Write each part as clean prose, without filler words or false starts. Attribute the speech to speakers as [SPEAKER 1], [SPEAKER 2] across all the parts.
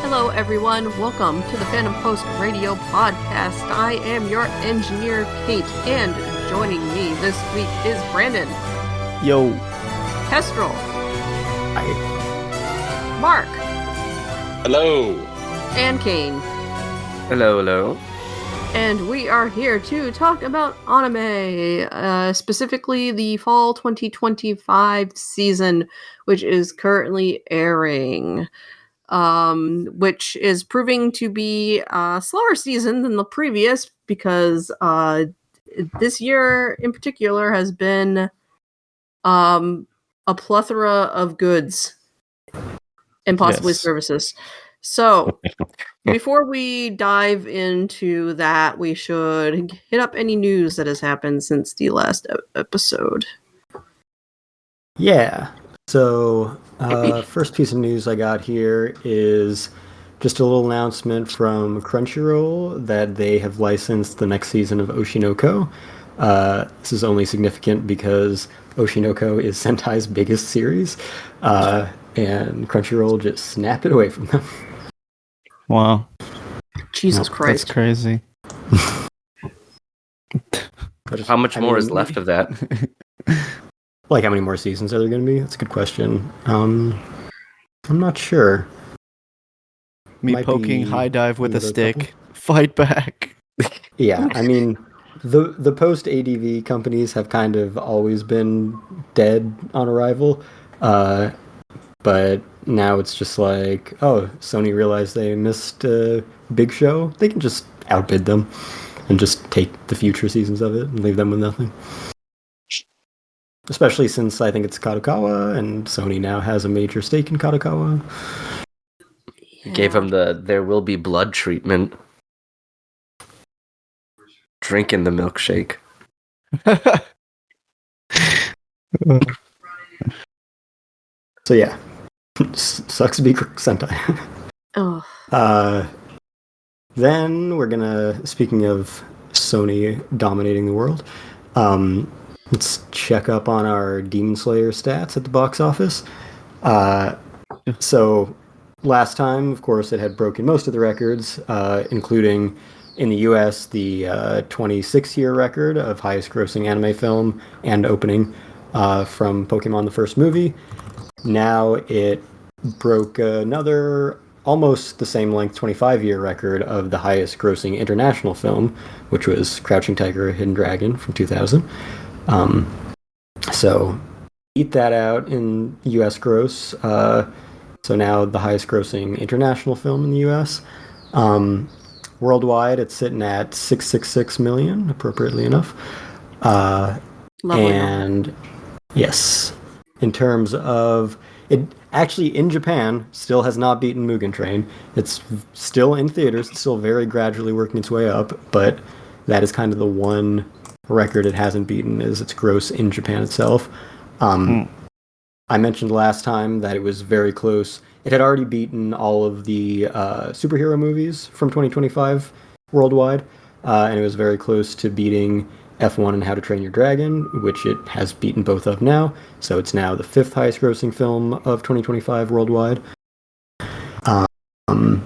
[SPEAKER 1] Hello, everyone. Welcome to the Fandom Post Radio Podcast. I am your engineer, Kate, and joining me this week is Brandon.
[SPEAKER 2] Yo.
[SPEAKER 1] Kestrel.
[SPEAKER 2] Hi.
[SPEAKER 1] Mark.
[SPEAKER 3] Hello.
[SPEAKER 1] And Kane.
[SPEAKER 2] Hello, hello.
[SPEAKER 1] And we are here to talk about anime, specifically the fall 2025 season, which is currently airing. Which is proving to be a slower season than the previous because this year in particular has been a plethora of goods and possibly services. So before we dive into that, we should hit up any news that has happened since the last episode.
[SPEAKER 4] Yeah. So, first piece of news I got here is just a little announcement from Crunchyroll that they have licensed the next season of Oshinoko. This is only significant because Oshinoko is Sentai's biggest series, and Crunchyroll just snapped it away from them.
[SPEAKER 2] Wow.
[SPEAKER 1] Jesus Christ.
[SPEAKER 2] That's crazy.
[SPEAKER 3] How much more is left of that?
[SPEAKER 4] Like, how many more seasons are there going to be? That's a good question. I'm not sure.
[SPEAKER 2] Might poking high dive with a stick. Fight back.
[SPEAKER 4] Yeah, I mean, the post-ADV companies have kind of always been dead on arrival. But now it's just like, oh, Sony realized they missed a big show. They can just outbid them and just take the future seasons of it and leave them with nothing. Especially since I think it's Kadokawa, and Sony now has a major stake in Kadokawa.
[SPEAKER 1] Yeah.
[SPEAKER 3] Gave him the "there will be blood" treatment. Drinking the milkshake.
[SPEAKER 4] So yeah, sucks to be Sentai.
[SPEAKER 1] Oh.
[SPEAKER 4] Then we're gonna, speaking of Sony dominating the world, let's check up on our Demon Slayer stats at the box office. So last time, of course, it had broken most of the records, including in the US the 26-year record of highest grossing anime film and opening from Pokemon the first movie. Now it broke another almost the same length 25-year record of the highest grossing international film, which was Crouching Tiger, Hidden Dragon from 2000. So eat that out in US gross. So now the highest grossing international film in the US. Worldwide, it's sitting at 666 million, appropriately enough. And yes, in terms of it, actually in Japan, still has not beaten Mugen Train. It's still in theaters. It's still very gradually working its way up, but that is kind of the one record it hasn't beaten is its gross in Japan itself. I mentioned last time that it was very close. It had already beaten all of the superhero movies from 2025 worldwide, and it was very close to beating F1 and How to Train Your Dragon, which it has beaten both of now. So it's now the 5th highest grossing film of 2025 worldwide. And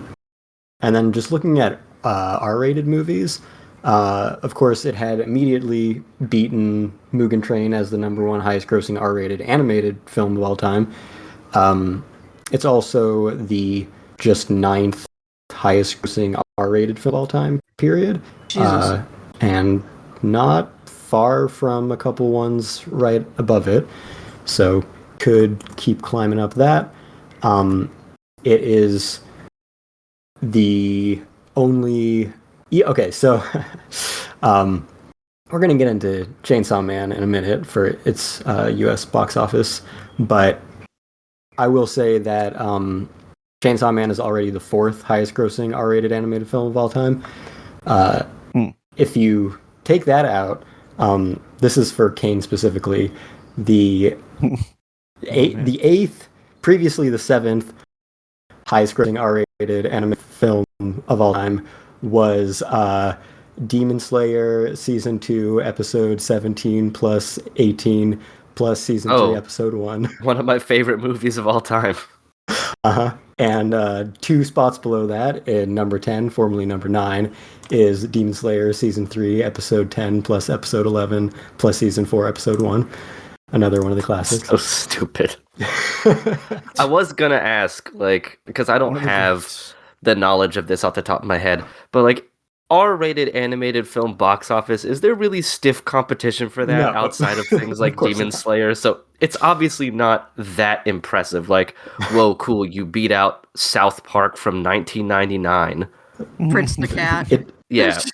[SPEAKER 4] then just looking at R-rated movies, of course, it had immediately beaten Mugen Train as the number 1 highest grossing R-rated animated film of all time. It's also the just 9th highest grossing R-rated film of all time, period. And not far from a couple ones right above it. So could keep climbing up that. It is the only... Okay, so we're going to get into Chainsaw Man in a minute for its US box office, but I will say that Chainsaw Man is already the 4th highest grossing R-rated animated film of all time. If you take that out, this is for Kane specifically, the 8th, previously the 7th highest grossing R-rated animated film of all time was Demon Slayer Season 2, Episode 17 plus 18 plus Season 3, Episode 1.
[SPEAKER 3] One of my favorite movies of all time.
[SPEAKER 4] Uh-huh. And 2 spots below that, in number 10, formerly number 9, is Demon Slayer Season 3, Episode 10, plus Episode 11, plus Season 4, Episode 1. Another one of the classics.
[SPEAKER 3] So stupid. I was gonna ask, like, because I don't have the knowledge of this off the top of my head, but like, R-rated animated film box office, is there really stiff competition for that outside of things like Demon Slayer? So it's obviously not that impressive. Like, whoa, cool, you beat out South Park from 1999.
[SPEAKER 1] Fritz the Cat.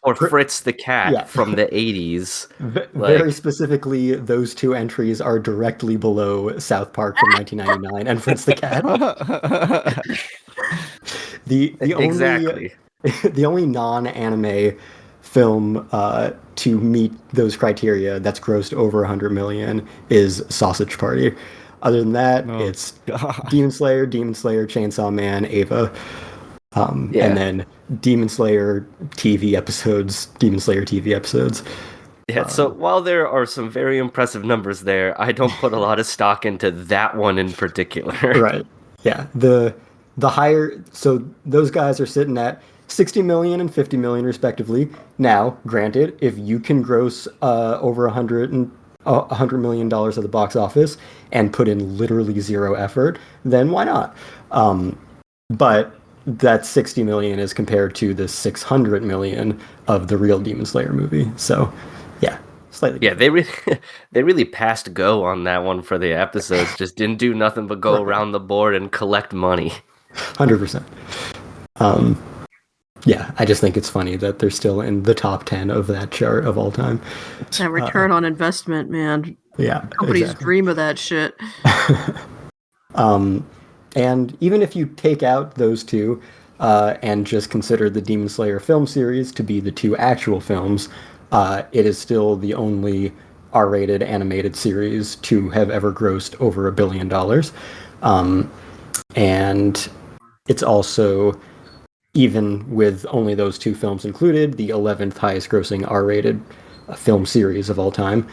[SPEAKER 3] Or Fritz the Cat from the 80s.
[SPEAKER 4] Very specifically, those 2 entries are directly below South Park from 1999 and Fritz the Cat.
[SPEAKER 3] Exactly.
[SPEAKER 4] The only non-anime film to meet those criteria that's grossed over 100 million is Sausage Party. Other than that, it's Demon Slayer, Chainsaw Man, Ava, and then Demon Slayer TV episodes.
[SPEAKER 3] Yeah, so while there are some very impressive numbers there, I don't put a lot of stock into that one in particular.
[SPEAKER 4] Right. Yeah. The higher, so those guys are sitting at 60 million and 50 million respectively. Now, granted, if you can gross over $100 million at the box office and put in literally 0 effort, then why not? But that 60 million is compared to the 600 million of the real Demon Slayer movie. So, yeah, slightly.
[SPEAKER 3] Yeah, they really passed go on that one for the episodes. Just didn't do nothing but go around the board and collect money.
[SPEAKER 4] 100%. Yeah, I just think it's funny that they're still in the top 10 of that chart of all time.
[SPEAKER 1] That return on investment, man.
[SPEAKER 4] Yeah,
[SPEAKER 1] companies dream of that shit.
[SPEAKER 4] And even if you take out those 2 and just consider the Demon Slayer film series to be the 2 actual films, it is still the only R-rated animated series to have ever grossed over $1 billion. And it's also, even with only those 2 films included, the 11th highest grossing R-rated film series of all time,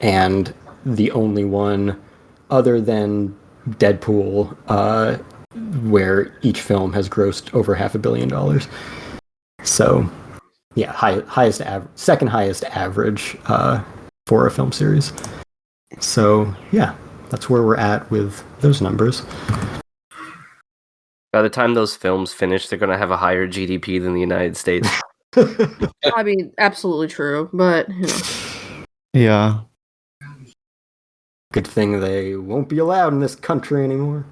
[SPEAKER 4] and the only one other than Deadpool where each film has grossed over $500 million. So, yeah, second highest average for a film series. So, yeah, that's where we're at with those numbers.
[SPEAKER 3] By the time those films finish, they're going to have a higher GDP than the United States.
[SPEAKER 1] I mean, absolutely true, but, you know.
[SPEAKER 2] Yeah.
[SPEAKER 4] Good thing they won't be allowed in this country anymore.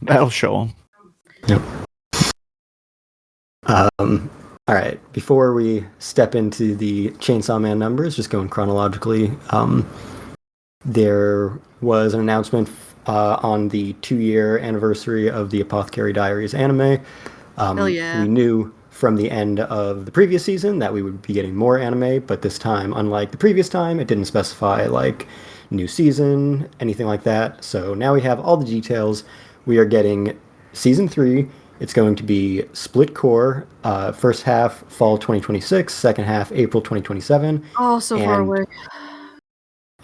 [SPEAKER 2] That'll show them.
[SPEAKER 4] Yep. All right. Before we step into the Chainsaw Man numbers, just going chronologically, there was an announcement on the 2-year anniversary of the Apothecary Diaries anime.
[SPEAKER 1] Hell yeah.
[SPEAKER 4] We knew from the end of the previous season that we would be getting more anime, but this time, unlike the previous time, it didn't specify like new season, anything like that. So now we have all the details. We are getting season 3. It's going to be split core, first half fall 2026, second half April 2027.
[SPEAKER 1] Oh, so far away.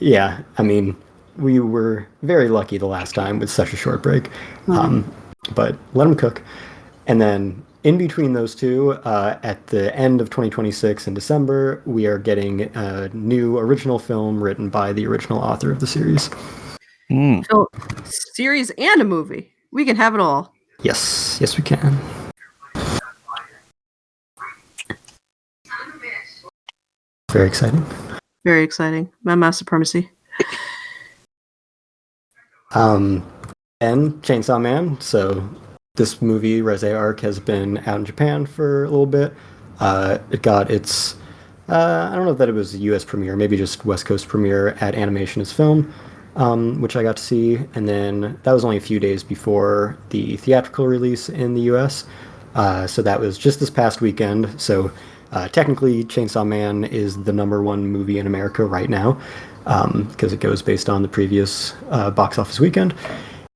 [SPEAKER 4] Yeah, I mean, we were very lucky the last time with such a short break. But let them cook. And then in between those 2, at the end of 2026 in December, we are getting a new original film written by the original author of the series.
[SPEAKER 1] So, series and a movie. We can have it all.
[SPEAKER 4] Yes, we can. Very exciting.
[SPEAKER 1] Very exciting. Mama Supremacy.
[SPEAKER 4] And Chainsaw Man. So this movie, Reze Arc, has been out in Japan for a little bit. It got its, I don't know if that it was a US premiere, maybe just West Coast premiere at Animation is Film, which I got to see. And then that was only a few days before the theatrical release in the US. So that was just this past weekend. So technically, Chainsaw Man is the #1 movie in America right now, because it goes based on the previous box office weekend.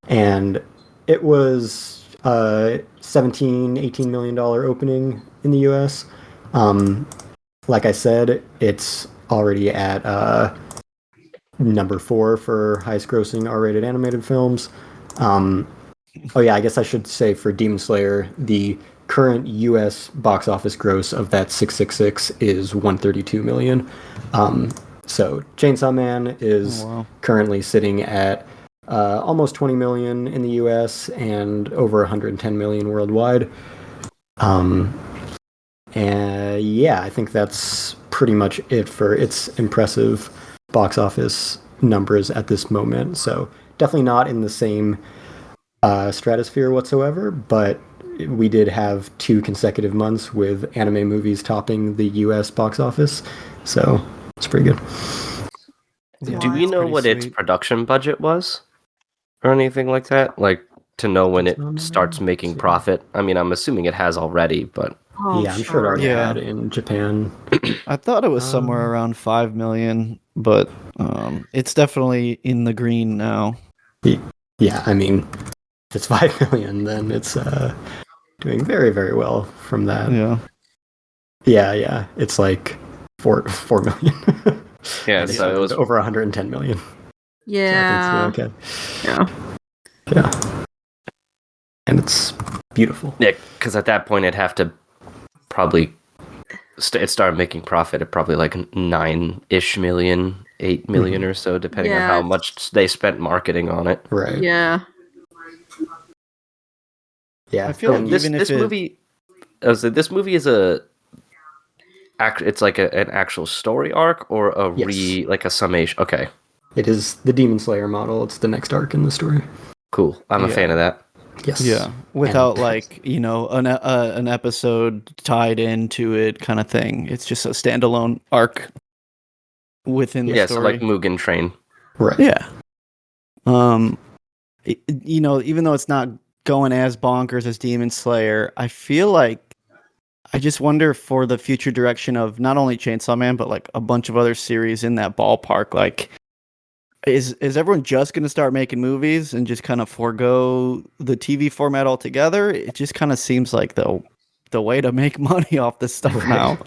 [SPEAKER 4] And it was $17-18 million opening in the US. Like I said, it's already at number 4 for highest grossing R-rated animated films. Oh yeah, I guess I should say for Demon Slayer, the current U.S. box office gross of that 666 is 132 million. So Chainsaw Man is currently sitting at almost 20 million in the U.S. and over 110 million worldwide. And yeah, I think that's pretty much it for its impressive box office numbers at this moment. So definitely not in the same stratosphere whatsoever, but we did have 2 consecutive months with anime movies topping the US box office, so it's pretty good.
[SPEAKER 3] Yeah, do we know what its production budget was? Or anything like that? Like, to know when it starts making profit? I mean, I'm assuming it has already, but...
[SPEAKER 4] yeah, I'm sure it already had in Japan.
[SPEAKER 2] I thought it was somewhere around 5 million, but it's definitely in the green now.
[SPEAKER 4] Yeah, I mean, if it's 5 million, then it's doing very, very well from that. Yeah. It's like 4 million.
[SPEAKER 3] Yeah, so it was
[SPEAKER 4] over 110 million.
[SPEAKER 1] Yeah.
[SPEAKER 4] So yeah. And it's beautiful.
[SPEAKER 3] Yeah, because at that point it'd have to probably it started making profit at probably like 9-ish million, 8 million or so, depending on how much they spent marketing on it.
[SPEAKER 4] Right.
[SPEAKER 1] Yeah.
[SPEAKER 4] Yeah.
[SPEAKER 2] I feel like
[SPEAKER 3] this movie is it's like an actual story arc or like a summation. Okay.
[SPEAKER 4] It is the Demon Slayer model. It's the next arc in the story.
[SPEAKER 3] Cool. I'm a fan of that.
[SPEAKER 4] Yes.
[SPEAKER 2] Yeah. Without an episode tied into it kind of thing. It's just a standalone arc within the story.
[SPEAKER 3] So like Mugen Train.
[SPEAKER 4] Right.
[SPEAKER 2] Yeah. Even though it's not going as bonkers as Demon Slayer, I feel like I just wonder for the future direction of not only Chainsaw Man, but like a bunch of other series in that ballpark. Like, is everyone just going to start making movies and just kind of forego the TV format altogether? It just kind of seems like the way to make money off this stuff now.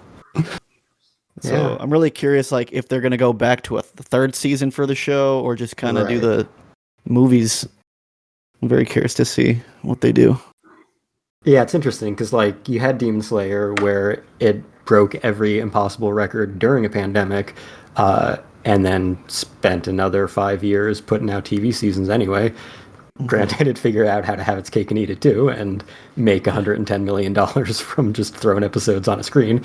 [SPEAKER 2] So I'm really curious, like, if they're going to go back to a third season for the show or just kind of do the movies. I'm very curious to see what they do.
[SPEAKER 4] Yeah, it's interesting because like you had Demon Slayer where it broke every impossible record during a pandemic, and then spent another 5 years putting out TV seasons anyway. Granted, it figured out how to have its cake and eat it too, and make $110 million from just throwing episodes on a screen.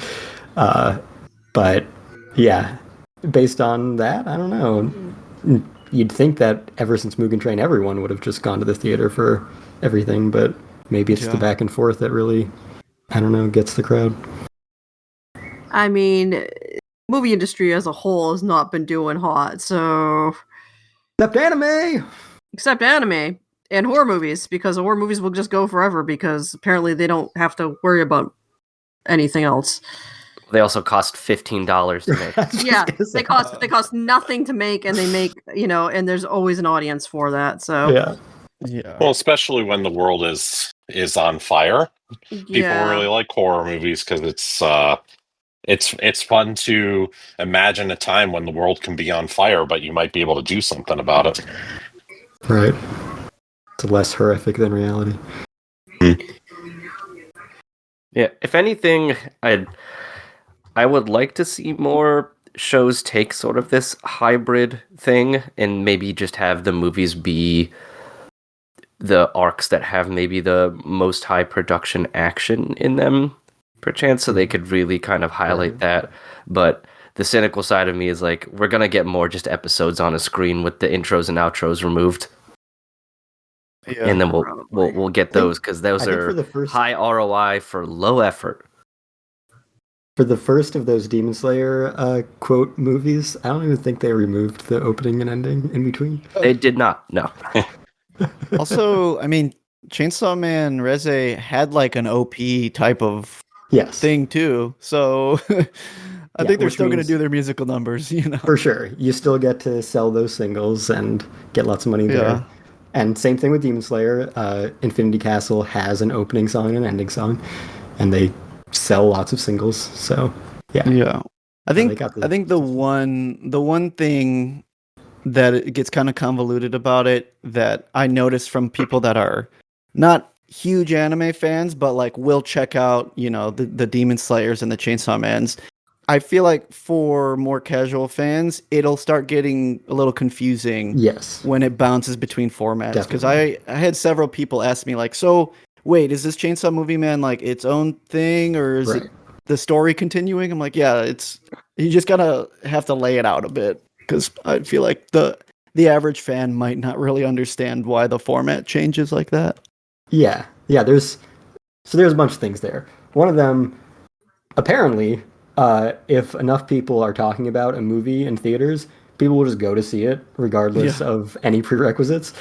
[SPEAKER 4] But yeah, based on that, I don't know. You'd think that ever since Mugen Train, everyone would have just gone to the theater for everything, but maybe it's the back and forth that really, I don't know, gets the crowd.
[SPEAKER 1] I mean, movie industry as a whole has not been doing hot, so... Except anime and horror movies, because horror movies will just go forever because apparently they don't have to worry about anything else.
[SPEAKER 3] They also cost $15 to make.
[SPEAKER 1] Yeah, they cost nothing to make, and they make, and there's always an audience for that. So
[SPEAKER 4] yeah.
[SPEAKER 5] Well, especially when the world is on fire, people really like horror movies because it's fun to imagine a time when the world can be on fire, but you might be able to do something about it.
[SPEAKER 4] Right. It's less horrific than reality.
[SPEAKER 3] Yeah. If anything, I would like to see more shows take sort of this hybrid thing and maybe just have the movies be the arcs that have maybe the most high production action in them, perchance, so they could really kind of highlight that. But the cynical side of me is like, we're going to get more just episodes on a screen with the intros and outros removed. Yeah, and then we'll get those because those are high ROI for low effort.
[SPEAKER 4] For the first of those Demon Slayer quote movies, I don't even think they removed the opening and ending in between.
[SPEAKER 3] They did not, no.
[SPEAKER 2] Also, I mean, Chainsaw Man Reze had like an OP type of thing too, so I think they're still going to do their musical numbers,
[SPEAKER 4] For sure. You still get to sell those singles and get lots of money there. And same thing with Demon Slayer. Infinity Castle has an opening song and an ending song, and they sell lots of singles. So
[SPEAKER 2] yeah. I think the one thing that it gets kind of convoluted about it that I noticed from people that are not huge anime fans, but like will check out, the Demon Slayers and the Chainsaw Mans. I feel like for more casual fans, it'll start getting a little confusing
[SPEAKER 4] Yes.
[SPEAKER 2] when it bounces between formats. Because
[SPEAKER 4] Definitely.
[SPEAKER 2] I had several people ask me like, so wait, is this Chainsaw Movie Man like its own thing, or is it
[SPEAKER 4] Right.
[SPEAKER 2] the story continuing? I'm like, yeah, you just gotta have to lay it out a bit, because I feel like the average fan might not really understand why the format changes like that.
[SPEAKER 4] Yeah. There's a bunch of things there. One of them, apparently, if enough people are talking about a movie in theaters, people will just go to see it regardless of any prerequisites.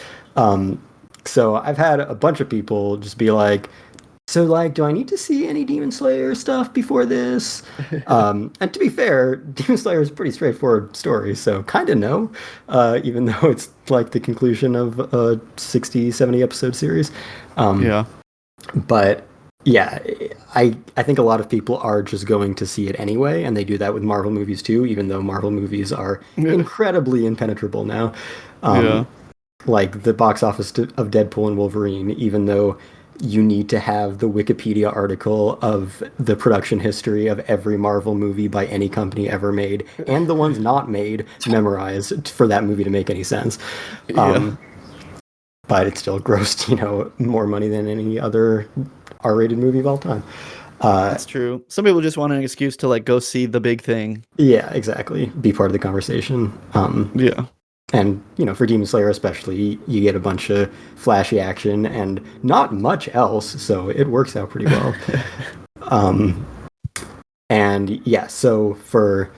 [SPEAKER 4] So I've had a bunch of people just be like, so like, do I need to see any Demon Slayer stuff before this? And to be fair, Demon Slayer is a pretty straightforward story, so kind of no, even though it's like the conclusion of a 60, 70 episode series.
[SPEAKER 2] Yeah.
[SPEAKER 4] But yeah, I think a lot of people are just going to see it anyway, and they do that with Marvel movies too, even though Marvel movies are incredibly impenetrable now. Like the box office of Deadpool and Wolverine, even though you need to have the Wikipedia article of the production history of every Marvel movie by any company ever made, and the ones not made, memorized for that movie to make any sense. But it still grossed, more money than any other R-rated movie of all time.
[SPEAKER 2] That's true. Some people just want an excuse to like go see the big thing.
[SPEAKER 4] Yeah, exactly. Be part of the conversation. And, for Demon Slayer especially, you get a bunch of flashy action and not much else, so it works out pretty well. And yeah, so for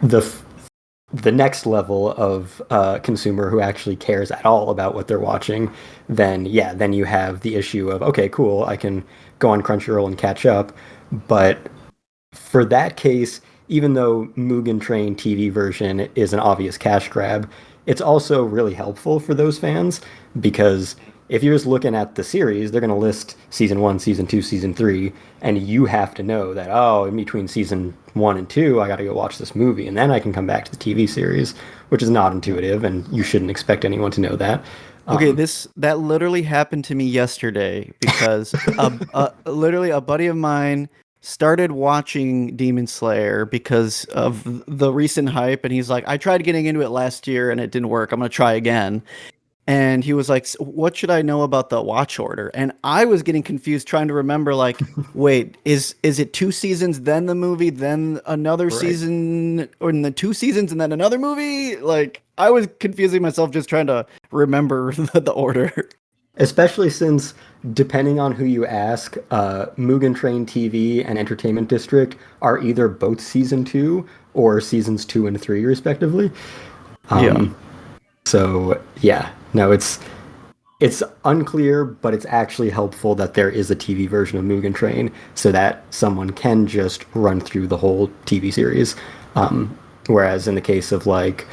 [SPEAKER 4] the next level of consumer who actually cares at all about what they're watching, then you have the issue of, okay, cool, I can go on Crunchyroll and catch up. But for that case, even though Mugen Train TV version is an obvious cash grab, it's also really helpful for those fans, because if you're just looking at the series, they're going to list season 1, season 2, season 3, and you have to know that, in between season 1 and 2, I got to go watch this movie, and then I can come back to the TV series, which is not intuitive, and you shouldn't expect anyone to know that.
[SPEAKER 2] Okay, that literally happened to me yesterday, because literally a buddy of mine started watching Demon Slayer because of the recent hype, and he's like, I tried getting into it last year and it didn't work. I'm going to try again. And he was like, what should I know about the watch order? And I was getting confused trying to remember, like, wait, is it 2 seasons, then the movie, then another season, or in the 2 seasons and then another movie? Like, I was confusing myself just trying to remember the order.
[SPEAKER 4] Especially since, depending on who you ask, Mugen Train TV and Entertainment District are either both season 2 or seasons 2 and 3, respectively. So yeah, no, it's unclear, but it's actually helpful that there is a TV version of Mugen Train, so that someone can just run through the whole TV series. Whereas in the case of like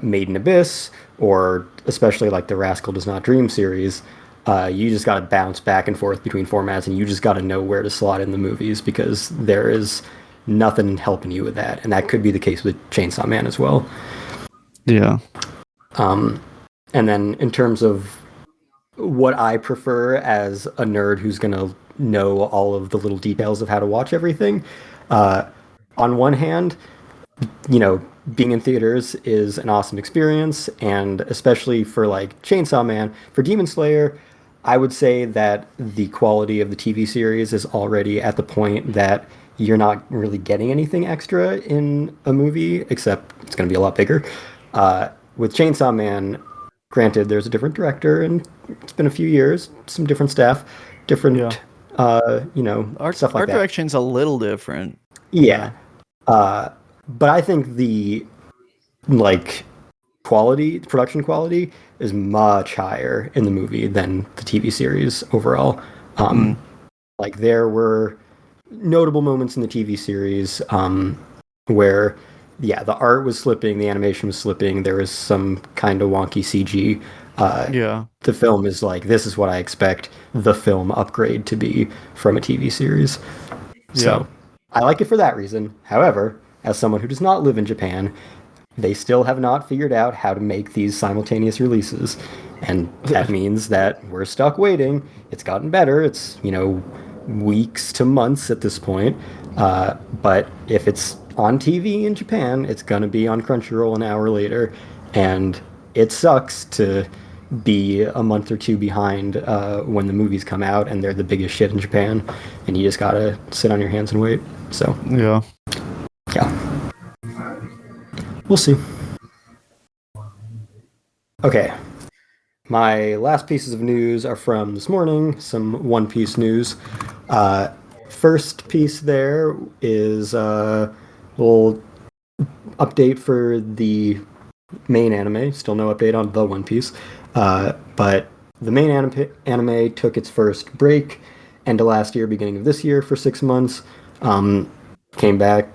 [SPEAKER 4] Made in Abyss, or especially like the Rascal Does Not Dream series, you just got to bounce back and forth between formats, and you just got to know where to slot in the movies, because there is nothing helping you with that. And that could be the case with Chainsaw Man as well.
[SPEAKER 2] Yeah.
[SPEAKER 4] And then in terms of what I prefer as a nerd who's going to know all of the little details of how to watch everything, on one hand, being in theaters is an awesome experience, and especially for like Chainsaw Man, for Demon Slayer, I would say that the quality of the TV series is already at the point that you're not really getting anything extra in a movie, except it's going to be a lot bigger. With Chainsaw Man, granted, there's a different director, and it's been a few years, some different staff, different, stuff like that.
[SPEAKER 2] Art direction's a little different.
[SPEAKER 4] Yeah. But I think the production quality is much higher in the movie than the TV series overall. Like there were notable moments in the TV series where the art was slipping, the animation was slipping, there was some kind of wonky CG. The film is like, this is what I expect the film upgrade to be from a TV series. So I like it for that reason. However, as someone who does not live in Japan, they still have not figured out how to make these simultaneous releases. And that means that we're stuck waiting. It's gotten better. It's, weeks to months at this point. But if it's on TV in Japan, it's going to be on Crunchyroll an hour later. And it sucks to be a month or two behind when the movies come out and they're the biggest shit in Japan. And you just got to sit on your hands and wait. So,
[SPEAKER 2] yeah.
[SPEAKER 4] We'll see. Okay. My last pieces of news are from this morning, some One Piece news. First piece there is a little update for the main anime. Still no update on the One Piece. But the main anime took its first break end of last year, beginning of this year for 6 months. Came back,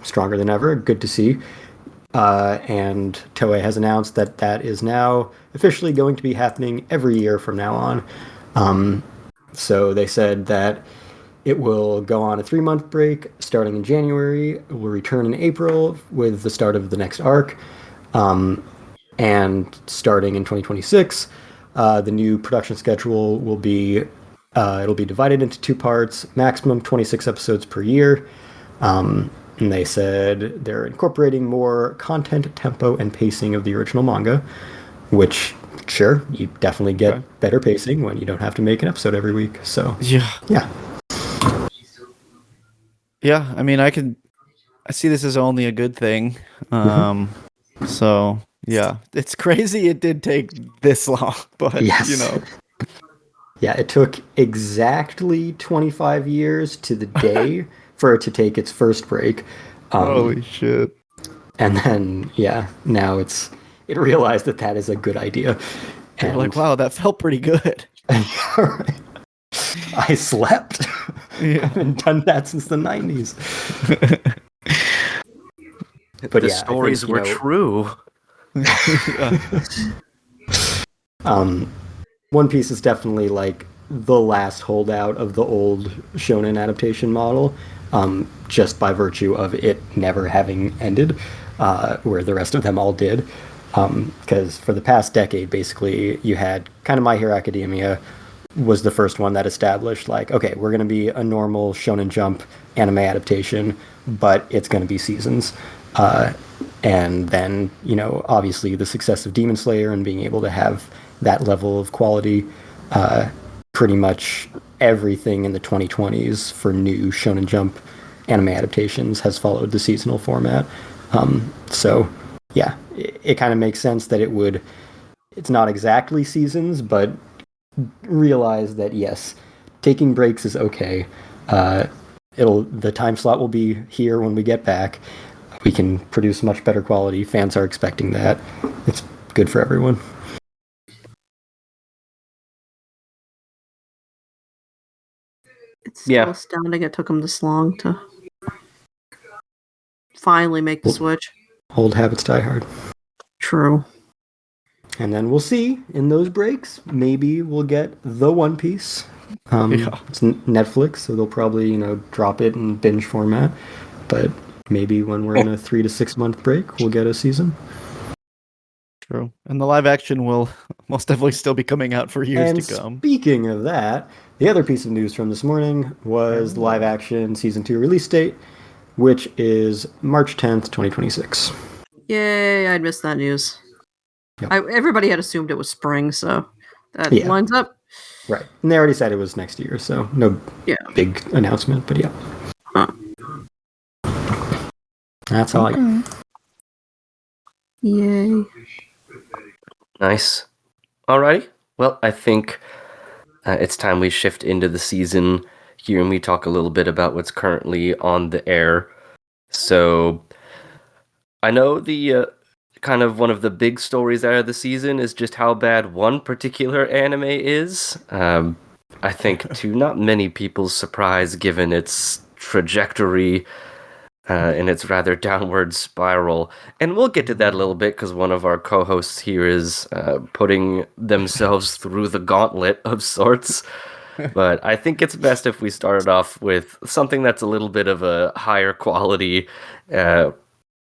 [SPEAKER 4] stronger than ever. Good to see. And Toei has announced that is now officially going to be happening every year from now on. So they said that it will go on a 3-month break starting in January. It will return in April with the start of the next arc. And starting in 2026, the new production schedule will be it'll be divided into 2 parts, maximum 26 episodes per year. And they said they're incorporating more content, tempo, and pacing of the original manga, which, sure, you definitely get better pacing when you don't have to make an episode every week. So,
[SPEAKER 2] yeah. I mean, I see this as only a good thing. So, yeah, it's crazy it did take this long, but,
[SPEAKER 4] yes. Yeah, it took exactly 25 years to the day for it to take its first break.
[SPEAKER 2] Holy shit.
[SPEAKER 4] And then, now it realized that is a good idea.
[SPEAKER 2] And like, wow, that felt pretty good.
[SPEAKER 4] Right. I slept. I haven't done that since the 90s.
[SPEAKER 3] But the stories were true.
[SPEAKER 4] One Piece is definitely like the last holdout of the old shonen adaptation model, just by virtue of it never having ended, where the rest of them all did. Because for the past decade, basically, you had kind of My Hero Academia was the first one that established, like, okay, we're going to be a normal Shonen Jump anime adaptation, but it's going to be seasons. And then, obviously the success of Demon Slayer and being able to have that level of quality, pretty much everything in the 2020s for new Shonen Jump anime adaptations has followed the seasonal format. So, yeah, it kind of makes sense that it's not exactly seasons, but realize that, yes, taking breaks is okay. The time slot will be here when we get back. We can produce much better quality. Fans are expecting that. It's good for everyone.
[SPEAKER 1] It's still astounding it took them this long to finally make the switch.
[SPEAKER 4] Old habits die hard.
[SPEAKER 1] True.
[SPEAKER 4] And then we'll see in those breaks. Maybe we'll get the One Piece. It's Netflix, so they'll probably drop it in binge format. But maybe when we're in a 3 to 6 month break, we'll get a season.
[SPEAKER 2] True. And the live action will most definitely still be coming out for years to come.
[SPEAKER 4] Speaking of that, the other piece of news from this morning was the live action season 2 release date, which is March 10th, 2026.
[SPEAKER 1] Yay, I'd missed that news.
[SPEAKER 4] Yep.
[SPEAKER 1] Everybody had assumed it was spring, so that lines up.
[SPEAKER 4] Right. And they already said it was next year, so no big announcement, but yeah.
[SPEAKER 1] Huh.
[SPEAKER 4] That's all I got.
[SPEAKER 1] Yay.
[SPEAKER 3] Nice. Alrighty. Well, I think it's time we shift into the season here and we talk a little bit about what's currently on the air. So, I know the kind of one of the big stories out of the season is just how bad one particular anime is. I think to not many people's surprise, given its trajectory and its rather downward spiral. And we'll get to that a little bit because one of our co-hosts here is putting themselves through the gauntlet of sorts. But I think it's best if we started off with something that's a little bit of a higher quality,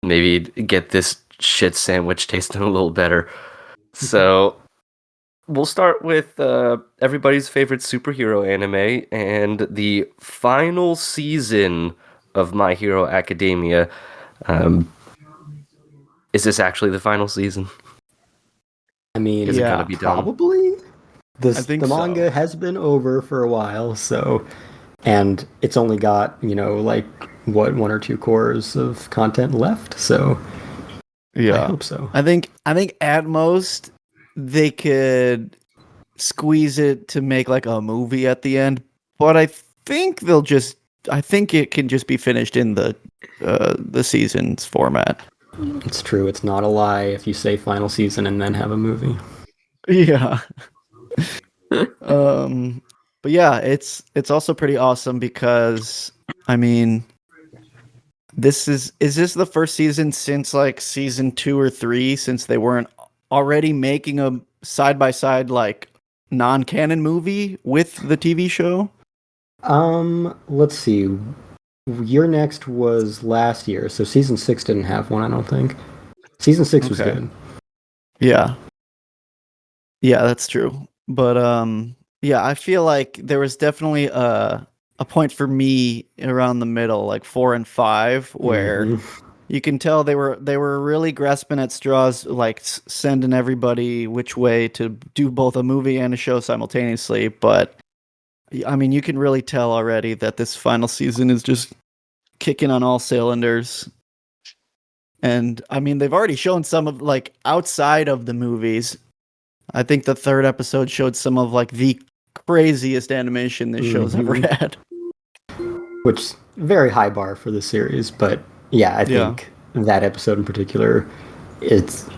[SPEAKER 3] maybe get this shit sandwich tasting a little better. So we'll start with everybody's favorite superhero anime and the final season of My Hero Academia. Is this actually the final season?
[SPEAKER 4] I mean,
[SPEAKER 3] Is it gonna be done?
[SPEAKER 4] probably.
[SPEAKER 2] I think
[SPEAKER 4] The manga
[SPEAKER 2] so.
[SPEAKER 4] has been over for a while, so, and it's only got, like, what, 1 or 2 cores of content left, so
[SPEAKER 2] Yeah.
[SPEAKER 4] I hope so.
[SPEAKER 2] I think at most they could squeeze it to make like a movie at the end, but I think it can just be finished in the season's format.
[SPEAKER 4] It's true, it's not a lie if you say final season and then have a movie.
[SPEAKER 2] Yeah. But yeah, it's also pretty awesome because I mean, is this the first season since like season 2 or 3 since they weren't already making a side by side like non-canon movie with the TV show?
[SPEAKER 4] Let's see. Your Next was last year, so season 6 didn't have one, I don't think. Season 6 was
[SPEAKER 2] Okay.
[SPEAKER 4] good.
[SPEAKER 2] Yeah. Yeah, that's true. But yeah, I feel like there was definitely a point for me around the middle, like 4 and 5, where
[SPEAKER 4] Mhm.
[SPEAKER 2] you can tell they were really grasping at straws, like sending everybody which way to do both a movie and a show simultaneously. But I mean, you can really tell already that this final season is just kicking on all cylinders. And I mean, they've already shown some of like outside of the movies. I think the 3rd episode showed some of like the craziest animation this show's ever had.
[SPEAKER 4] Which, very high bar for the series, but yeah, I think that episode in particular, it's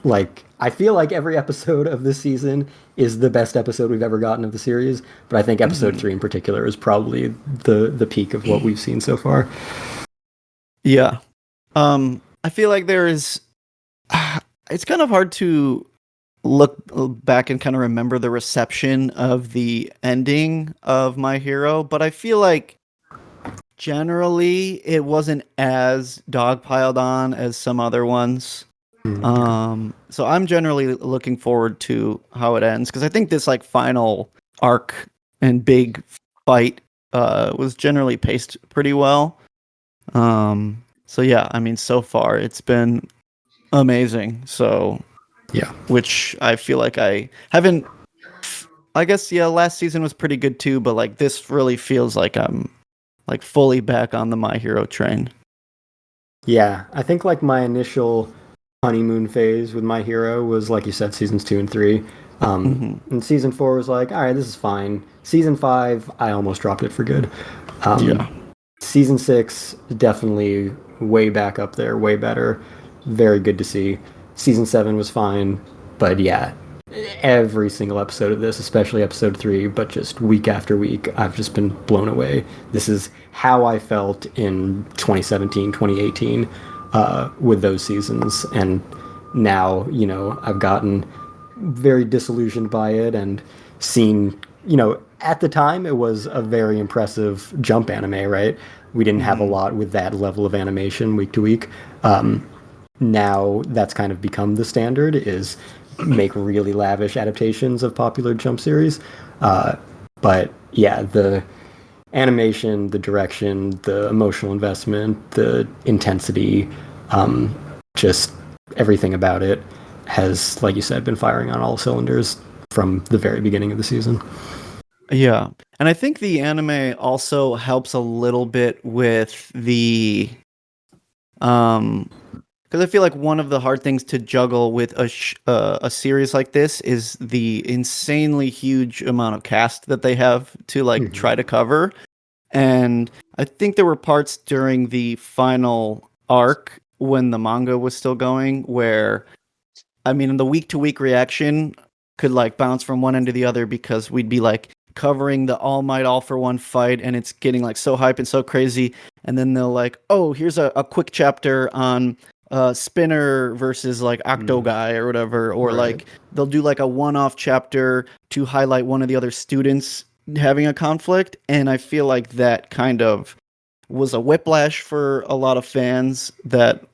[SPEAKER 4] like, I feel like every episode of this season is the best episode we've ever gotten of the series, but I think episode 3 in particular is probably the peak of what we've seen so far.
[SPEAKER 2] Yeah. I feel like there is it's kind of hard to look back and kind of remember the reception of the ending of My Hero, but I feel like generally it wasn't as dogpiled on as some other ones. So I'm generally looking forward to how it ends because I think this like final arc and big fight was generally paced pretty well. So yeah, I mean, so far it's been amazing. So
[SPEAKER 4] Yeah.
[SPEAKER 2] which I feel like I haven't. I guess yeah, last season was pretty good too, but like this really feels like I'm like fully back on the My Hero train.
[SPEAKER 4] Yeah, I think like my initial honeymoon phase with My Hero was, like you said, seasons 2 and 3. And season 4 was like, all right, this is fine. Season 5, I almost dropped it for good.
[SPEAKER 2] Yeah.
[SPEAKER 4] Season 6, definitely way back up there, way better. Very good to see. Season 7 was fine, but yeah, every single episode of this, especially episode 3, but just week after week, I've just been blown away. This is how I felt in 2017, 2018 with those seasons, and now, I've gotten very disillusioned by it and seen, at the time it was a very impressive jump anime, right? We didn't have a lot with that level of animation week to week. Now that's kind of become the standard, is make really lavish adaptations of popular jump series. But yeah, the animation, the direction, the emotional investment, the intensity, just everything about it has, like you said, been firing on all cylinders from the very beginning of the season.
[SPEAKER 2] Yeah. And I think the anime also helps a little bit with the because I feel like one of the hard things to juggle with a series like this is the insanely huge amount of cast that they have to like try to cover. And I think there were parts during the final arc when the manga was still going where, I mean, the week to week reaction could like bounce from one end to the other because we'd be like covering the All Might All for One fight and it's getting like so hype and so crazy. And then they'll like, oh, here's a quick chapter on Spinner versus like Octo Guy or whatever. Or like they'll do like a one-off chapter to highlight one of the other students having a conflict. And I feel like that kind of was a whiplash for a lot of fans that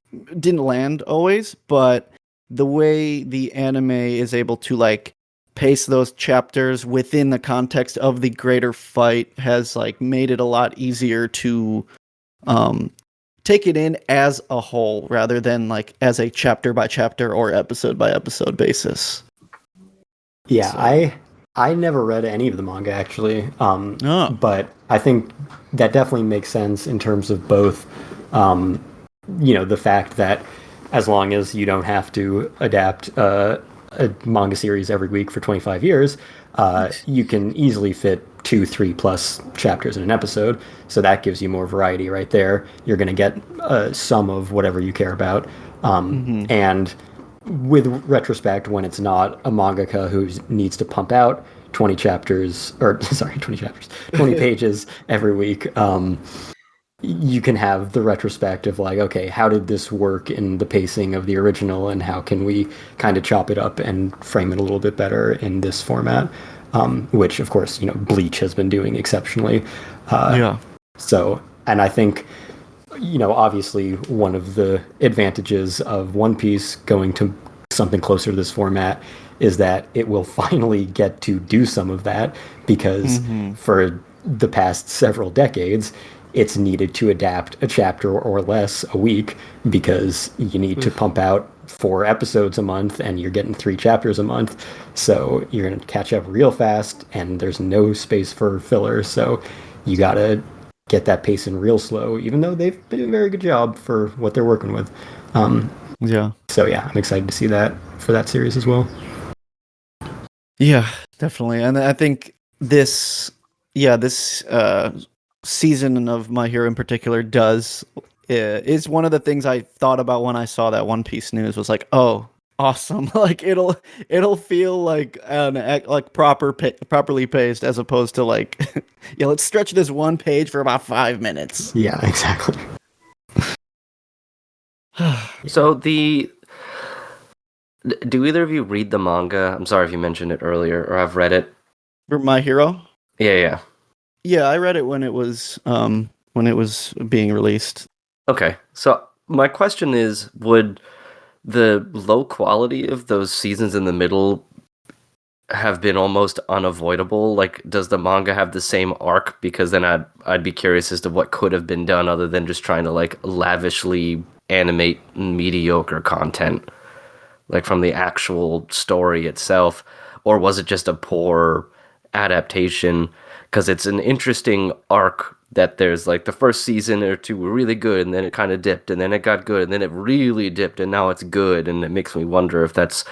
[SPEAKER 2] didn't land always, but the way the anime is able to like pace those chapters within the context of the greater fight has like made it a lot easier to take it in as a whole rather than like as a chapter by chapter or episode by episode basis.
[SPEAKER 4] Yeah, so. I never read any of the manga actually, but I think that definitely makes sense in terms of both, the fact that as long as you don't have to adapt a manga series every week for 25 years, you can easily fit 2-3+ chapters in an episode. So that gives you more variety right there. You're going to get some of whatever you care about. And with retrospect, when it's not a mangaka who needs to pump out 20 pages every week, you can have the retrospect of like, okay, how did this work in the pacing of the original, and how can we kind of chop it up and frame it a little bit better in this format, which of course, Bleach has been doing exceptionally. So, and I think, obviously one of the advantages of One Piece going to something closer to this format is that it will finally get to do some of that, because for the past several decades, it's needed to adapt a chapter or less a week, because you need to pump out 4 episodes a month and you're getting 3 chapters a month. So you're going to catch up real fast, and there's no space for filler. So you got to get that pace in real slow, even though they've been doing a very good job for what they're working with. So yeah, I'm excited to see that for that series as well.
[SPEAKER 2] Yeah, definitely. And I think this season of My Hero in particular is one of the things I thought about when I saw that One Piece news. Was like, oh, awesome! Like it'll feel like properly paced, as opposed to like, yeah, let's stretch this one page for about 5 minutes.
[SPEAKER 4] Yeah, exactly.
[SPEAKER 3] So do either of you read the manga? I'm sorry if you mentioned it earlier, or I've read it.
[SPEAKER 2] For My Hero?
[SPEAKER 3] Yeah.
[SPEAKER 2] Yeah, I read it when it was being released.
[SPEAKER 3] Okay, so my question is, would the low quality of those seasons in the middle have been almost unavoidable? Like, does the manga have the same arc? Because then I'd be curious as to what could have been done other than just trying to like lavishly animate mediocre content, like from the actual story itself, or was it just a poor adaptation? Because it's an interesting arc that there's like the first season or two were really good, and then it kind of dipped, and then it got good, and then it really dipped, and now it's good. And it makes me wonder if that's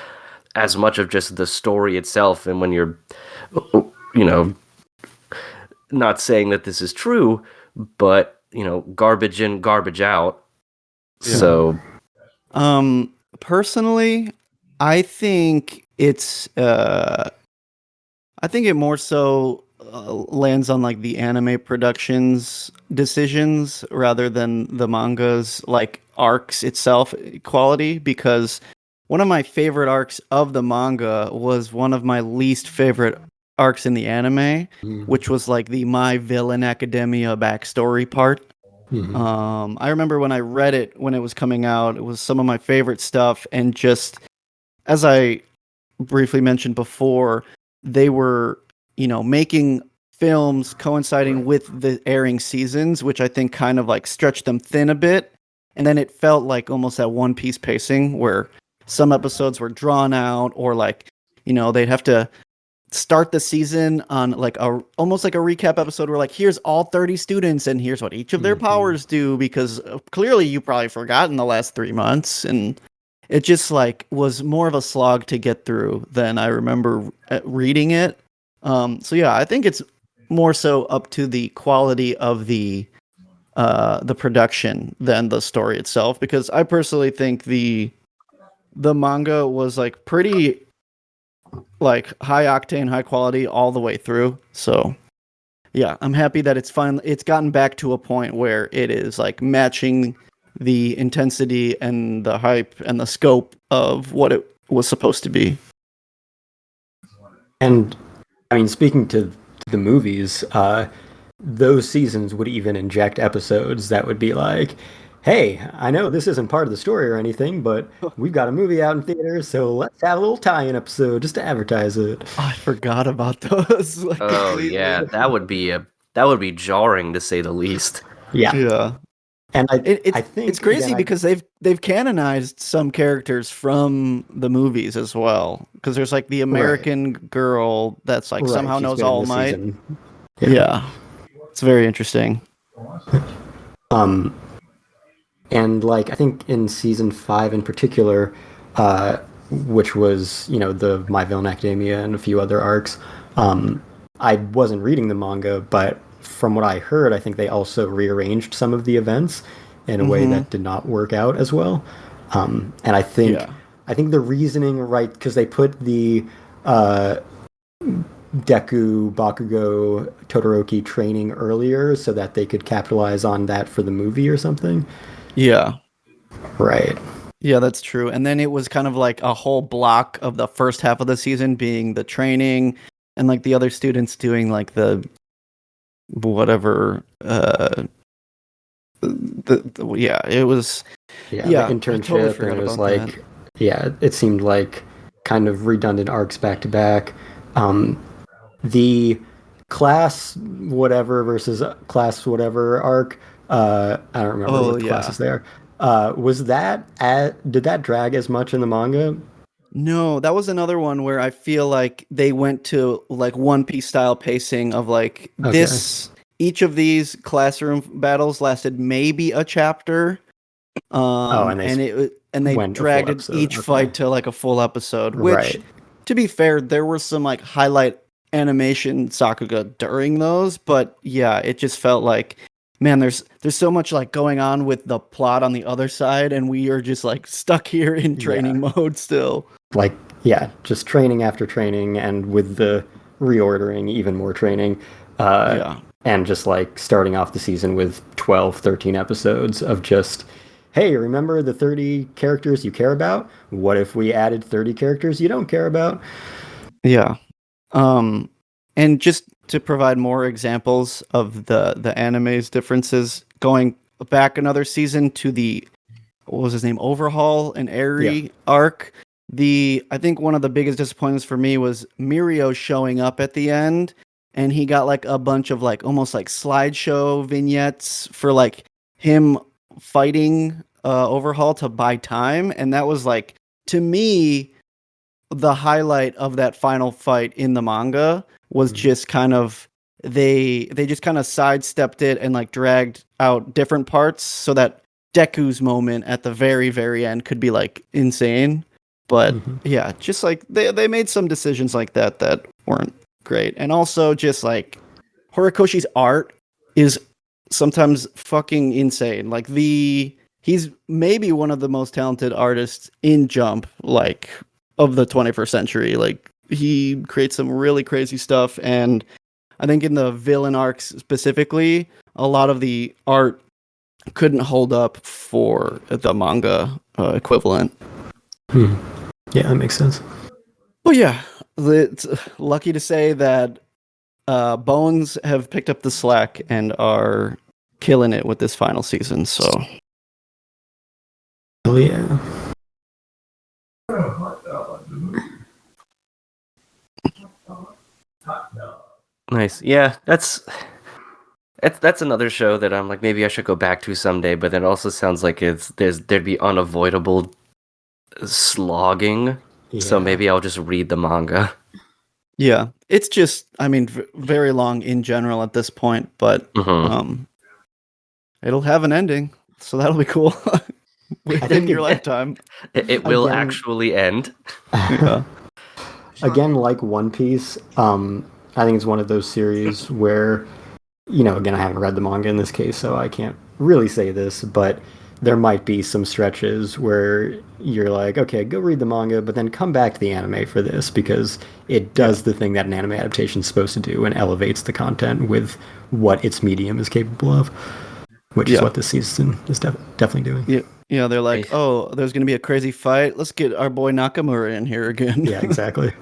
[SPEAKER 3] as much of just the story itself. And when you're, not saying that this is true, but garbage in, garbage out. Yeah. So,
[SPEAKER 2] personally, I think it more so lands on like the anime production's decisions rather than the manga's like arcs itself quality, because one of my favorite arcs of the manga was one of my least favorite arcs in the anime, which was like the My Villain Academia backstory part. I remember when I read it when it was coming out, it was some of my favorite stuff, and just as I briefly mentioned before, they were making films coinciding with the airing seasons, which I think kind of like stretched them thin a bit. And then it felt like almost that One Piece pacing where some episodes were drawn out, or like, they'd have to start the season on like almost like a recap episode where like, here's all 30 students and here's what each of their powers do, because clearly you probably forgotten the last 3 months. And it just like was more of a slog to get through than I remember reading it. So yeah, I think it's more so up to the quality of the production than the story itself, because I personally think the manga was like pretty like high octane, high quality all the way through. So yeah, I'm happy that it's gotten back to a point where it is like matching the intensity and the hype and the scope of what it was supposed to be.
[SPEAKER 4] And I mean, speaking to the movies, those seasons would even inject episodes that would be like, hey, I know this isn't part of the story or anything, but we've got a movie out in theaters, so let's have a little tie-in episode just to advertise it.
[SPEAKER 2] I forgot about those like
[SPEAKER 3] Oh
[SPEAKER 2] completely.
[SPEAKER 3] yeah, that would be jarring to say the least.
[SPEAKER 4] Yeah.
[SPEAKER 2] Yeah.
[SPEAKER 4] And I think
[SPEAKER 2] it's crazy
[SPEAKER 4] again,
[SPEAKER 2] because they've canonized some characters from the movies as well. Because there's like the American girl that's like somehow
[SPEAKER 4] she's
[SPEAKER 2] knows
[SPEAKER 4] been in
[SPEAKER 2] All
[SPEAKER 4] this
[SPEAKER 2] Might.
[SPEAKER 4] season.
[SPEAKER 2] Yeah. It's very interesting.
[SPEAKER 4] And like I think in season 5 in particular, which was the My Villain Academia and a few other arcs, I wasn't reading the manga, but from what I heard, I think they also rearranged some of the events in a way that did not work out as well. And I think the reasoning, right, because they put the Deku, Bakugo, Todoroki training earlier so that they could capitalize on that for the movie or something.
[SPEAKER 2] Yeah.
[SPEAKER 4] Right.
[SPEAKER 2] Yeah, that's true. And then it was kind of like a whole block of the first half of the season being the training and like the other students doing like the whatever it was
[SPEAKER 4] the
[SPEAKER 2] I
[SPEAKER 4] internship
[SPEAKER 2] totally forgot
[SPEAKER 4] and it was
[SPEAKER 2] about
[SPEAKER 4] like
[SPEAKER 2] that.
[SPEAKER 4] it seemed like kind of redundant arcs back to back. The class whatever versus class whatever arc, I don't remember what the classes there. Did that drag as much in the manga?
[SPEAKER 2] No, that was another one where I feel like they went to like One Piece style pacing of like this. Each of these classroom battles lasted maybe a chapter, and they dragged each fight to like a full episode. Which, to be fair, there were some like highlight animation Sakuga during those, but yeah, it just felt like, man, there's so much like going on with the plot on the other side, and we are just like stuck here in training mode still.
[SPEAKER 4] Like, just training after training, and with the reordering, even more training. And just like starting off the season with 12, 13 episodes of just, hey, remember the 30 characters you care about? What if we added 30 characters you don't care about?
[SPEAKER 2] Yeah. And just to provide more examples of the anime's differences, going back another season to the, what was his name, Overhaul and Eri arc. I think one of the biggest disappointments for me was Mirio showing up at the end, and he got like a bunch of like almost like slideshow vignettes for like him fighting Overhaul to buy time, and that was like, to me, the highlight of that final fight in the manga was just kind of they just kind of sidestepped it and like dragged out different parts so that Deku's moment at the very, very end could be like insane. But yeah, just like they made some decisions like that weren't great. And also just like Horikoshi's art is sometimes fucking insane. Like he's maybe one of the most talented artists in Jump, like of the 21st century. Like he creates some really crazy stuff, and I think in the villain arcs specifically, a lot of the art couldn't hold up for the manga equivalent.
[SPEAKER 4] Yeah, that makes sense.
[SPEAKER 2] Well, yeah, it's lucky to say that Bones have picked up the slack and are killing it with this final season. So,
[SPEAKER 4] oh yeah.
[SPEAKER 3] Nice. Yeah, that's another show that I'm like, maybe I should go back to someday, but then it also sounds like there'd be unavoidable slogging. Yeah. So maybe I'll just read the manga.
[SPEAKER 2] Yeah, it's just, I mean, very long in general at this point, but it'll have an ending, so that'll be cool. Within your lifetime.
[SPEAKER 3] It will actually end.
[SPEAKER 2] Yeah.
[SPEAKER 4] Again, like One Piece, I think it's one of those series where, again, I haven't read the manga in this case, so I can't really say this, but there might be some stretches where you're like, okay, go read the manga, but then come back to the anime for this, because it does the thing that an anime adaptation is supposed to do and elevates the content with what its medium is capable of, which is what this season is definitely doing.
[SPEAKER 2] Yeah, they're like, oh, there's going to be a crazy fight. Let's get our boy Nakamura in here again.
[SPEAKER 4] Yeah, exactly.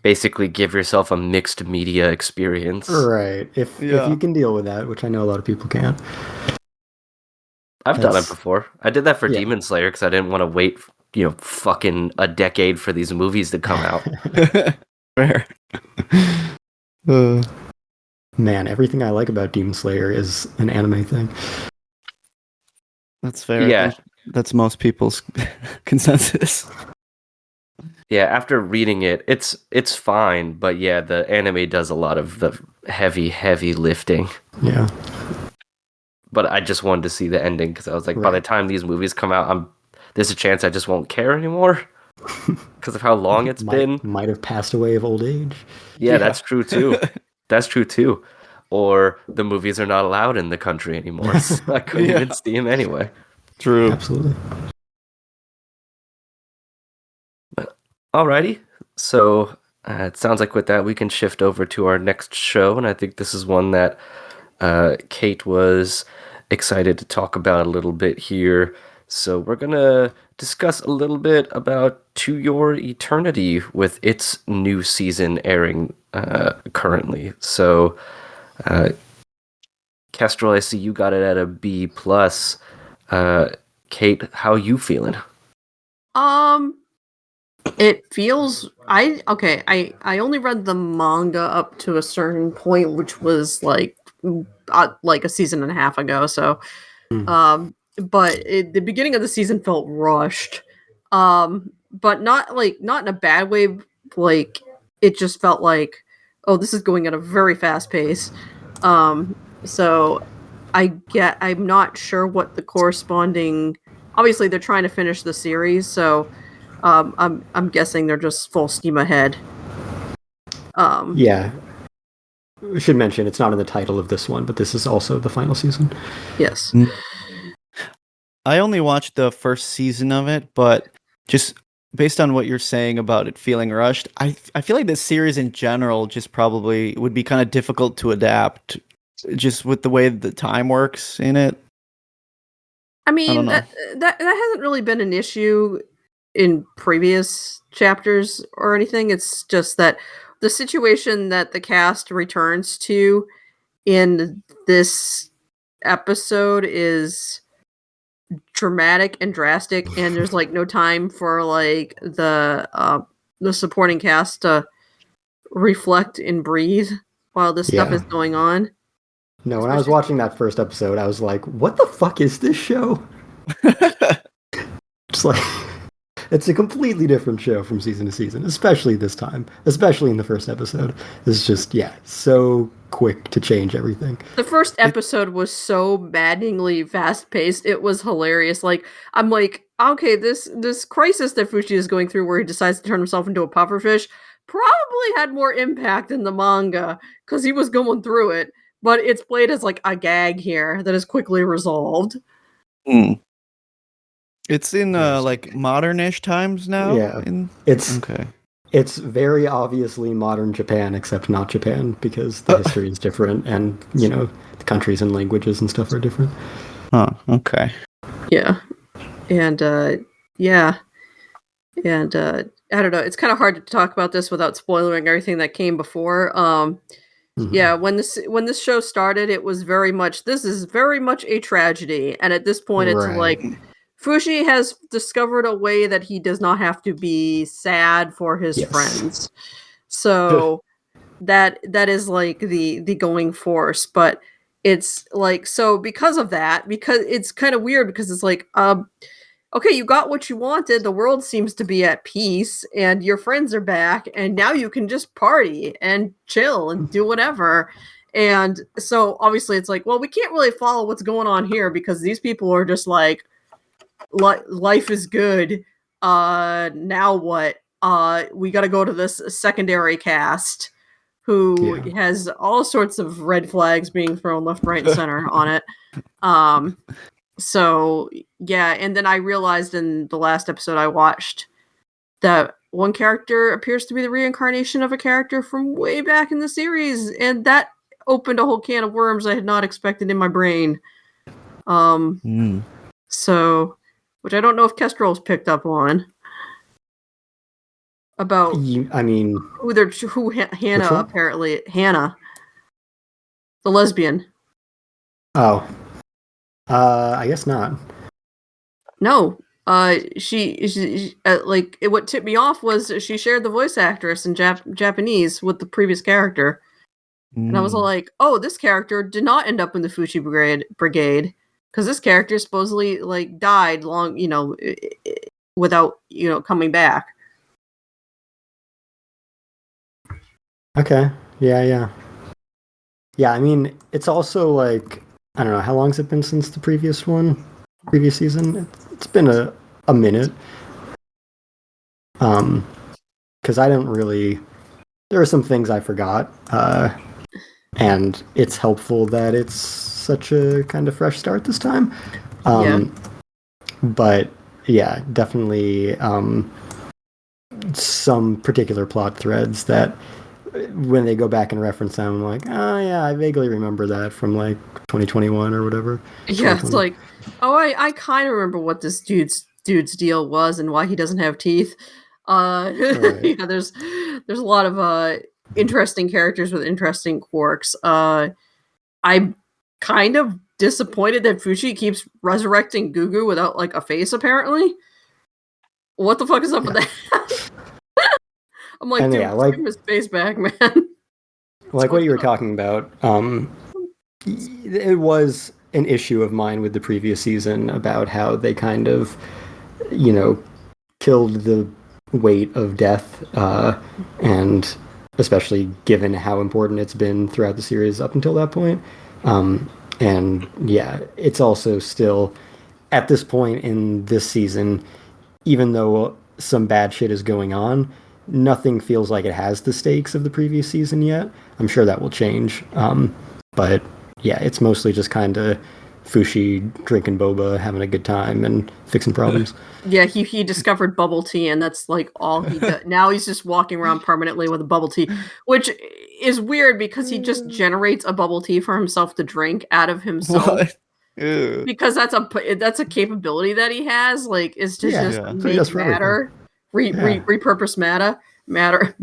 [SPEAKER 3] Basically give yourself a mixed media experience.
[SPEAKER 4] Right. If you can deal with that, which I know a lot of people can't.
[SPEAKER 3] I've done it before. I did that for Demon Slayer because I didn't want to wait, fucking a decade for these movies to come out.
[SPEAKER 2] Fair.
[SPEAKER 4] Man, everything I like about Demon Slayer is an anime thing.
[SPEAKER 2] That's fair.
[SPEAKER 3] Yeah.
[SPEAKER 2] I think that's most people's consensus.
[SPEAKER 3] Yeah, after reading it, it's fine, but yeah, the anime does a lot of the heavy lifting.
[SPEAKER 4] Yeah.
[SPEAKER 3] But I just wanted to see the ending because I was like, by the time these movies come out, there's a chance I just won't care anymore because of how long it's been.
[SPEAKER 4] Might have passed away of old age.
[SPEAKER 3] Yeah, that's true too. That's true too. Or the movies are not allowed in the country anymore. So I couldn't even see them anyway.
[SPEAKER 2] True.
[SPEAKER 4] Absolutely.
[SPEAKER 3] Alrighty, so it sounds like with that we can shift over to our next show, and I think this is one that Kate was excited to talk about a little bit here. So we're gonna discuss a little bit about To Your Eternity with its new season airing currently. So, Kestrel, I see you got it at a B+. Kate, how you feeling?
[SPEAKER 1] It feels I only read the manga up to a certain point, which was like a season and a half ago. So, but the beginning of the season felt rushed, but not in a bad way. Like it just felt like, oh, this is going at a very fast pace. So I'm not sure what the corresponding. Obviously, they're trying to finish the series, so. I'm guessing they're just full steam ahead.
[SPEAKER 4] Yeah. We should mention it's not in the title of this one, but this is also the final season.
[SPEAKER 1] Yes.
[SPEAKER 2] I only watched the first season of it, but just based on what you're saying about it feeling rushed, I feel like this series in general just probably would be kind of difficult to adapt, just with the way the time works in it.
[SPEAKER 1] I mean, that hasn't really been an issue in previous chapters or anything. It's just that the situation that the cast returns to in this episode is dramatic and drastic, and there's like no time for like the supporting cast to reflect and breathe while this stuff is going on.
[SPEAKER 4] No, when I was watching that first episode, I was like, what the fuck is this show? It's like, it's a completely different show from season to season, especially this time, especially in the first episode. It's just, so quick to change everything.
[SPEAKER 1] The first episode was so maddeningly fast-paced, it was hilarious. Like, I'm like, okay, this crisis that Fushi is going through where he decides to turn himself into a pufferfish probably had more impact in the manga, because he was going through it, but it's played as like a gag here that is quickly resolved.
[SPEAKER 2] It's in like modern-ish times now.
[SPEAKER 4] Yeah, it's very obviously modern Japan, except not Japan, because the history is different, and the countries and languages and stuff are different.
[SPEAKER 2] Oh, okay.
[SPEAKER 1] Yeah, and I don't know. It's kind of hard to talk about this without spoiling everything that came before. Yeah, when this show started, it was this is very much a tragedy, and at this point, it's like Fushi has discovered a way that he does not have to be sad for his friends. So that is like the going force, but it's like, so because of that, because it's kind of weird, because it's like, okay, you got what you wanted, the world seems to be at peace, and your friends are back, and now you can just party and chill and do whatever. And so obviously it's like, well, we can't really follow what's going on here, because these people are just like, life is good. Now what? We got to go to this secondary cast who has all sorts of red flags being thrown left, right, and center on it. So yeah, and then I realized in the last episode I watched that one character appears to be the reincarnation of a character from way back in the series, and that opened a whole can of worms I had not expected in my brain. So, which I don't know if Kestrel's picked up on. About who Hannah apparently Hannah, the lesbian.
[SPEAKER 4] Oh, I guess not.
[SPEAKER 1] No. She like what tipped me off was she shared the voice actress in Japanese with the previous character, and I was all like, "Oh, this character did not end up in the Fushi Brigade because this character supposedly like died long, without coming back."
[SPEAKER 4] Okay. Yeah. I mean, it's also like I don't know how long's it been since the previous season. It's been a minute. Because I don't really. There are some things I forgot, and it's helpful that it's such a kind of fresh start this time. But yeah, definitely some particular plot threads that when they go back and reference them, I'm like, oh yeah, I vaguely remember that from like 2021 or whatever.
[SPEAKER 1] Yeah, it's like, oh, I kind of remember what this dude's deal was and why he doesn't have teeth. Right. Yeah, there's a lot of interesting characters with interesting quirks. I'm kind of disappointed that Fushi keeps resurrecting Gugu without like a face. Apparently, what the fuck is up with that? I'm like, dude, give him his face back, man.
[SPEAKER 4] Like what you were talking about, it was an issue of mine with the previous season about how they kind of, killed the weight of death, and especially given how important it's been throughout the series up until that point. And yeah, it's also still, at this point in this season, even though some bad shit is going on, nothing feels like it has the stakes of the previous season yet. I'm sure that will change. But yeah, it's mostly just kind of Fushi drinking boba, having a good time, and fixing problems.
[SPEAKER 1] Yeah, he discovered bubble tea, and that's like all he does. Now he's just walking around permanently with a bubble tea, which is weird because he just generates a bubble tea for himself to drink out of himself. Because that's a capability that he has. Like, it's just make matter, repurpose matter.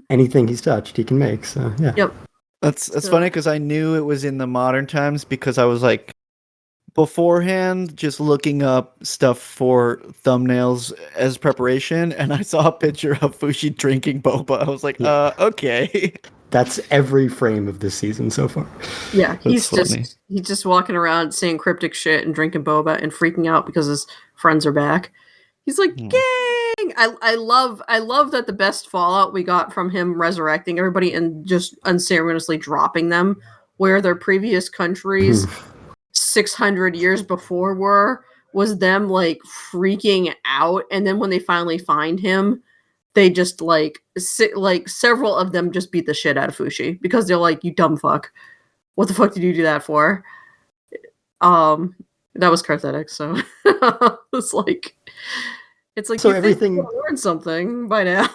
[SPEAKER 4] Anything he's touched, he can make. So yeah.
[SPEAKER 1] Yep.
[SPEAKER 2] That's funny because I knew it was in the modern times because I was like beforehand just looking up stuff for thumbnails as preparation, and I saw a picture of Fushi drinking boba. I was like, okay.
[SPEAKER 4] That's every frame of this season so far.
[SPEAKER 1] Yeah, he's just walking around saying cryptic shit and drinking boba and freaking out because his friends are back. He's like, gang! I love that the best fallout we got from him resurrecting everybody and just unceremoniously dropping them where their previous countries 600 years before was them like freaking out, and then when they finally find him, they just like several of them just beat the shit out of Fushi because they're like, you dumb fuck, what the fuck did you do that for? That was Carthetic, so it's like
[SPEAKER 4] so everything
[SPEAKER 1] learned something by now.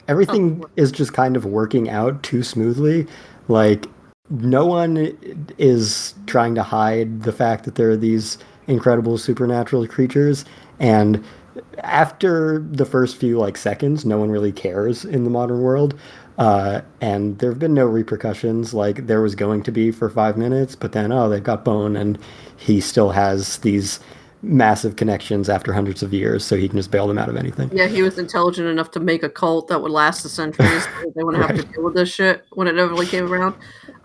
[SPEAKER 4] Everything is just kind of working out too smoothly. Like, no one is trying to hide the fact that there are these incredible supernatural creatures, and after the first few seconds, no one really cares in the modern world. And there have been no repercussions like there was going to be for 5 minutes, but then, they've got Bone, and he still has these massive connections after hundreds of years, so he can just bail them out of anything.
[SPEAKER 1] Yeah, he was intelligent enough to make a cult that would last the centuries. They wouldn't have to deal with this shit when it ever came around.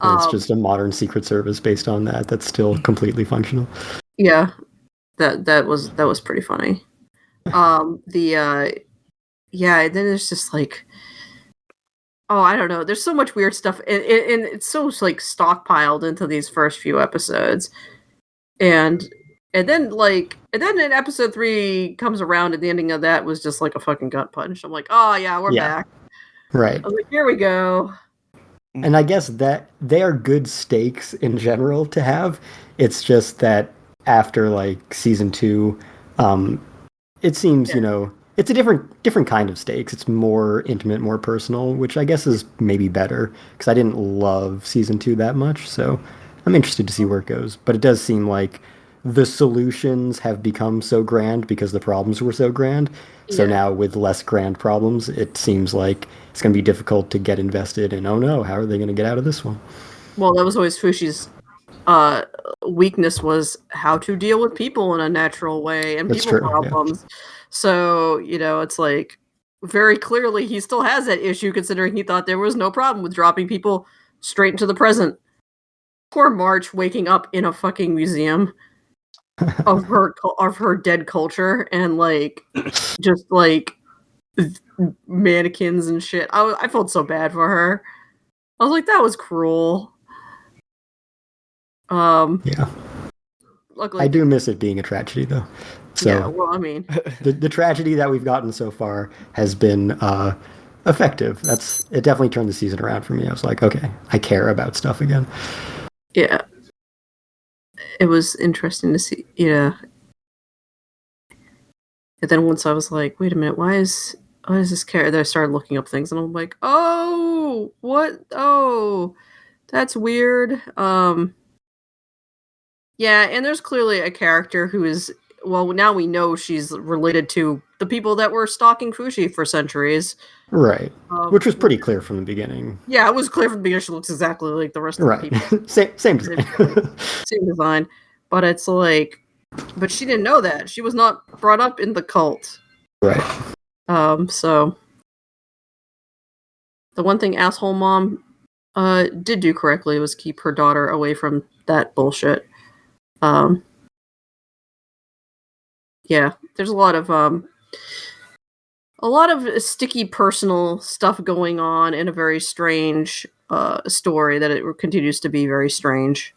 [SPEAKER 4] It's just a modern secret service based on that's still completely functional.
[SPEAKER 1] Yeah, that was pretty funny. And then there's just I don't know. There's so much weird stuff, and it's so stockpiled into these first few episodes, and then in episode 3 comes around, and the ending of that was just like a fucking gut punch. I'm like, oh yeah, we're back.
[SPEAKER 4] Right.
[SPEAKER 1] I was like, here we go.
[SPEAKER 4] And I guess that they are good stakes in general to have. It's just that after season 2, it seems it's a different kind of stakes. It's more intimate, more personal, which I guess is maybe better because I didn't love season 2 that much. So I'm interested to see where it goes. But it does seem like the solutions have become so grand because the problems were so grand. So now with less grand problems, it seems like it's going to be difficult to get invested in, oh no, how are they going to get out of this one?
[SPEAKER 1] Well, that was always Fushi's weakness was how to deal with people in a natural way and
[SPEAKER 4] That's
[SPEAKER 1] people
[SPEAKER 4] true,
[SPEAKER 1] problems. Yeah. So, it's like very clearly he still has that issue considering he thought there was no problem with dropping people straight into the present. Poor March waking up in a fucking museum of her dead culture and just mannequins and shit. I felt so bad for her. I was like, that was cruel.
[SPEAKER 4] Yeah.
[SPEAKER 1] Luckily,
[SPEAKER 4] I do miss it being a tragedy, though. So
[SPEAKER 1] yeah, well, I mean,
[SPEAKER 4] the tragedy that we've gotten so far has been effective. It definitely turned the season around for me. I was like, okay, I care about stuff again.
[SPEAKER 1] Yeah, it was interesting to see. Yeah, and then once I was like, wait a minute, why is this character? Then I started looking up things, and I'm like, oh, what? Oh, that's weird. Yeah, and there's clearly a character who is, well, now we know she's related to the people that were stalking Fushi for centuries.
[SPEAKER 4] Right. Which was pretty clear from the beginning.
[SPEAKER 1] Yeah, it was clear from the beginning she looks exactly like the rest of the people.
[SPEAKER 4] Same design.
[SPEAKER 1] Same design. But it's like, but she didn't know that. She was not brought up in the cult.
[SPEAKER 4] Right.
[SPEAKER 1] So the one thing asshole mom did do correctly was keep her daughter away from that bullshit. Yeah, there's a lot of sticky personal stuff going on in a very strange story that it continues to be very strange.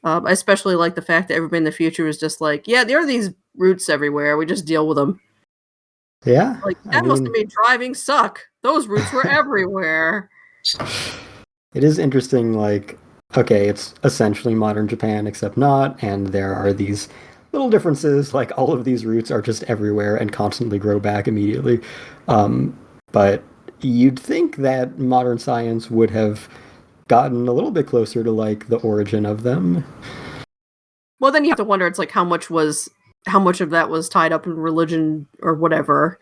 [SPEAKER 1] I especially like the fact that everybody in the future is just like, yeah, there are these roots everywhere. We just deal with them.
[SPEAKER 4] Yeah.
[SPEAKER 1] Like, that must have made driving suck. Those roots were everywhere.
[SPEAKER 4] It is interesting, like, okay, it's essentially modern Japan, except not, and there are these little differences, like all of these roots are just everywhere and constantly grow back immediately. But you'd think that modern science would have gotten a little bit closer to, like, the origin of them.
[SPEAKER 1] Well, then you have to wonder, it's like, how much of that was tied up in religion or whatever.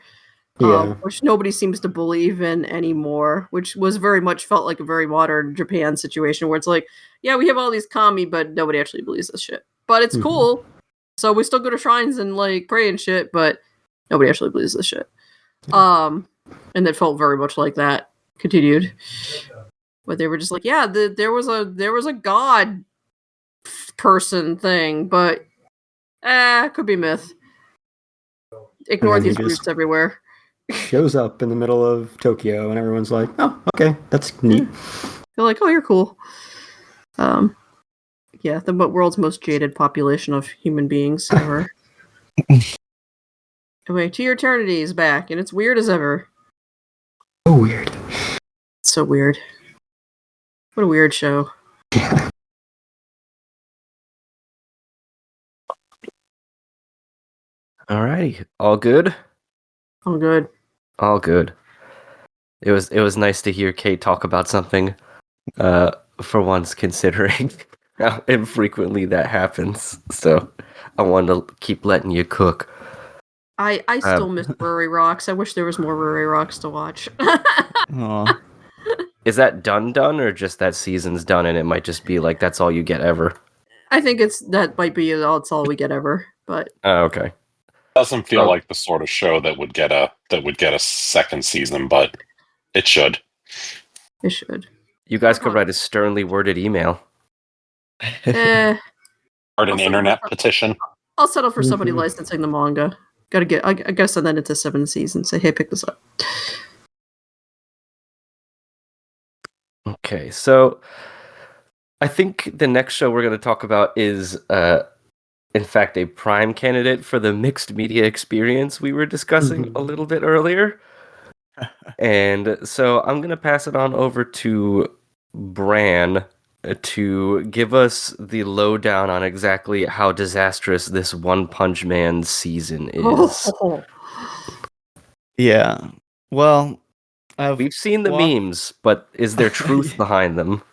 [SPEAKER 4] Yeah.
[SPEAKER 1] Which nobody seems to believe in anymore, which was very much felt like a very modern Japan situation where it's like, yeah, we have all these kami, but nobody actually believes this shit. But it's cool. So we still go to shrines and like pray and shit, but nobody actually believes this shit. And it felt very much like that continued. But they were just like, yeah, there was a god person thing, but could be myth. Ignore these roots everywhere.
[SPEAKER 4] Shows up in the middle of Tokyo and everyone's like, oh, okay, that's neat.
[SPEAKER 1] They're like, oh, you're cool. Yeah, the world's most jaded population of human beings ever. Anyway, To Your Eternity is back, and it's weird as ever.
[SPEAKER 4] So weird.
[SPEAKER 1] So weird. What a weird show.
[SPEAKER 4] Yeah.
[SPEAKER 3] Alrighty, all good?
[SPEAKER 1] All good.
[SPEAKER 3] All good. It was nice to hear Kate talk about something, for once, considering how infrequently that happens. So I wanted to keep letting you cook.
[SPEAKER 1] I still miss Brewery Rocks. I wish there was more Brewery Rocks to watch.
[SPEAKER 3] Is that done, or just that season's done, and it might just be like that's all you get ever?
[SPEAKER 1] I think that might be it's all we get ever. But
[SPEAKER 3] okay.
[SPEAKER 5] Doesn't feel like the sort of show that would get a second season, but it should.
[SPEAKER 1] It should.
[SPEAKER 3] You guys could write a sternly worded email.
[SPEAKER 5] Start an internet petition.
[SPEAKER 1] I'll settle for somebody licensing the manga. I gotta send that into 7 seasons. Say, hey, pick this up.
[SPEAKER 3] Okay, so I think the next show we're going to talk about is, in fact, a prime candidate for the mixed media experience we were discussing a little bit earlier. And so I'm going to pass it on over to Bran to give us the lowdown on exactly how disastrous this One Punch Man season is.
[SPEAKER 2] Yeah. Well,
[SPEAKER 3] we've seen the memes, but is there truth behind them?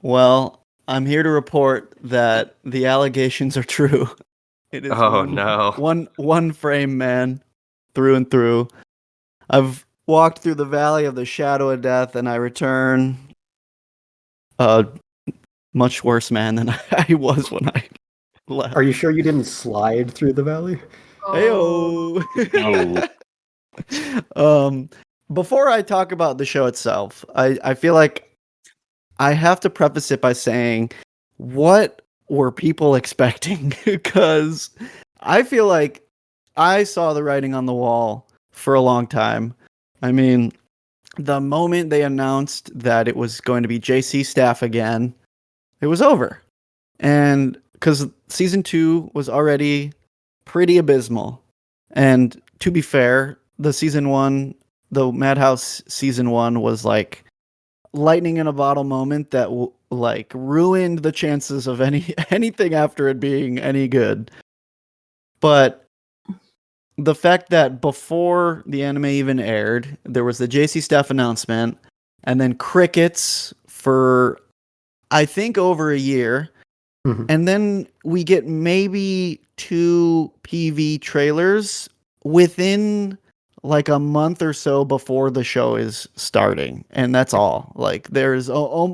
[SPEAKER 2] Well, I'm here to report that the allegations are true. It is one frame man through and through. I've walked through the valley of the shadow of death and I return much worse man than I was when I left.
[SPEAKER 4] Are you sure you didn't slide through the valley?
[SPEAKER 1] Oh.
[SPEAKER 2] Heyo. Before I talk about the show itself, I feel like I have to preface it by saying, what were people expecting? Because I feel like I saw the writing on the wall for a long time. I mean, the moment they announced that it was going to be JC Staff again, it was over. And because season 2 was already pretty abysmal. And to be fair, the Madhouse season 1 was like lightning in a bottle moment that like ruined the chances of anything after it being any good. But the fact that before the anime even aired, there was the JC Staff announcement, and then crickets for I think over a year.
[SPEAKER 4] Mhm.
[SPEAKER 2] And then we get maybe 2 PV trailers within like a month or so before the show is starting. And that's all. Like there's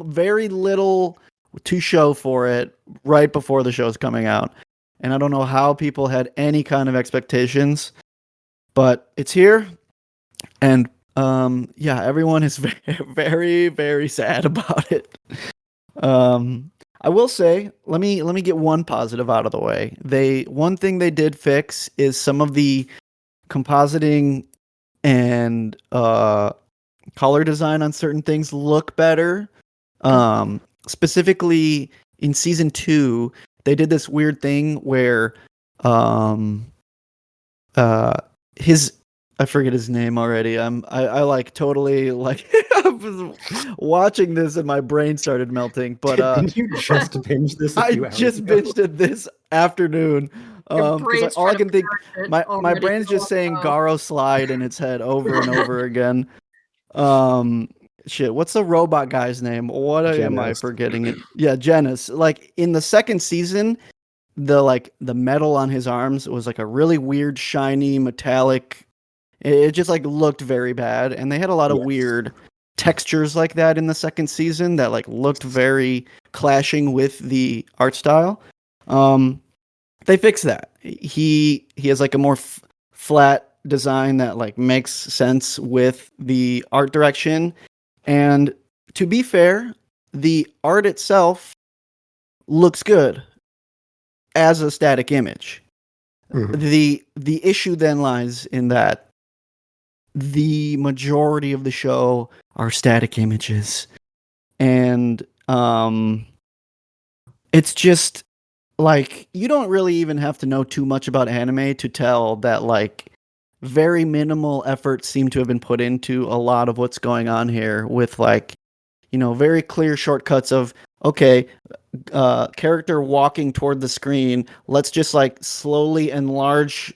[SPEAKER 2] very little to show for it right before the show's coming out. And I don't know how people had any kind of expectations, but it's here. And yeah, everyone is very, very, very sad about it. I will say, let me get one positive out of the way. One thing they did fix is some of the compositing and color design on certain things look better. Specifically in season 2, they did this weird thing where his I forget his name already. I like totally like I was watching this and my brain started melting. But
[SPEAKER 4] Didn't you just binge this a
[SPEAKER 2] I
[SPEAKER 4] few hours
[SPEAKER 2] just
[SPEAKER 4] ago?
[SPEAKER 2] binged it this afternoon.
[SPEAKER 1] Your
[SPEAKER 2] Because
[SPEAKER 1] brain's
[SPEAKER 2] all I
[SPEAKER 1] trying to
[SPEAKER 2] can think,
[SPEAKER 1] parrot it
[SPEAKER 2] my
[SPEAKER 1] already.
[SPEAKER 2] brain's just
[SPEAKER 1] Oh,
[SPEAKER 2] saying
[SPEAKER 1] no.
[SPEAKER 2] Garo slide in its head over and over again. Shit, what's the robot guy's name? What am I
[SPEAKER 4] Genos.
[SPEAKER 2] forgetting it? Yeah, Genis. Like in the second season, the metal on his arms was like a really weird, shiny, metallic. It just like looked very bad, and they had a lot of
[SPEAKER 4] Yes.
[SPEAKER 2] weird textures like that in the second season that like looked very clashing with the art style. They fixed that. He has like a more flat design that like makes sense with the art direction. And to be fair, the art itself looks good as a static image.
[SPEAKER 4] Mhm.
[SPEAKER 2] The issue then lies in that the majority of the show are static images. And it's just like you don't really even have to know too much about anime to tell that like very minimal effort seem to have been put into a lot of what's going on here with like, you know, very clear shortcuts of, okay, character walking toward the screen, let's just like slowly enlarge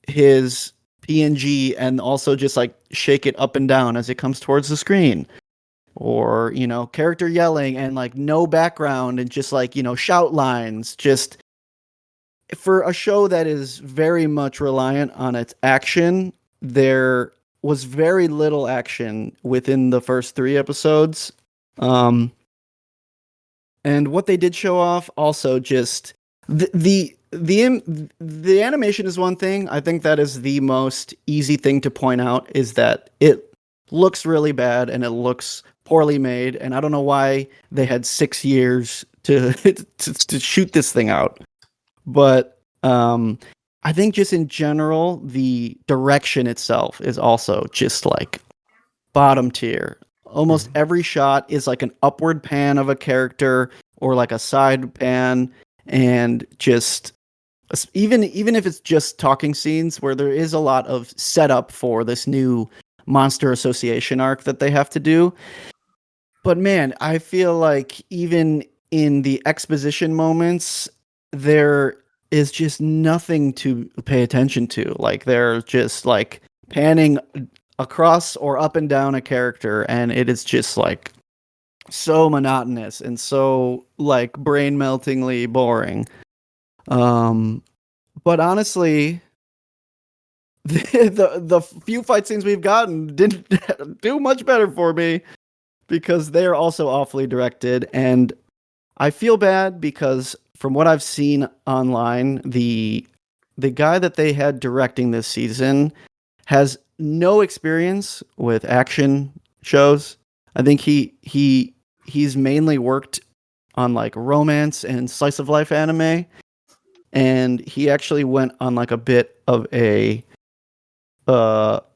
[SPEAKER 2] his PNG and also just like shake it up and down as it comes towards the screen. Or, you know, character yelling and like no background and just like, you know, shout lines. Just for a show that is very much reliant on its action, there was very little action within the first 3 episodes. And what they did show off also just the animation is one thing. I think that is the most easy thing to point out, is that it looks really bad and it looks poorly made, and I don't know why they had 6 years to to shoot this thing out. But I think just in general, the direction itself is also just like bottom tier. Almost every shot is like an upward pan of a character or like a side pan, and just even if it's just talking scenes where there is a lot of setup for this new monster association arc that they have to do. But man, I feel like even in the exposition moments, there is just nothing to pay attention to. Like they're just like panning across or up and down a character, and it is just like so monotonous and so like brain meltingly boring. But honestly, the few fight scenes we've gotten didn't do much better for me, because they're also awfully directed, and I feel bad because from what I've seen online, the guy that they had directing this season has no experience with action shows. I think he's mainly worked on like romance and slice of life anime, and he actually went on like a bit of a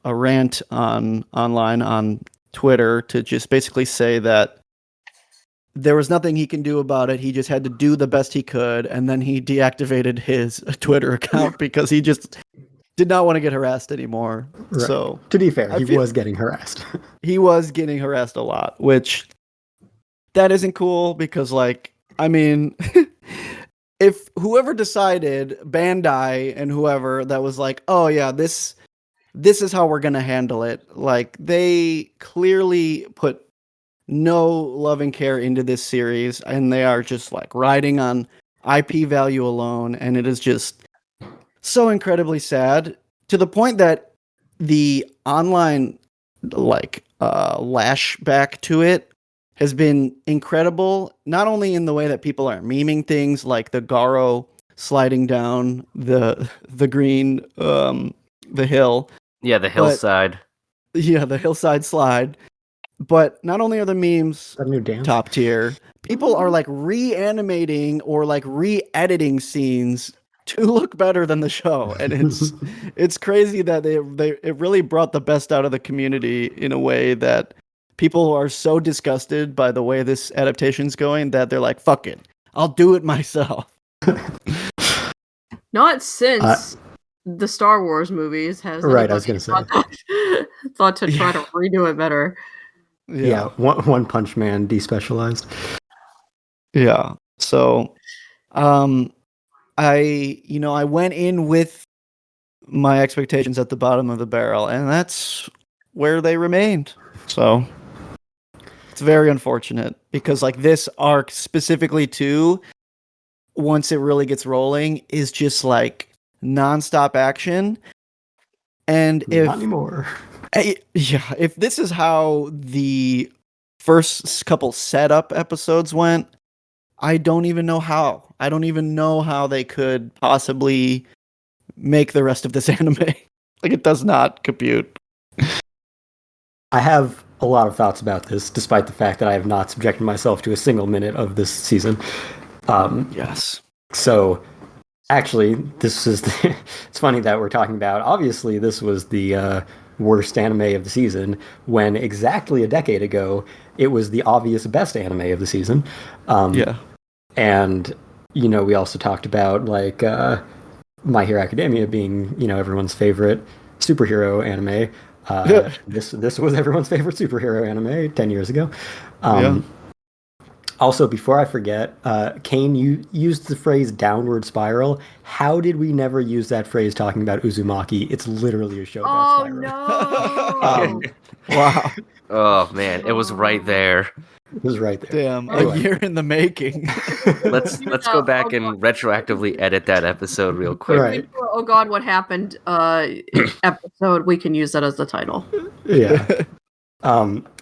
[SPEAKER 2] rant online on Twitter to just basically say that there was nothing he can do about it. He just had to do the best he could, and then he deactivated his Twitter account because he just did not want to get harassed anymore.
[SPEAKER 4] Right.
[SPEAKER 2] So
[SPEAKER 4] to be fair, he was getting harassed.
[SPEAKER 2] He was getting harassed a lot, which that isn't cool because, like, I mean, if whoever decided, Bandai and whoever, that was like, oh yeah, this is how we're gonna handle it. Like, they clearly put no love and care into this series, and they are just like riding on IP value alone, and it is just so incredibly sad to the point that the online like lash back to it has been incredible, not only in the way that people are memeing things like the Garo sliding down the green the hill.
[SPEAKER 3] Yeah, the hillside.
[SPEAKER 2] The hillside slide. But not only are the memes top tier, people are like reanimating or like re-editing scenes to look better than the show, and it's crazy that it really brought the best out of the community in a way that people are so disgusted by the way this adaptation's going that they're like, fuck it, I'll do it myself.
[SPEAKER 1] Not since the Star Wars movies has
[SPEAKER 4] right. I was gonna say
[SPEAKER 1] thought to try to redo it better.
[SPEAKER 4] Yeah, One Punch Man despecialized.
[SPEAKER 2] Yeah. So, I went in with my expectations at the bottom of the barrel, and that's where they remained. So, it's very unfortunate because like this arc specifically too, once it really gets rolling, is just like nonstop action. And
[SPEAKER 4] not anymore.
[SPEAKER 2] Yeah, if this is how the first couple setup episodes went, I don't even know how. I don't even know how they could possibly make the rest of this anime. Like, it does not compute.
[SPEAKER 4] I have a lot of thoughts about this, despite the fact that I have not subjected myself to a single minute of this season.
[SPEAKER 2] Yes.
[SPEAKER 4] So, actually, this is it's funny that we're talking about. Obviously, this was the worst anime of the season, when exactly a decade ago it was the obvious best anime of the season. And we also talked about like My Hero Academia being everyone's favorite superhero anime. This was everyone's favorite superhero anime 10 years ago. Also, before I forget, Kane, you used the phrase downward spiral. How did we never use that phrase talking about Uzumaki? It's literally a show about spiral.
[SPEAKER 1] Oh, no.
[SPEAKER 2] Wow.
[SPEAKER 3] Oh, man. It was right there.
[SPEAKER 4] It was right there.
[SPEAKER 2] Damn, anyway. A year in the making.
[SPEAKER 3] Let's go back and retroactively edit that episode real quick.
[SPEAKER 4] Right.
[SPEAKER 1] Oh, God, what happened episode, we can use that as the title.
[SPEAKER 4] Yeah.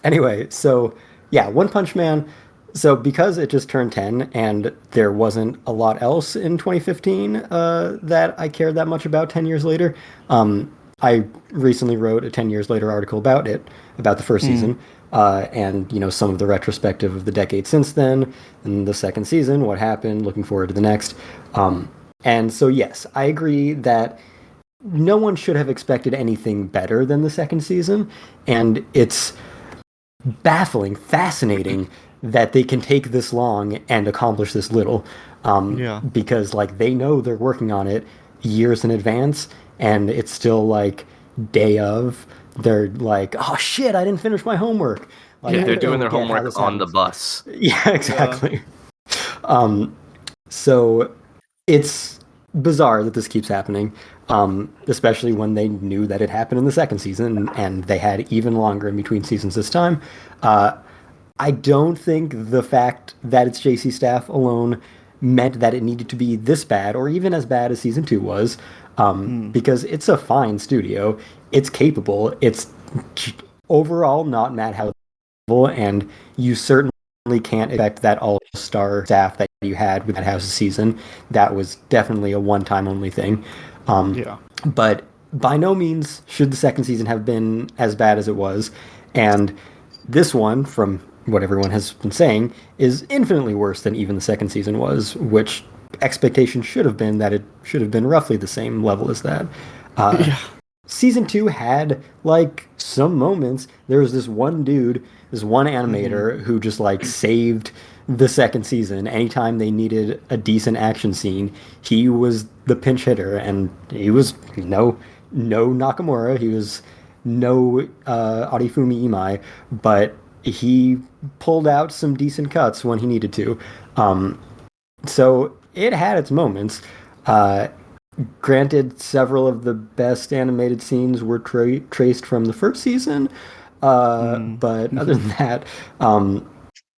[SPEAKER 4] Anyway, so, yeah, One Punch Man. So because it just turned 10 and there wasn't a lot else in 2015 that I cared that much about 10 years later, I recently wrote a 10 years later article about it, about the first season, and some of the retrospective of the decade since then, and the second season, what happened, looking forward to the next. And so yes, I agree that no one should have expected anything better than the second season, and it's baffling, fascinating that they can take this long and accomplish this little, because like they know they're working on it years in advance, and it's still like day of. They're like, oh shit, I didn't finish my homework. Like,
[SPEAKER 3] they're doing their homework on the bus.
[SPEAKER 4] Yeah, exactly. So it's bizarre that this keeps happening, especially when they knew that it happened in the second season, and they had even longer in between seasons this time. I don't think the fact that it's JC Staff alone meant that it needed to be this bad, or even as bad as season 2 was, because it's a fine studio. It's capable. It's overall not mad how, and you certainly can't expect that all-star staff that you had with that House's season. That was definitely a one-time only thing. But by no means should the second season have been as bad as it was. And this one, from what everyone has been saying, is infinitely worse than even the second season was, which expectation should have been that it should have been roughly the same level as that. Season 2 had, like, some moments. There was this one dude, this one animator who just, like, saved the second season. Anytime they needed a decent action scene, he was the pinch hitter, and he was no Nakamura, he was no Arifumi Imai, but he pulled out some decent cuts when he needed to. So it had its moments. Granted, several of the best animated scenes were traced from the first season, but other than that,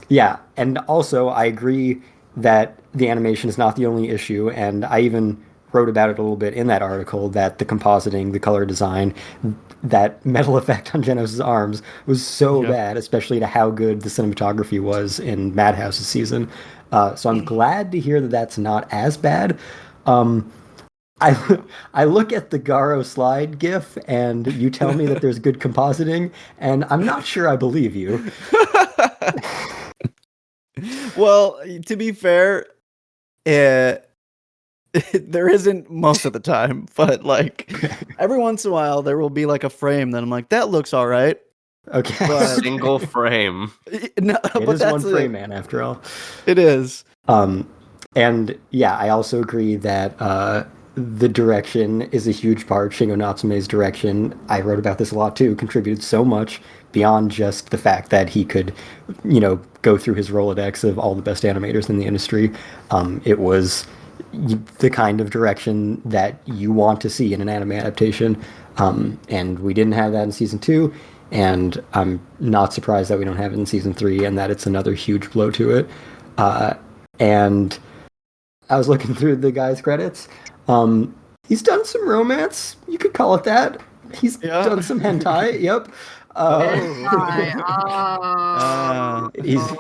[SPEAKER 4] yeah. And also, I agree that the animation is not the only issue, and I even wrote about it a little bit in that article, that the compositing, the color design, that metal effect on Genos' arms was so bad, especially to how good the cinematography was in Madhouse's season. So I'm glad to hear that that's not as bad. I look at the Garo slide gif, and you tell me that there's good compositing, and I'm not sure I believe you.
[SPEAKER 2] Well, to be fair, there isn't most of the time, but like every once in a while there will be like a frame that I'm like, that looks all right.
[SPEAKER 4] Okay.
[SPEAKER 3] But single frame.
[SPEAKER 2] No,
[SPEAKER 4] it
[SPEAKER 2] but
[SPEAKER 4] is
[SPEAKER 2] that's
[SPEAKER 4] one frame, man, after all.
[SPEAKER 2] It is.
[SPEAKER 4] And yeah, I also agree that the direction is a huge part. Shingo Natsume's direction, I wrote about this a lot too, contributed so much beyond just the fact that he could, go through his Rolodex of all the best animators in the industry. It was the kind of direction that you want to see in an anime adaptation. And we didn't have that in season 2, and I'm not surprised that we don't have it in season 3, and that it's another huge blow to it. And I was looking through the guy's credits. He's done some romance. You could call it that. He's done some hentai. Yep.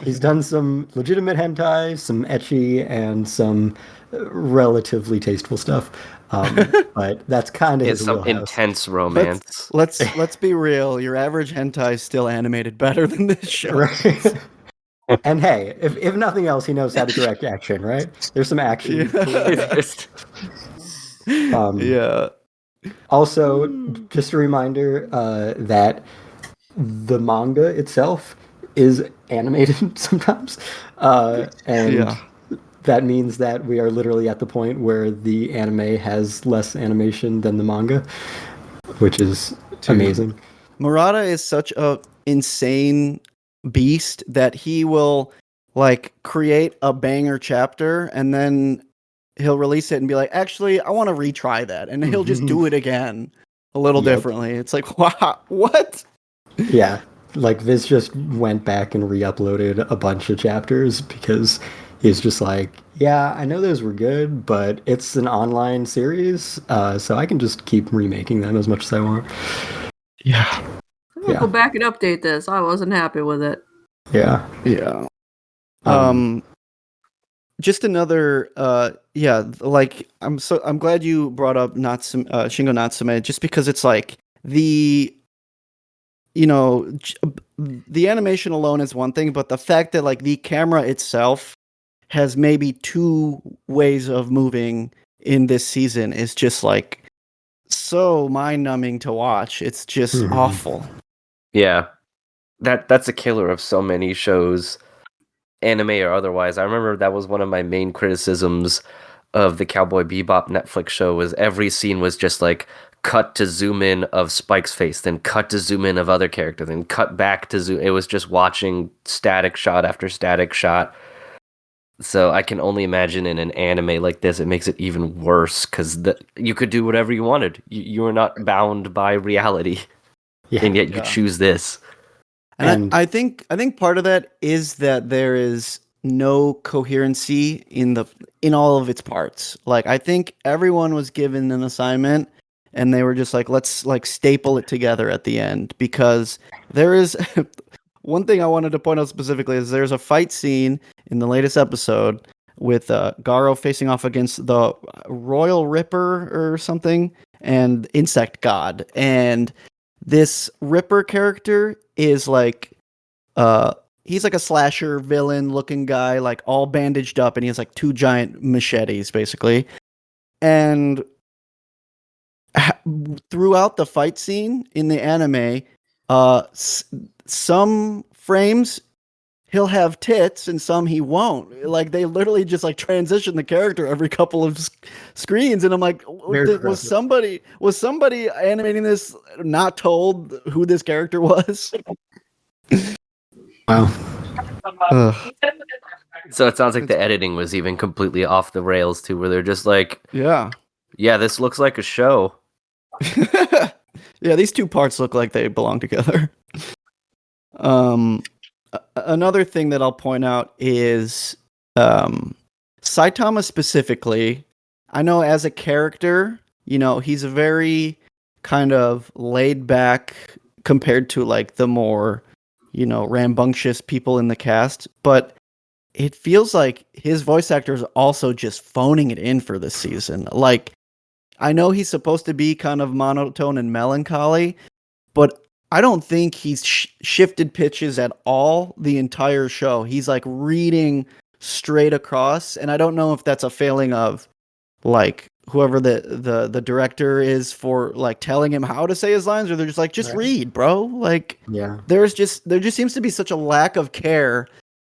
[SPEAKER 4] He's done some legitimate hentai, some ecchi, and some relatively tasteful stuff. But that's kind of his
[SPEAKER 3] some
[SPEAKER 4] wheelhouse.
[SPEAKER 3] Intense romance.
[SPEAKER 2] Let's be real. Your average hentai is still animated better than this show.
[SPEAKER 4] Right. And hey, if nothing else, he knows how to direct action, right? There's some action.
[SPEAKER 2] Yeah.
[SPEAKER 4] Also, just a reminder that the manga itself is animated sometimes. And that means that we are literally at the point where the anime has less animation than the manga, which is amazing.
[SPEAKER 2] Murata is such a insane beast that he will like create a banger chapter and then he'll release it and be like, actually, I want to retry that, and he'll just do it again a little differently. It's like, wow, what?
[SPEAKER 4] Yeah, like Viz just went back and re-uploaded a bunch of chapters because he's just like, yeah, I know those were good, but it's an online series, so I can just keep remaking them as much as I want.
[SPEAKER 2] Yeah.
[SPEAKER 1] I'll go back and update this. I wasn't happy with it.
[SPEAKER 4] Yeah.
[SPEAKER 2] Just another, like I'm glad you brought up Shingo Natsume, just because it's like the animation alone is one thing, but the fact that like the camera itself has maybe 2 ways of moving in this season is just like so mind-numbing to watch. It's just awful.
[SPEAKER 3] Yeah, that's a killer of so many shows, anime or otherwise. I remember that was one of my main criticisms of the Cowboy Bebop Netflix show, was every scene was just like cut to zoom in of Spike's face, then cut to zoom in of other characters, then cut back to zoom. It was just watching static shot after static shot. So I can only imagine in an anime like this, it makes it even worse because you could do whatever you wanted. You were not bound by reality, and yet you choose this.
[SPEAKER 2] And I think part of that is that there is no coherency in all of its parts. Like I think everyone was given an assignment and they were just like, let's like staple it together at the end, because there is one thing I wanted to point out specifically is there's a fight scene in the latest episode with Garo facing off against the Royal Ripper or something and Insect God. And this Ripper character is like he's like a slasher villain looking guy, like all bandaged up, and he has like two giant machetes basically. And throughout the fight scene in the anime, some frames he'll have tits and some he won't. Like they literally just like transition the character every couple of screens, and I'm like, was somebody animating this not told who this character was?
[SPEAKER 4] Wow.
[SPEAKER 3] So it sounds like the editing was even completely off the rails too, where they're just like, yeah, this looks like a show.
[SPEAKER 2] Yeah, these two parts look like they belong together. Another thing that I'll point out is Saitama specifically. I know as a character, he's a very kind of laid back compared to like the more, rambunctious people in the cast, but it feels like his voice actor is also just phoning it in for this season. Like, I know he's supposed to be kind of monotone and melancholy, but I don't think he's shifted pitches at all the entire show. He's like reading straight across, and I don't know if that's a failing of like whoever the director is for like telling him how to say his lines, or they're just like, just read, bro. Like, yeah, there just seems to be such a lack of care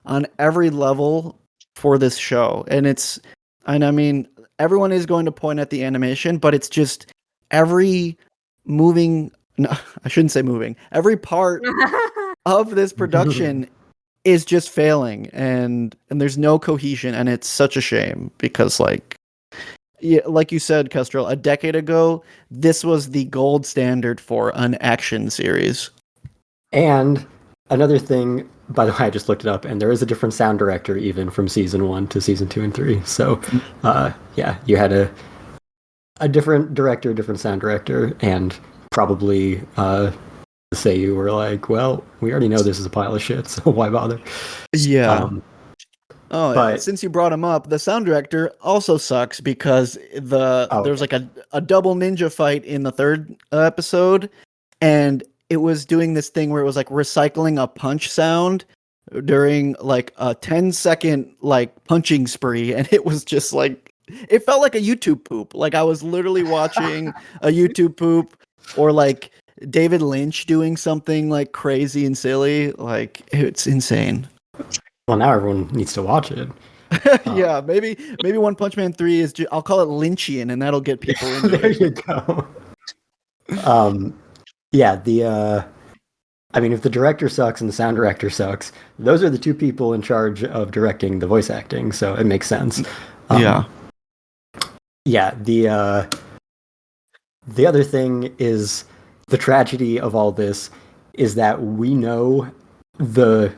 [SPEAKER 2] on every level for this show, and I mean, everyone is going to point at the animation, but it's just every moving. No, I shouldn't say moving. Every part of this production is just failing, and there's no cohesion, and it's such a shame because, like you said, Kestrel, a decade ago, this was the gold standard for an action series. And another thing, by the way, I just looked it up, and there is a different sound director even from season 1 to season 2 and 3. So, yeah, you had a different director, different sound director, and probably say you were like, well, we already know this is a pile of shit, so why bother? Yeah. But since you brought him up, the sound director also sucks because there's like a double ninja fight in the third episode, and it was doing this thing where it was like recycling a punch sound during like a 10-second like punching spree, and it was just like, it felt like a YouTube poop. Like I was literally watching a YouTube poop, or like David Lynch doing something like crazy and silly. Like, it's insane. Well, now everyone needs to watch it. Yeah, maybe One Punch Man 3 is I'll call it Lynchian, and that'll get people into
[SPEAKER 4] there
[SPEAKER 2] it.
[SPEAKER 4] You go. Yeah, I mean, if the director sucks and the sound director sucks, those are the two people in charge of directing the voice acting, so it makes sense. Yeah, the other thing is, the tragedy of all this is that we know the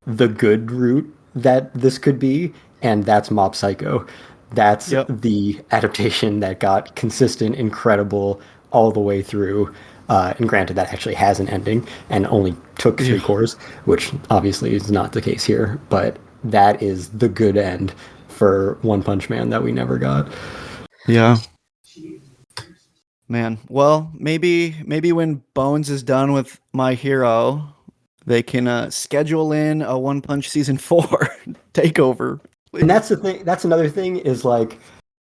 [SPEAKER 4] good route that this could be, and that's Mob Psycho. That's the adaptation that got consistent, incredible all the way through. And granted, that actually has an ending and only took 3 cours, which obviously is not the case here. But that is the good end for One Punch Man that we never got. Yeah. Man, well, maybe when Bones is done with My Hero, they can schedule in a One Punch season 4 takeover. Please. And that's the thing. That's another thing is like,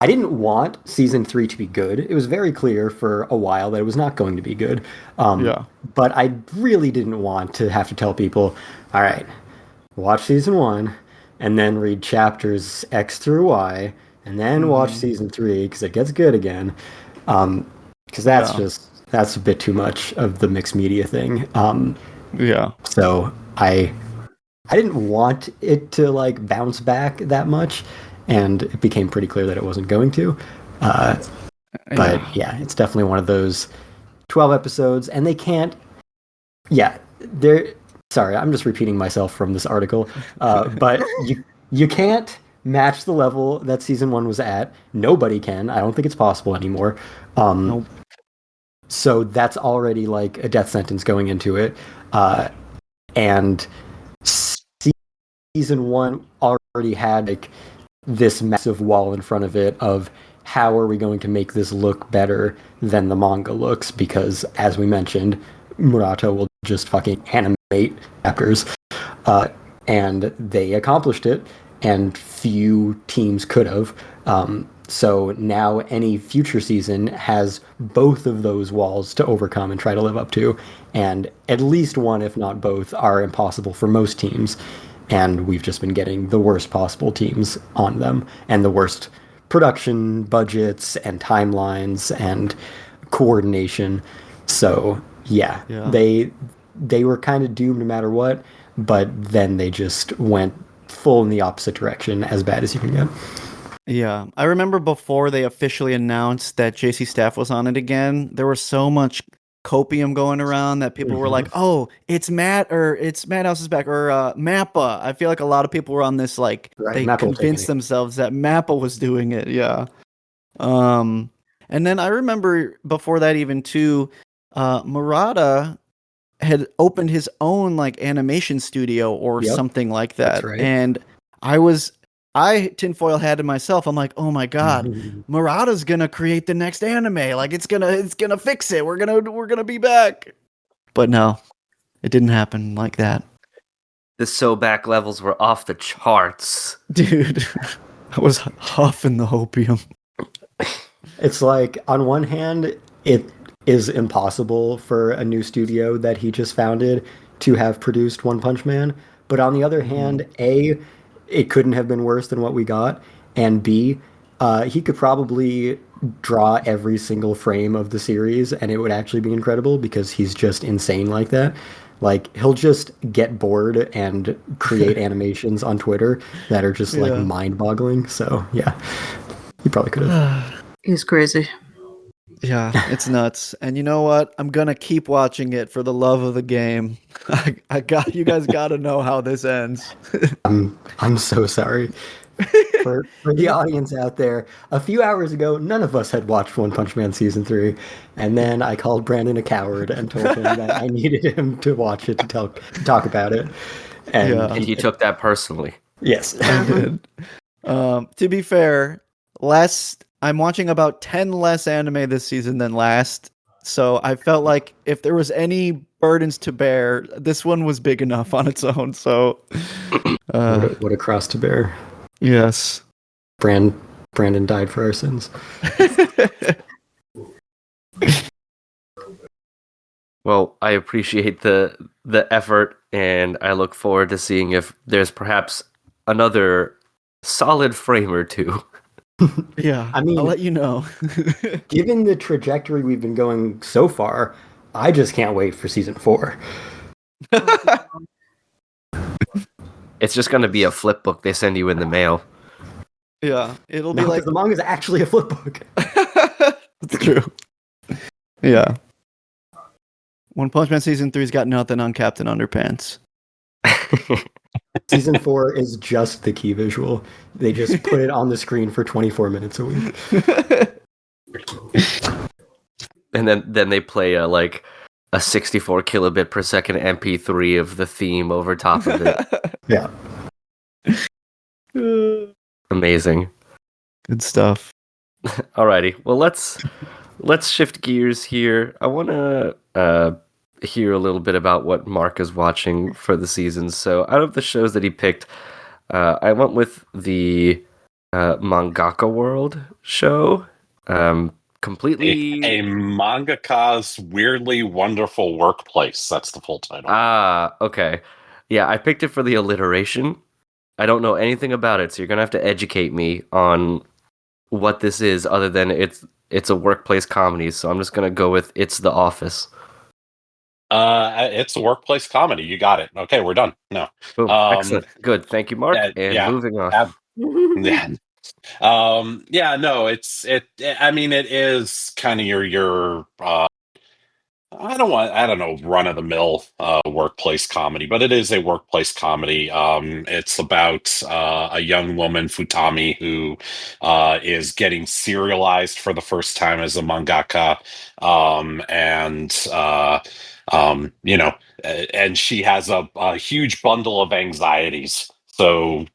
[SPEAKER 4] I didn't want season 3 to be good. It was very clear for a while that it was not going to be good. But I really didn't want to have to tell people, all right, watch season 1 and then read chapters X through Y and then watch season 3 because it gets good again. Because that's a bit too much of the mixed media thing. So I didn't want it to like bounce back that much, and it became pretty clear that it wasn't going to. But yeah, it's definitely one of those 12 episodes, and they can't. Yeah, they're sorry, I'm just repeating myself from this article. But you can't match the level that season 1 was at. Nobody can. I don't think it's possible anymore. Nope. So that's already like a death sentence going into it. and season 1 already had like this massive wall in front of it of how are we going to make this look better than the manga looks, because as we mentioned, Murata will just fucking animate chapters, and they accomplished it, and few teams could have. So now any future season has both of those walls to overcome and try to live up to, and at least one, if not both, are impossible for most teams. And we've just been getting the worst possible teams on them, and the worst production budgets and timelines and coordination. So yeah. They were kind of doomed no matter what, but then they just went full in the opposite direction, as bad as you can get.
[SPEAKER 2] Yeah, I remember before they officially announced that JC Staff was on it again, there was so much copium going around that people were like, "Oh, it's Matt House is back," or Mappa. I feel like a lot of people were on this they
[SPEAKER 4] Mappa
[SPEAKER 2] convinced themselves that Mappa was doing it. Yeah. And then I remember before that even too, Murata had opened his own animation studio or something like that.
[SPEAKER 4] That's right.
[SPEAKER 2] And I tinfoil hatted myself. I'm like, oh my god, Murata's gonna create the next anime. It's gonna fix it. We're gonna be back. But no, it didn't happen like that.
[SPEAKER 3] The back levels were off the charts,
[SPEAKER 2] dude. I was huffing the opium.
[SPEAKER 4] It's like, on one hand, it is impossible for a new studio that he just founded to have produced One Punch Man. But on the other hand, A, it couldn't have been worse than what we got, and B, he could probably draw every single frame of the series and it would actually be incredible, because he's just insane like that. He'll just get bored and create animations on Twitter that are just mind-boggling. So yeah, he probably could have.
[SPEAKER 1] He's crazy.
[SPEAKER 2] Yeah, it's nuts. And you know what? I'm gonna keep watching it for the love of the game. You guys gotta know how this ends.
[SPEAKER 4] I'm so sorry. For the audience out there, a few hours ago, none of us had watched One Punch Man Season 3, and then I called Brandon a coward and told him that I needed him to watch it to talk about it.
[SPEAKER 3] And he took that personally.
[SPEAKER 4] Yes.
[SPEAKER 2] I did. To be fair, I'm watching about 10 less anime this season than last, so I felt like if there was any burdens to bear, this one was big enough on its own. So,
[SPEAKER 4] what a cross to bear.
[SPEAKER 2] Yes.
[SPEAKER 4] Brandon died for our sins.
[SPEAKER 3] Well, I appreciate the effort, and I look forward to seeing if there's perhaps another solid frame or two.
[SPEAKER 2] Yeah, I mean, I'll let you know.
[SPEAKER 4] Given the trajectory we've been going so far, I just can't wait for season 4.
[SPEAKER 3] It's just going to be a flip book they send you in the mail.
[SPEAKER 2] Yeah, it'll be like
[SPEAKER 4] the manga's actually a flip book.
[SPEAKER 2] That's true. Yeah. One Punch Man Season 3's got nothing on Captain Underpants.
[SPEAKER 4] Season 4 is just the key visual. They just put it on the screen for 24 minutes a week.
[SPEAKER 3] And then they play a 64 kilobit per second MP3 of the theme over top of it.
[SPEAKER 4] Yeah.
[SPEAKER 3] Amazing.
[SPEAKER 2] Good stuff.
[SPEAKER 3] Alrighty. Well, let's shift gears here. I want to hear a little bit about what Mark is watching for the season. So out of the shows that he picked, I went with the Mangaka World show. Completely
[SPEAKER 5] a mangaka's weirdly wonderful workplace. That's the full title.
[SPEAKER 3] Okay. Yeah, I picked it for the alliteration. I don't know anything about it, so you're gonna have to educate me on what this is, other than it's a workplace comedy. So I'm just gonna go with It's the Office.
[SPEAKER 5] It's a workplace comedy. You got it. Okay, we're done. No.
[SPEAKER 3] Boom. Excellent. Good. Thank you, Mark. Moving on.
[SPEAKER 5] No, it is kind of your I don't know, run of the mill workplace comedy, but it is a workplace comedy. It's about a young woman, Futami, who is getting serialized for the first time as a mangaka, and you know, and she has a huge bundle of anxieties. So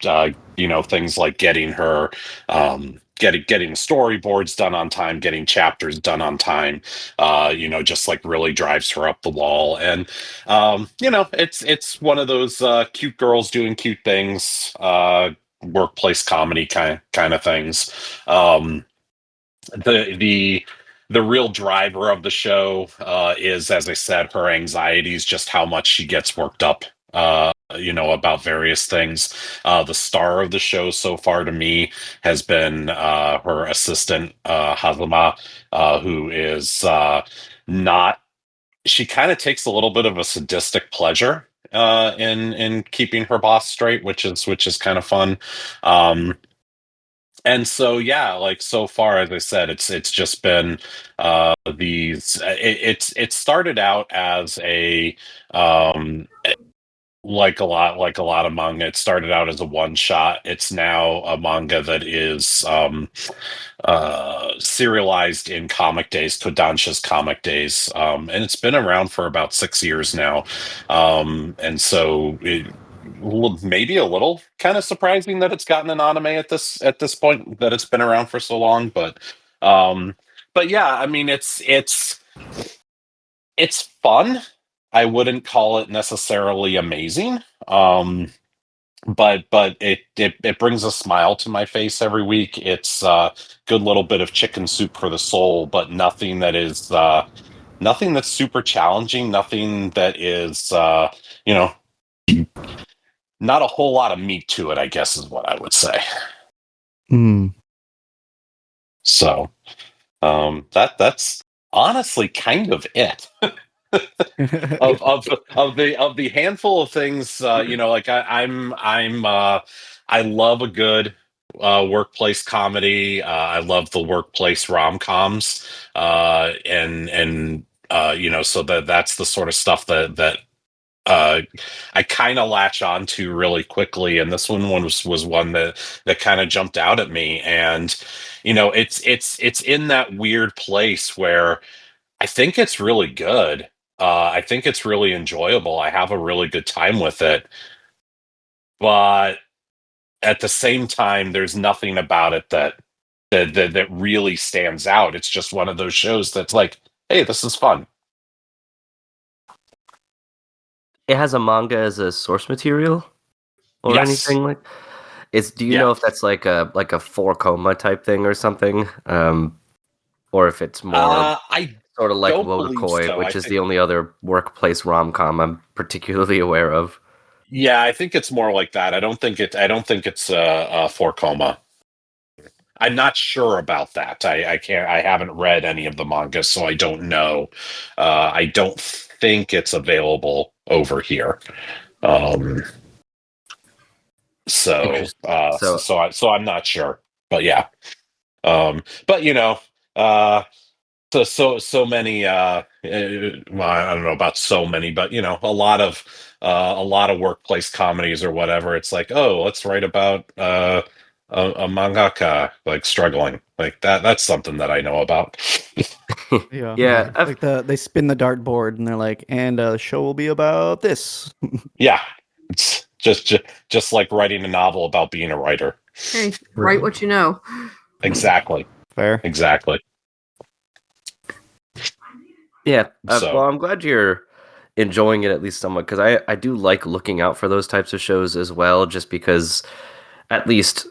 [SPEAKER 5] you know, things like getting her getting storyboards done on time, getting chapters done on time, you know, just like really drives her up the wall. And you know, it's one of those cute girls doing cute things, workplace comedy kind of things. The the real driver of the show is, as I said, her anxieties, just how much she gets worked up. You know, about various things. The star of the show so far to me has been her assistant, Hazama, who is not. She kind of takes a little bit of a sadistic pleasure in keeping her boss straight, which is kind of fun. And so yeah, like so far, as I said, it's just been it started out as a like a lot of manga. It started out as a one shot. It's now a manga that is serialized in Comic Days, Kodansha's Comic Days, and it's been around for about 6 years now. And so maybe a little kind of surprising that it's gotten an anime at this point, that it's been around for so long. But yeah, I mean, it's fun. I wouldn't call it necessarily amazing. But it brings a smile to my face every week. It's a good little bit of chicken soup for the soul, but nothing that is nothing that's super challenging, nothing that is you know, not a whole lot of meat to it, I guess is what I would say.
[SPEAKER 2] Mm.
[SPEAKER 5] So that's honestly kind of it. Of the handful of things, you know, like I love a good workplace comedy. I love the workplace rom-coms, and you know, so that's the sort of stuff that uh, I kind of latch on to really quickly, and this was one that kind of jumped out at me. And you know, it's in that weird place where I think it's really good. I think it's really enjoyable. I have a really good time with it. But at the same time, there's nothing about it that really stands out. It's just one of those shows that's like, hey, this is fun.
[SPEAKER 3] It has a manga as a source material or
[SPEAKER 5] Yes.
[SPEAKER 3] anything like. Do you know if that's like a 4 coma type thing or something, or if it's more
[SPEAKER 5] I
[SPEAKER 3] sort of like
[SPEAKER 5] don't believe
[SPEAKER 3] Wotakoi,
[SPEAKER 5] so.
[SPEAKER 3] which is the only other workplace rom-com I'm particularly aware of.
[SPEAKER 5] Yeah, I think it's more like that. I don't think it's a 4 coma. I'm not sure about that. I can't. I haven't read any of the manga, so I don't know. I don't think it's available over here.
[SPEAKER 3] Interesting. So
[SPEAKER 5] So I'm not sure. But yeah. But you know, uh, so many. Well, I don't know about so many, but you know, a lot of workplace comedies or whatever. It's like, oh, let's write about a mangaka like struggling like that. That's something that I know about.
[SPEAKER 2] Yeah.
[SPEAKER 3] yeah,
[SPEAKER 2] Like they spin the dartboard and they're like, and the show will be about this.
[SPEAKER 5] Yeah, it's just like writing a novel about being a writer.
[SPEAKER 1] Hey, write what you know.
[SPEAKER 5] Exactly.
[SPEAKER 2] Fair.
[SPEAKER 5] Exactly.
[SPEAKER 3] yeah.
[SPEAKER 5] So
[SPEAKER 3] Well, I'm glad you're enjoying it at least somewhat, because I do like looking out for those types of shows as well, just because at least,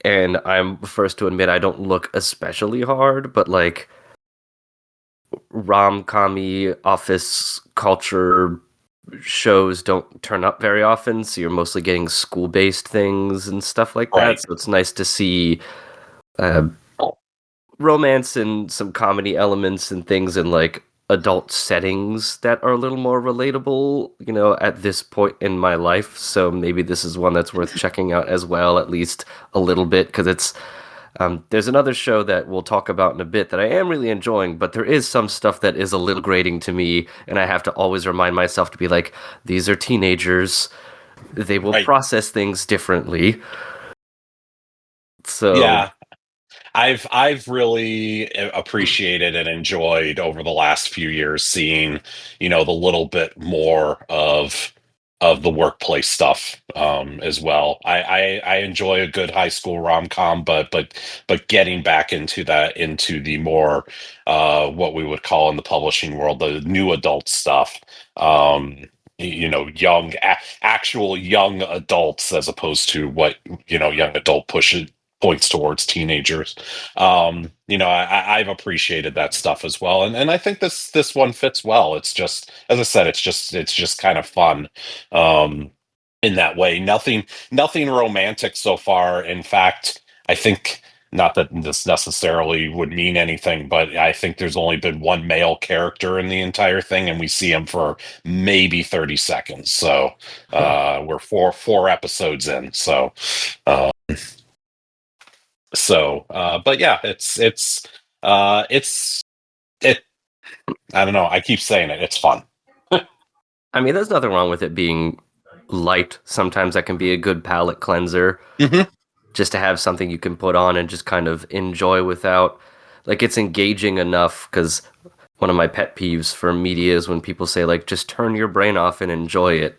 [SPEAKER 3] and I'm first to admit I don't look especially hard, but like rom-commy office culture shows don't turn up very often, so you're mostly getting school-based things and stuff like that.
[SPEAKER 5] Right.
[SPEAKER 3] So it's nice to see romance and some comedy elements and things in like adult settings that are a little more relatable, you know, at this point in my life. So maybe this is one that's worth checking out as well, at least a little bit, because it's There's another show that we'll talk about in a bit that I am really enjoying, but there is some stuff that is a little grating to me, and I have to always remind myself to be like, these are teenagers. They will process things differently. So
[SPEAKER 5] yeah, I've really appreciated and enjoyed over the last few years seeing, the little bit more of the workplace stuff as well. I enjoy a good high school rom-com, but getting back into the more what we would call in the publishing world the new adult stuff. Actual young adults as opposed to what young adult points towards teenagers. I've appreciated that stuff as well, and I think this one fits well. It's just, as I said, it's just kind of fun, in that way. Nothing romantic so far. In fact, I think, not that this necessarily would mean anything, but I think there's only been one male character in the entire thing, and we see him for maybe 30 seconds. So we're four episodes in. But yeah, it. I don't know. I keep saying it. It's fun.
[SPEAKER 3] I mean, there's nothing wrong with it being light. Sometimes that can be a good palate cleanser.
[SPEAKER 5] Mm-hmm.
[SPEAKER 3] Just to have something you can put on and just kind of enjoy without, like, it's engaging enough. Because one of my pet peeves for media is when people say, like, just turn your brain off and enjoy it.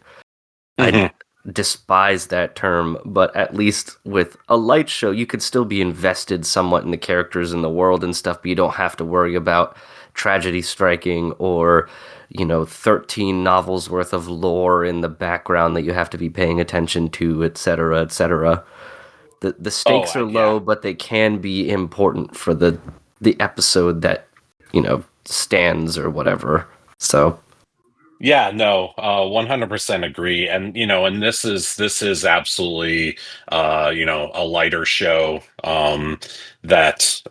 [SPEAKER 5] Mm-hmm.
[SPEAKER 3] I despise that term, but at least with a light show, you could still be invested somewhat in the characters and the world and stuff, but you don't have to worry about tragedy striking or 13 novels worth of lore in the background that you have to be paying attention to, etc., etc. The stakes are low,
[SPEAKER 5] yeah.
[SPEAKER 3] but they can be important for the episode that stands or whatever. So
[SPEAKER 5] Yeah, no, 100% agree. And this is absolutely a lighter show that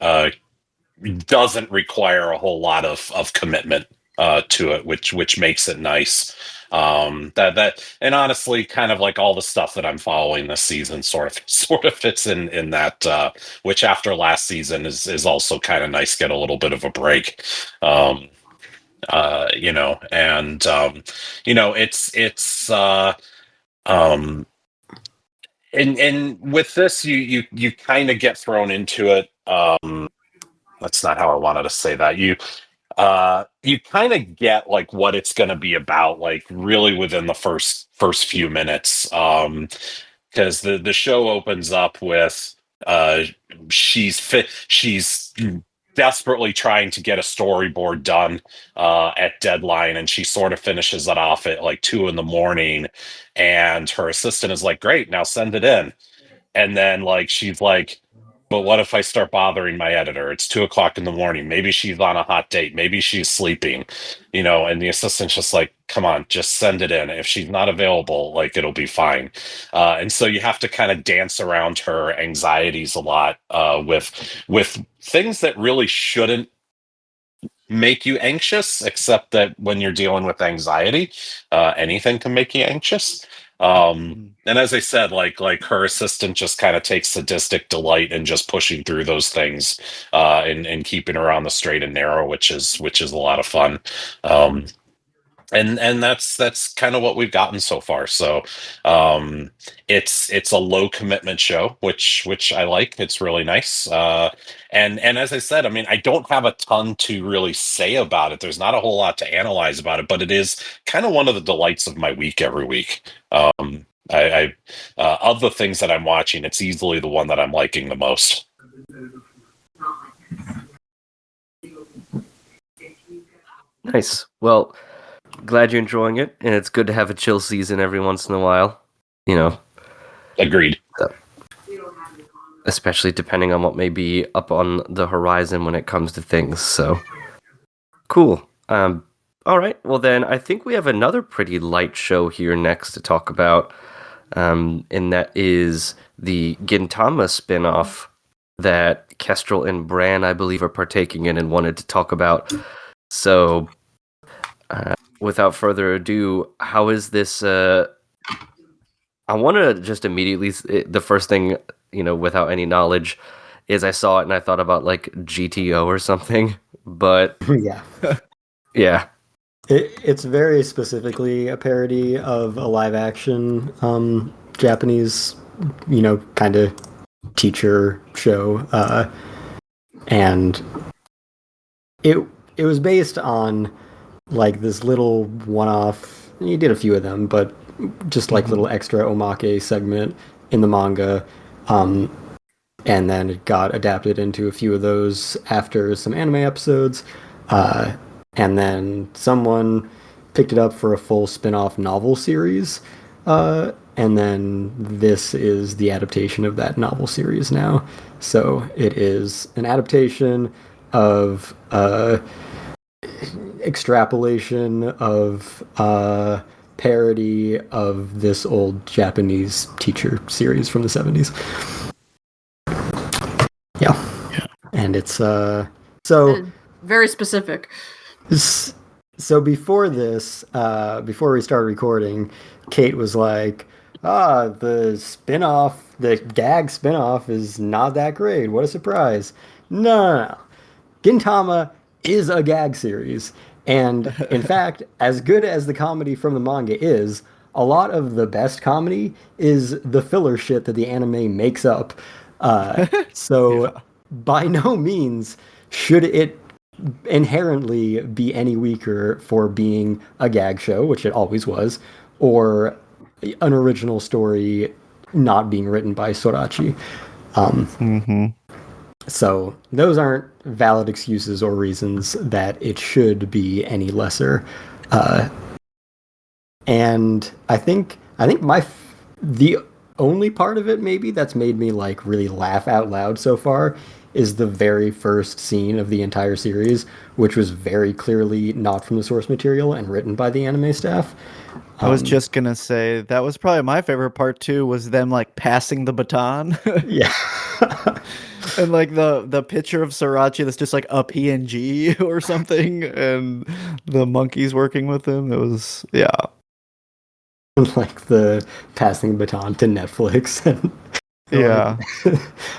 [SPEAKER 5] doesn't require a whole lot of commitment to it, which makes it nice. And honestly, kind of like all the stuff that I'm following this season sort of fits in that, which after last season is also kind of nice, get a little bit of a break. It's and with this, you kind of get thrown into it. That's not how I wanted to say that. You kind of get like what it's going to be about, like really within the first few minutes. Because the show opens up with she's desperately trying to get a storyboard done at deadline, and she sort of finishes it off at like 2 a.m, and her assistant is like, great, now send it in. And then like she's like, but what if I start bothering my editor? It's 2 o'clock in the morning. Maybe she's on a hot date. Maybe she's sleeping, and the assistant's just like, come on, just send it in. If she's not available, like, it'll be fine. And so you have to kind of dance around her anxieties a lot, with things that really shouldn't make you anxious, except that when you're dealing with anxiety, anything can make you anxious. And as I said, like her assistant just kind of takes sadistic delight in just pushing through those things, and keeping her on the straight and narrow, which is a lot of fun. And that's kind of what we've gotten so far. So it's a low commitment show, which I like. It's really nice. And as I said, I mean, I don't have a ton to really say about it. There's not a whole lot to analyze about it, but it is kind of one of the delights of my week every week. I of the things that I'm watching, it's easily the one that I'm liking the most.
[SPEAKER 3] nice. Well, glad you're enjoying it, and it's good to have a chill season every once in a while.
[SPEAKER 5] Agreed.
[SPEAKER 3] Especially depending on what may be up on the horizon when it comes to things. So cool. All right. Well, then I think we have another pretty light show here next to talk about, and that is the Gintama spinoff that Kestrel and Bran, I believe, are partaking in and wanted to talk about. So, without further ado, how is this? I want to just immediately, the first thing, without any knowledge, is I saw it and I thought about like GTO or something. But
[SPEAKER 4] Yeah.
[SPEAKER 3] yeah.
[SPEAKER 4] It's very specifically a parody of a live action Japanese, kind of teacher show. And it was based on like this little one-off. You did a few of them, but just like little extra omake segment in the manga. And then it got adapted into a few of those after some anime episodes. And then someone picked it up for a full spin-off novel series. And then this is the adaptation of that novel series now. So it is an adaptation of extrapolation of parody of this old Japanese teacher series from the 70s. Yeah. And it's so
[SPEAKER 1] very specific.
[SPEAKER 4] So before this, before we started recording, Kate was like, the gag spinoff is not that great. What a surprise. No. Gintama is a gag series. And in fact, as good as the comedy from the manga is, a lot of the best comedy is the filler shit that the anime makes up. By no means should it inherently be any weaker for being a gag show, which it always was, or an original story not being written by Sorachi. So those aren't valid excuses or reasons that it should be any lesser. And I think the only part of it maybe that's made me like really laugh out loud so far is the very first scene of the entire series, which was very clearly not from the source material and written by the anime staff.
[SPEAKER 2] I was just gonna say that was probably my favorite part too, was them like passing the baton.
[SPEAKER 4] Yeah.
[SPEAKER 2] And like the picture of Sorachi that's just like a PNG or something, and the monkeys working with him. It was
[SPEAKER 4] like the passing the baton to Netflix and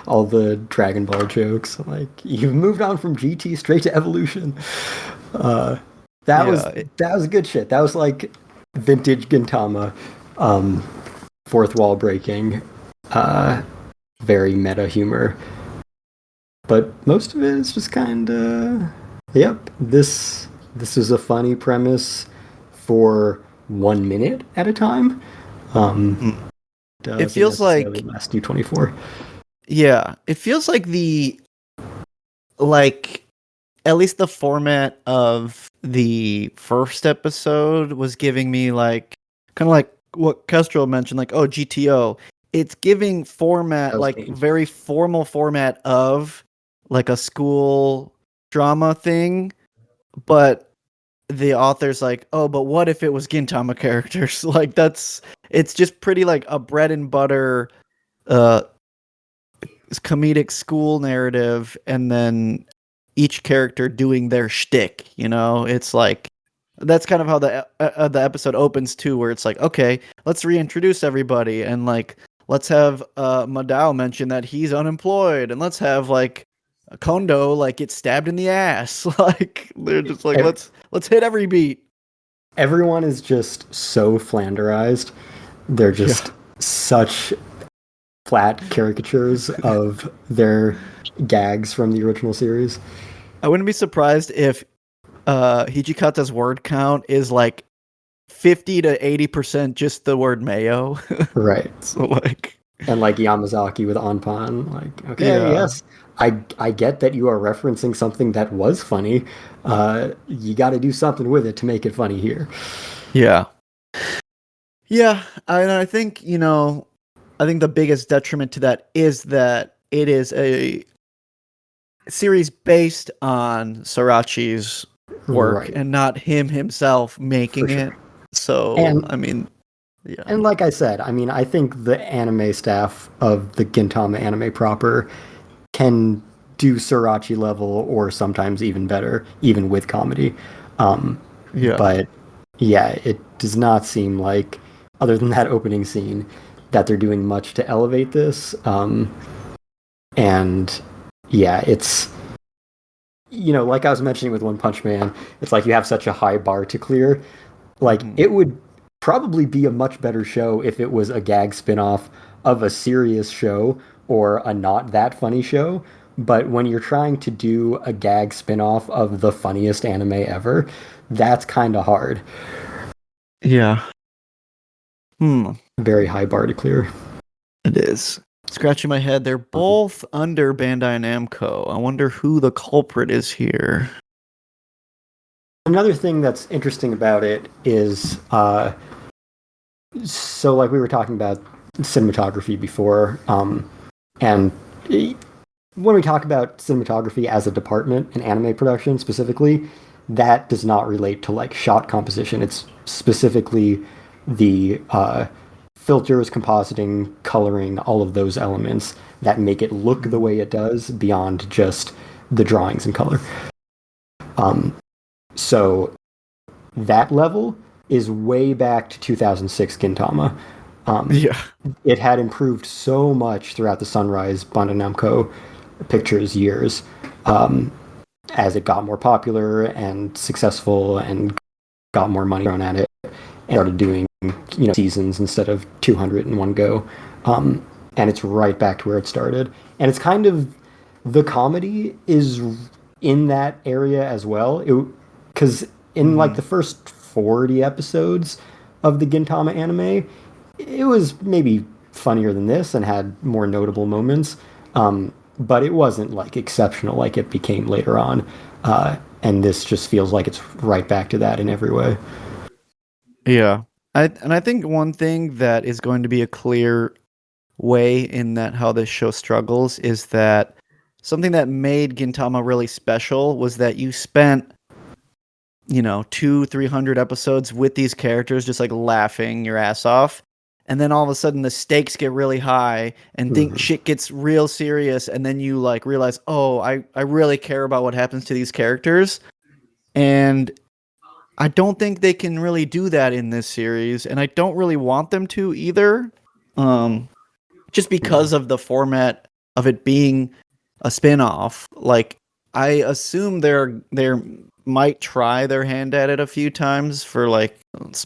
[SPEAKER 4] all the Dragon Ball jokes. Like, you've moved on from GT straight to Evolution. That was good shit. That was like vintage Gintama, fourth wall breaking, very meta humor. But most of it is just kind of, this is a funny premise for 1 minute at a time.
[SPEAKER 2] It feels like
[SPEAKER 4] last 224.
[SPEAKER 2] Yeah, it feels like at least the format of the first episode was giving me like kind of like what Kestrel mentioned, like GTO. It's giving format like very formal format of like a school drama thing, but the author's like, but what if it was Gintama characters? Like it's just pretty like a bread and butter comedic school narrative, and then each character doing their shtick, It's like that's kind of how the episode opens too, where it's like, okay, let's reintroduce everybody, and like let's have Madao mention that he's unemployed, and let's have like Kondo like get stabbed in the ass. Like they're just like let's hit every beat.
[SPEAKER 4] Everyone is just so flanderized. They're just such flat caricatures of their gags from the original series.
[SPEAKER 2] I wouldn't be surprised if Hijikata's word count is like 50 to 80% just the word mayo.
[SPEAKER 4] Right.
[SPEAKER 2] So like,
[SPEAKER 4] and like Yamazaki with Anpan, like, okay, yes, I get that you are referencing something that was funny. You got to do something with it to make it funny here.
[SPEAKER 2] Yeah. I think, I think the biggest detriment to that is that it is a series based on Sorachi's work and not him himself making it. So, And
[SPEAKER 4] like I said, I think the anime staff of the Gintama anime proper can do Sorachi level or sometimes even better, even with comedy. But it does not seem like, other than that opening scene, that they're doing much to elevate this. And yeah, it's, like I was mentioning with One Punch Man, it's like you have such a high bar to clear. Like, it would probably be a much better show if it was a gag spin-off of a serious show or a not that funny show. But when you're trying to do a gag spin-off of the funniest anime ever, that's kind of hard.
[SPEAKER 2] Yeah.
[SPEAKER 4] Very high bar to clear.
[SPEAKER 2] It is. Scratching my head, they're both under Bandai Namco. I wonder who the culprit is here.
[SPEAKER 4] Another thing that's interesting about it is, so like we were talking about cinematography before, and when we talk about cinematography as a department in anime production specifically, that does not relate to like shot composition. It's specifically the filters, compositing, coloring, all of those elements that make it look the way it does beyond just the drawings and color. So that level is way back to 2006 Gintama. It had improved so much throughout the Sunrise Bandai Namco Pictures years as it got more popular and successful and got more money thrown at it and started doing seasons instead of 200 in one go. And it's right back to where it started. And it's kind of, the comedy is in that area as well. Because in like the first 40 episodes of the Gintama anime, it was maybe funnier than this and had more notable moments. But it wasn't like exceptional like it became later on. And this just feels like it's right back to that in every way.
[SPEAKER 2] Yeah. I think one thing that is going to be a clear way in that how this show struggles is that something that made Gintama really special was that you spent 200-300 episodes with these characters just like laughing your ass off, and then all of a sudden the stakes get really high and shit gets real serious, and then you like realize, oh, I really care about what happens to these characters. And I don't think they can really do that in this series, and I don't really want them to either. Just because of the format of it being a spin-off. Like, I assume they're might try their hand at it a few times for like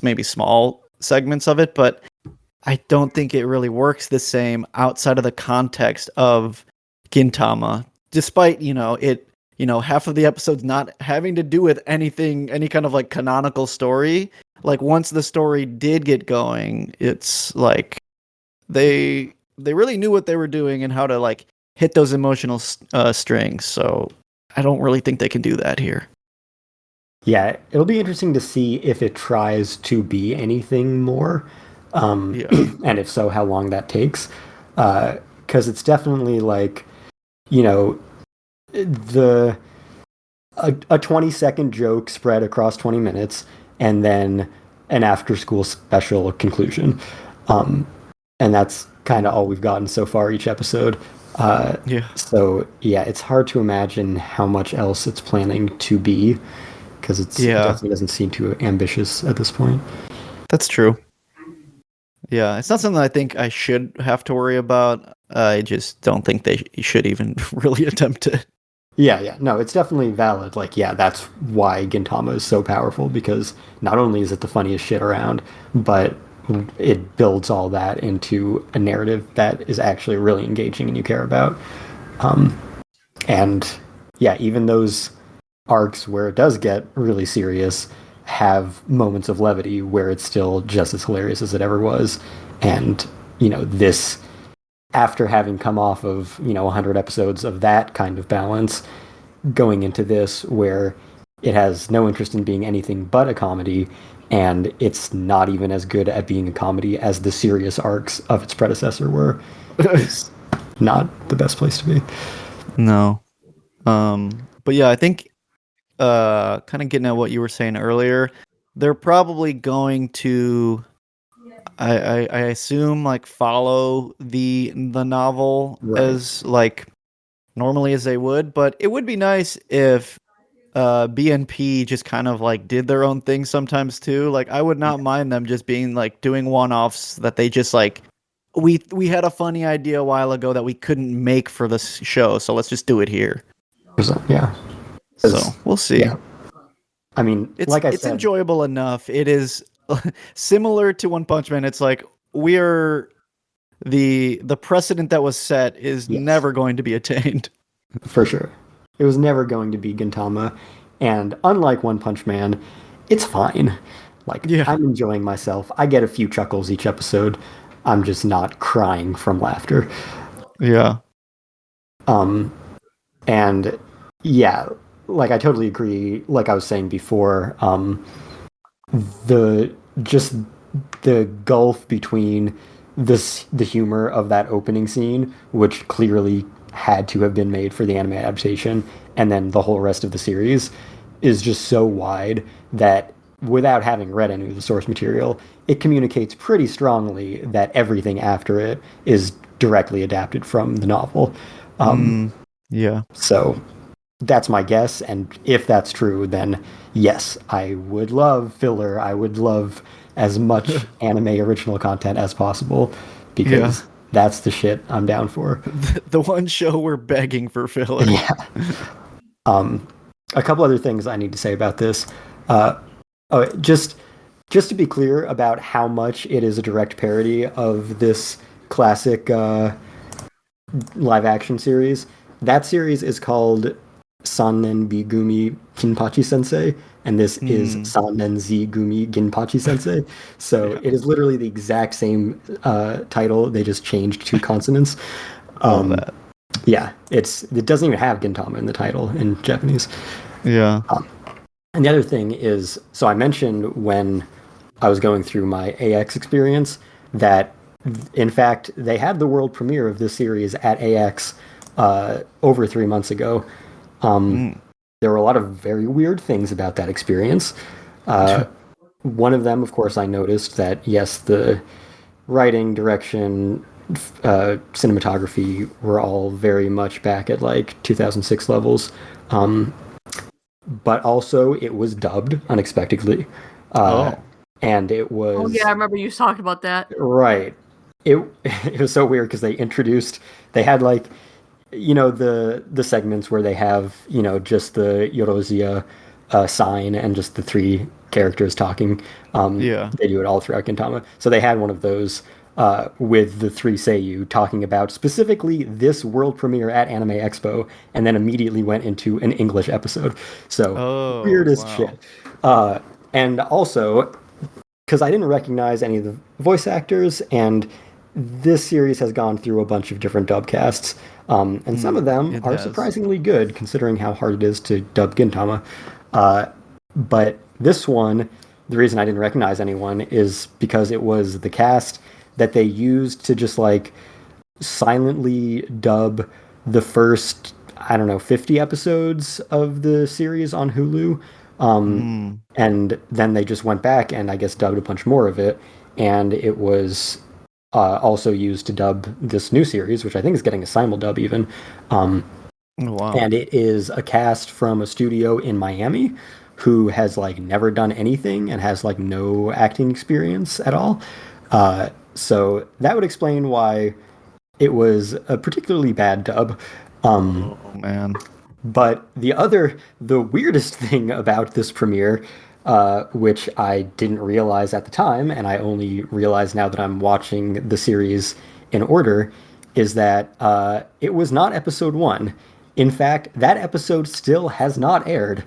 [SPEAKER 2] maybe small segments of it, but I don't think it really works the same outside of the context of Gintama. Despite, half of the episodes not having to do with anything, any kind of like canonical story. Like, once the story did get going, it's like they really knew what they were doing and how to like hit those emotional strings. So I don't really think they can do that here.
[SPEAKER 4] Yeah, it'll be interesting to see if it tries to be anything more, and if so, how long that takes. Because it's definitely like, a 20-second joke spread across 20 minutes, and then an after-school special conclusion. And that's kind of all we've gotten so far each episode. So, yeah, it's hard to imagine how much else it's planning to be, because it definitely doesn't seem too ambitious at this point.
[SPEAKER 2] That's true. Yeah, it's not something I think I should have to worry about. I just don't think they should even really attempt it.
[SPEAKER 4] Yeah. No, it's definitely valid. Like, yeah, that's why Gintama is so powerful, because not only is it the funniest shit around, but it builds all that into a narrative that is actually really engaging and you care about. And yeah, even those arcs where it does get really serious have moments of levity where it's still just as hilarious as it ever was. And, this, after having come off of, 100 episodes of that kind of balance, going into this where it has no interest in being anything but a comedy, and it's not even as good at being a comedy as the serious arcs of its predecessor were. It's not the best place to be.
[SPEAKER 2] No. But yeah, I think kind of getting at what you were saying earlier, they're probably going to I assume like follow the novel as like normally as they would, but it would be nice if BNP just kind of like did their own thing sometimes too. Like, I would not mind them just being like doing one-offs that they just like we had a funny idea a while ago that we couldn't make for this show, so let's just do it here.
[SPEAKER 4] Yeah.
[SPEAKER 2] So we'll see.
[SPEAKER 4] Yeah. I mean,
[SPEAKER 2] It's
[SPEAKER 4] like I said,
[SPEAKER 2] enjoyable enough. It is similar to One Punch Man. It's like we're the precedent that was set is never going to be attained.
[SPEAKER 4] For sure. It was never going to be Gintama. And unlike One Punch Man, it's fine. Like, I'm enjoying myself. I get a few chuckles each episode. I'm just not crying from laughter.
[SPEAKER 2] Yeah.
[SPEAKER 4] And yeah, like I totally agree. Like I was saying before, the gulf between the humor of that opening scene, which clearly had to have been made for the anime adaptation, and then the whole rest of the series is just so wide that without having read any of the source material, it communicates pretty strongly that everything after it is directly adapted from the novel.
[SPEAKER 2] Yeah.
[SPEAKER 4] So that's my guess, and if that's true, then yes, I would love filler. I would love as much anime original content as possible, because that's the shit I'm down for.
[SPEAKER 2] The one show we're begging for filler.
[SPEAKER 4] Yeah. A couple other things I need to say about this. Just to be clear about how much it is a direct parody of this classic live action series. That series is called Sannen Bigumi Ginpachi Sensei, and this is Sannen Z Gumi Ginpachi Sensei. So it is literally the exact same title. They just changed 2 consonants. Yeah, it doesn't even have Gintama in the title in Japanese.
[SPEAKER 2] Yeah.
[SPEAKER 4] And the other thing is, so I mentioned when I was going through my AX experience that, in fact, they had the world premiere of this series at AX over 3 months ago. There were a lot of very weird things about that experience. One of them, of course, I noticed that, yes, the writing, direction, cinematography were all very much back at like 2006 levels. But also it was dubbed unexpectedly. And it was...
[SPEAKER 1] Oh yeah, I remember you talked about that.
[SPEAKER 4] Right. It was so weird because they had like, you know, the segments where they have, you know, just the Yorozia sign and just the 3 characters talking. They do it all throughout Gintama. So they had one of those with the 3 Seiyu talking about specifically this world premiere at Anime Expo, and then immediately went into an English episode. So weird as shit. And also, because I didn't recognize any of the voice actors, and this series has gone through a bunch of different dub casts, and some of them are surprisingly good, considering how hard it is to dub Gintama. But this one, the reason I didn't recognize anyone is because it was the cast that they used to just like silently dub the first, I don't know, 50 episodes of the series on Hulu. And then they just went back and I guess dubbed a bunch more of it. And it was also used to dub this new series, which I think is getting a simuldub even.
[SPEAKER 2] Wow.
[SPEAKER 4] And it is a cast from a studio in Miami who has like never done anything and has like no acting experience at all. So that would explain why it was a particularly bad dub.
[SPEAKER 2] Oh man.
[SPEAKER 4] But the weirdest thing about this premiere, which I didn't realize at the time, and I only realize now that I'm watching the series in order, is that it was not episode 1. In fact, that episode still has not aired.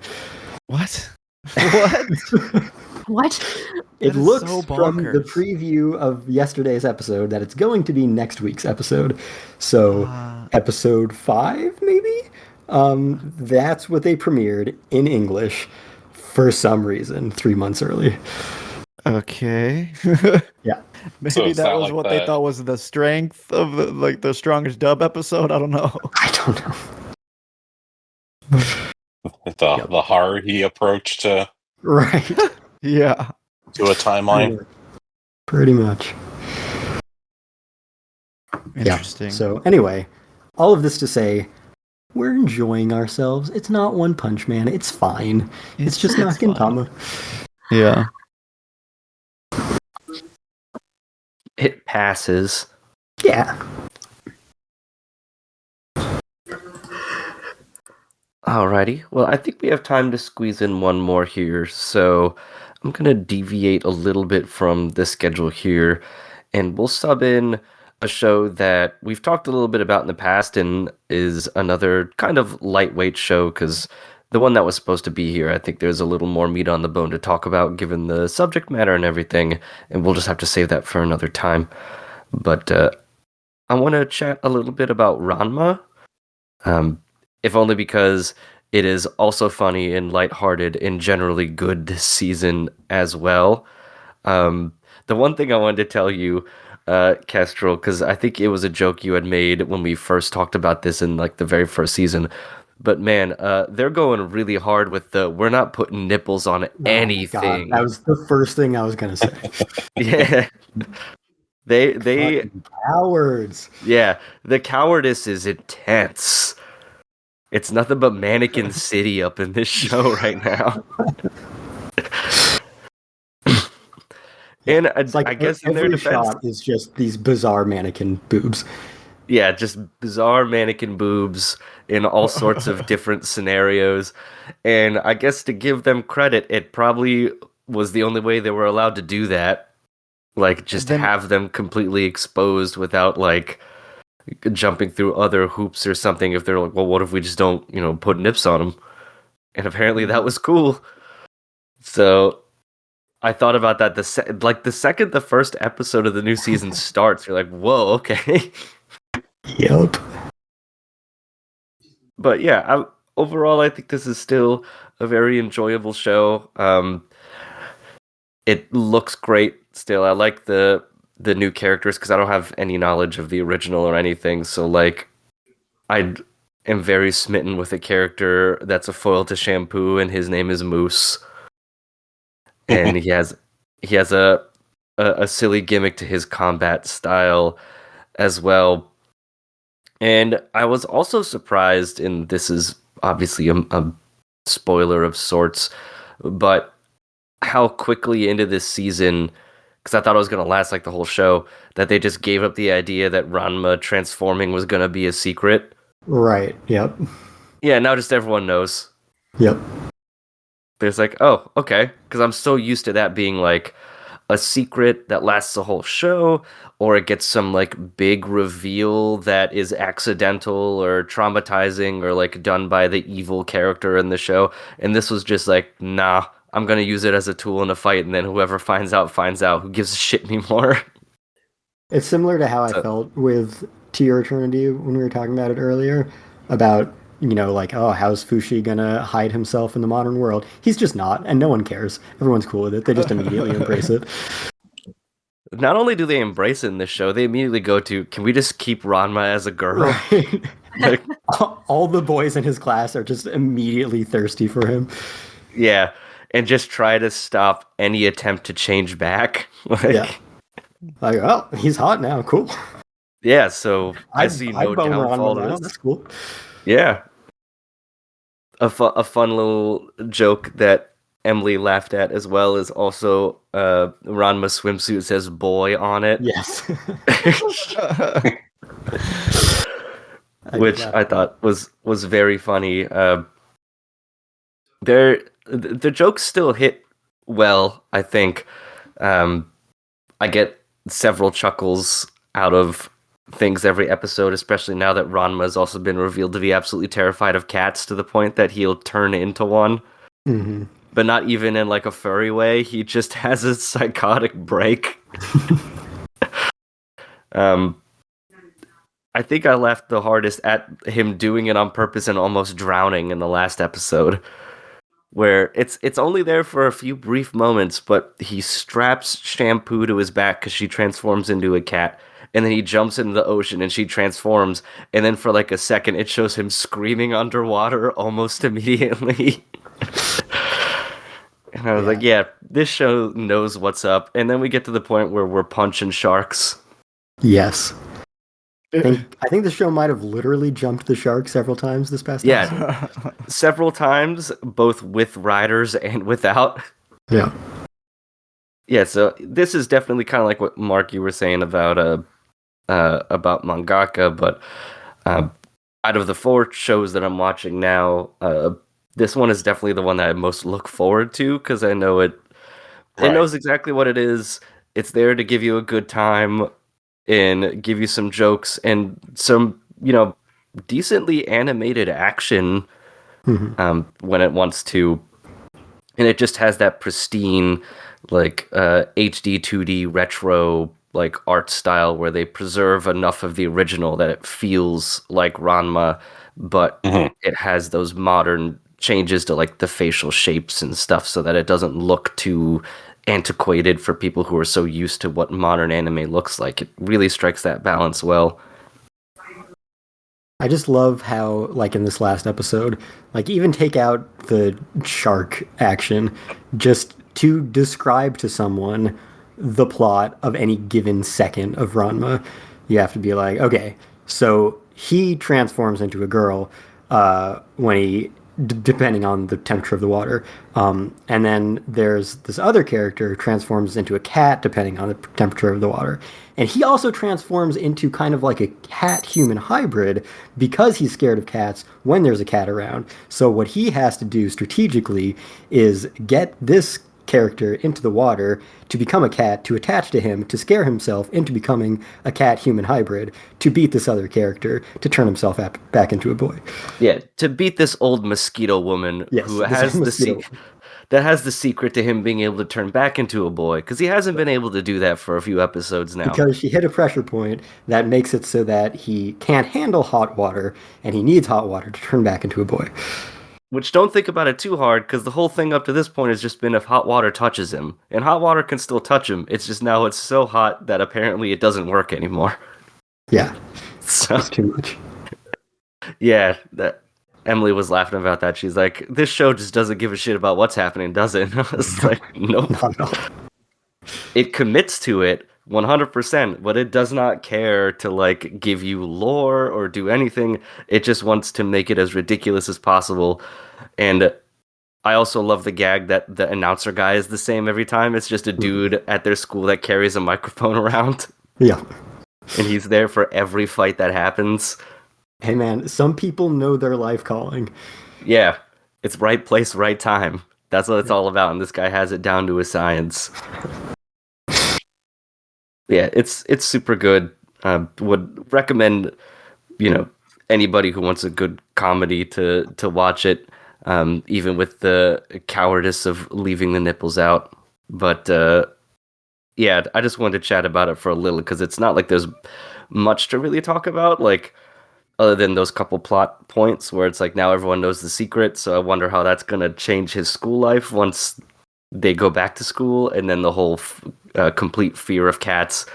[SPEAKER 2] What? What?
[SPEAKER 1] What?
[SPEAKER 4] It looks so from the preview of yesterday's episode that it's going to be next week's episode. So episode 5, maybe? That's what they premiered in English for some reason 3 months early.
[SPEAKER 2] Okay.
[SPEAKER 4] Yeah.
[SPEAKER 2] Maybe that was like what they thought was the strength of the strongest dub episode. I don't know.
[SPEAKER 4] I don't know.
[SPEAKER 5] The Haruhi approach to
[SPEAKER 4] right.
[SPEAKER 2] Yeah.
[SPEAKER 5] To a timeline.
[SPEAKER 4] Pretty much.
[SPEAKER 2] Interesting.
[SPEAKER 4] Yeah. So anyway, all of this to say, we're enjoying ourselves. It's not One Punch Man. It's fine. It's just not Gintama.
[SPEAKER 2] Yeah.
[SPEAKER 3] It passes.
[SPEAKER 4] Yeah.
[SPEAKER 3] Alrighty. Well, I think we have time to squeeze in one more here. So I'm going to deviate a little bit from the schedule here, and we'll sub in a show that we've talked a little bit about in the past and is another kind of lightweight show because the one that was supposed to be here, I think there's a little more meat on the bone to talk about given the subject matter and everything, and we'll just have to save that for another time. But I want to chat a little bit about Ranma. If only because it is also funny and lighthearted and generally good this season as well. The one thing I wanted to tell you, Kestrel, because I think it was a joke you had made when we first talked about this in like the very first season. But man, they're going really hard with we're not putting nipples on anything.
[SPEAKER 4] God, that was the first thing I was gonna say.
[SPEAKER 3] Yeah. They
[SPEAKER 4] Fucking cowards.
[SPEAKER 3] Yeah, the cowardice is intense. It's nothing but Mannequin City up in this show right now. And
[SPEAKER 4] It's like
[SPEAKER 3] I guess in their
[SPEAKER 4] every
[SPEAKER 3] defense,
[SPEAKER 4] shot is just these bizarre mannequin boobs.
[SPEAKER 3] yeah, just bizarre mannequin boobs in all sorts of different scenarios. And I guess to give them credit, it probably was the only way they were allowed to do that. Like, just have them completely exposed without, like, jumping through other hoops or something. If they're like, well, what if we just don't, put nips on them? And apparently that was cool. So I thought about that. The second the first episode of the new season starts, you're like, whoa, okay.
[SPEAKER 4] Yep.
[SPEAKER 3] But yeah, overall, I think this is still a very enjoyable show. It looks great still. I like the new characters because I don't have any knowledge of the original or anything. So like, I am very smitten with a character that's a foil to Shampoo, and his name is Moose. And he has a silly gimmick to his combat style as well. And I was also surprised, and this is obviously a spoiler of sorts, but how quickly into this season, because I thought it was going to last like the whole show, that they just gave up the idea that Ranma transforming was going to be a secret.
[SPEAKER 4] Right, yep.
[SPEAKER 3] Yeah, now just everyone knows.
[SPEAKER 4] Yep.
[SPEAKER 3] There's like, oh, okay, because I'm so used to that being like a secret that lasts the whole show, or it gets some like big reveal that is accidental or traumatizing or like done by the evil character in the show. And this was just like, nah, I'm gonna use it as a tool in a fight, and then whoever finds out. Who gives a shit anymore?
[SPEAKER 4] It's similar to how I felt with To Your Eternity when we were talking about it earlier, about, like, oh, how's Fushi gonna hide himself in the modern world? He's just not, and no one cares. Everyone's cool with it. They just immediately embrace it.
[SPEAKER 3] Not only do they embrace it in this show, they immediately go to, can we just keep Ranma as a girl?
[SPEAKER 4] Right.
[SPEAKER 3] Like,
[SPEAKER 4] all the boys in his class are just immediately thirsty for him.
[SPEAKER 3] Yeah, and just try to stop any attempt to change back.
[SPEAKER 4] Yeah. Like, oh, he's hot now. Cool.
[SPEAKER 3] Yeah, so I see no downfall.
[SPEAKER 4] That's cool.
[SPEAKER 3] Yeah. A fun little joke that Emily laughed at as well is also Ranma's swimsuit says boy on it.
[SPEAKER 4] Yes.
[SPEAKER 3] Which I thought was very funny. The jokes still hit well, I think. I get several chuckles out of things every episode, especially now that Ranma has also been revealed to be absolutely terrified of cats to the point that he'll turn into one.
[SPEAKER 4] Mm-hmm.
[SPEAKER 3] But not even in like a furry way. He just has a psychotic break. I think I laughed the hardest at him doing it on purpose and almost drowning in the last episode, where it's only there for a few brief moments, but he straps Shampoo to his back because she transforms into a cat, and then he jumps into the ocean and she transforms, and then for like a second it shows him screaming underwater almost immediately. And I was like, yeah, this show knows what's up. And then we get to the point where we're punching sharks.
[SPEAKER 4] Yes. I think the show might have literally jumped the shark several times this past episode.
[SPEAKER 3] Yeah, several times, both with riders and without.
[SPEAKER 4] Yeah.
[SPEAKER 3] Yeah, so this is definitely kind of like what, Mark, you were saying about about mangaka, but out of the 4 shows that I'm watching now, this one is definitely the one that I most look forward to because I know it knows exactly what it is. It's there to give you a good time and give you some jokes and some, decently animated action when it wants to. And it just has that pristine, like, HD 2D retro, like, art style where they preserve enough of the original that it feels like Ranma, but it has those modern changes to, like, the facial shapes and stuff so that it doesn't look too antiquated for people who are so used to what modern anime looks like. It really strikes that balance well.
[SPEAKER 4] I just love how, like in this last episode, like even take out the shark action, just to describe to someone the plot of any given second of Ranma, you have to be like, okay, so he transforms into a girl when he, depending on the temperature of the water, and then there's this other character who transforms into a cat depending on the temperature of the water. And he also transforms into kind of like a cat-human hybrid because he's scared of cats when there's a cat around. So what he has to do strategically is get this character into the water to become a cat, to attach to him, to scare himself into becoming a cat-human hybrid, to beat this other character, to turn himself back into a boy.
[SPEAKER 3] Yeah, to beat this old mosquito woman who has that has the secret to him being able to turn back into a boy, because he hasn't been able to do that for a few episodes now.
[SPEAKER 4] Because she hit a pressure point that makes it so that he can't handle hot water, and he needs hot water to turn back into a boy.
[SPEAKER 3] Which, don't think about it too hard, because the whole thing up to this point has just been if hot water touches him. And hot water can still touch him, it's just now it's so hot that apparently it doesn't work anymore.
[SPEAKER 4] Yeah,
[SPEAKER 3] so,
[SPEAKER 4] it's too much.
[SPEAKER 3] Yeah, that Emily was laughing about that. She's like, this show just doesn't give a shit about what's happening, does it? And I was like, nope.
[SPEAKER 4] Not at all.
[SPEAKER 3] It commits to it 100%, but it does not care to, like, give you lore or do anything. It just wants to make it as ridiculous as possible. And I also love the gag that the announcer guy is the same every time. It's just a dude at their school that carries a microphone around.
[SPEAKER 4] Yeah.
[SPEAKER 3] And he's there for every fight that happens.
[SPEAKER 4] Hey man, some people know their life calling.
[SPEAKER 3] Yeah, it's right place, right time. That's what it's all about, and this guy has it down to a science. Yeah, it's super good. Would recommend, anybody who wants a good comedy to watch it, even with the cowardice of leaving the nipples out. But yeah, I just wanted to chat about it for a little because it's not like there's much to really talk about, like, other than those couple plot points where it's like now everyone knows the secret, so I wonder how that's going to change his school life once they go back to school, and then the whole complete fear of cats,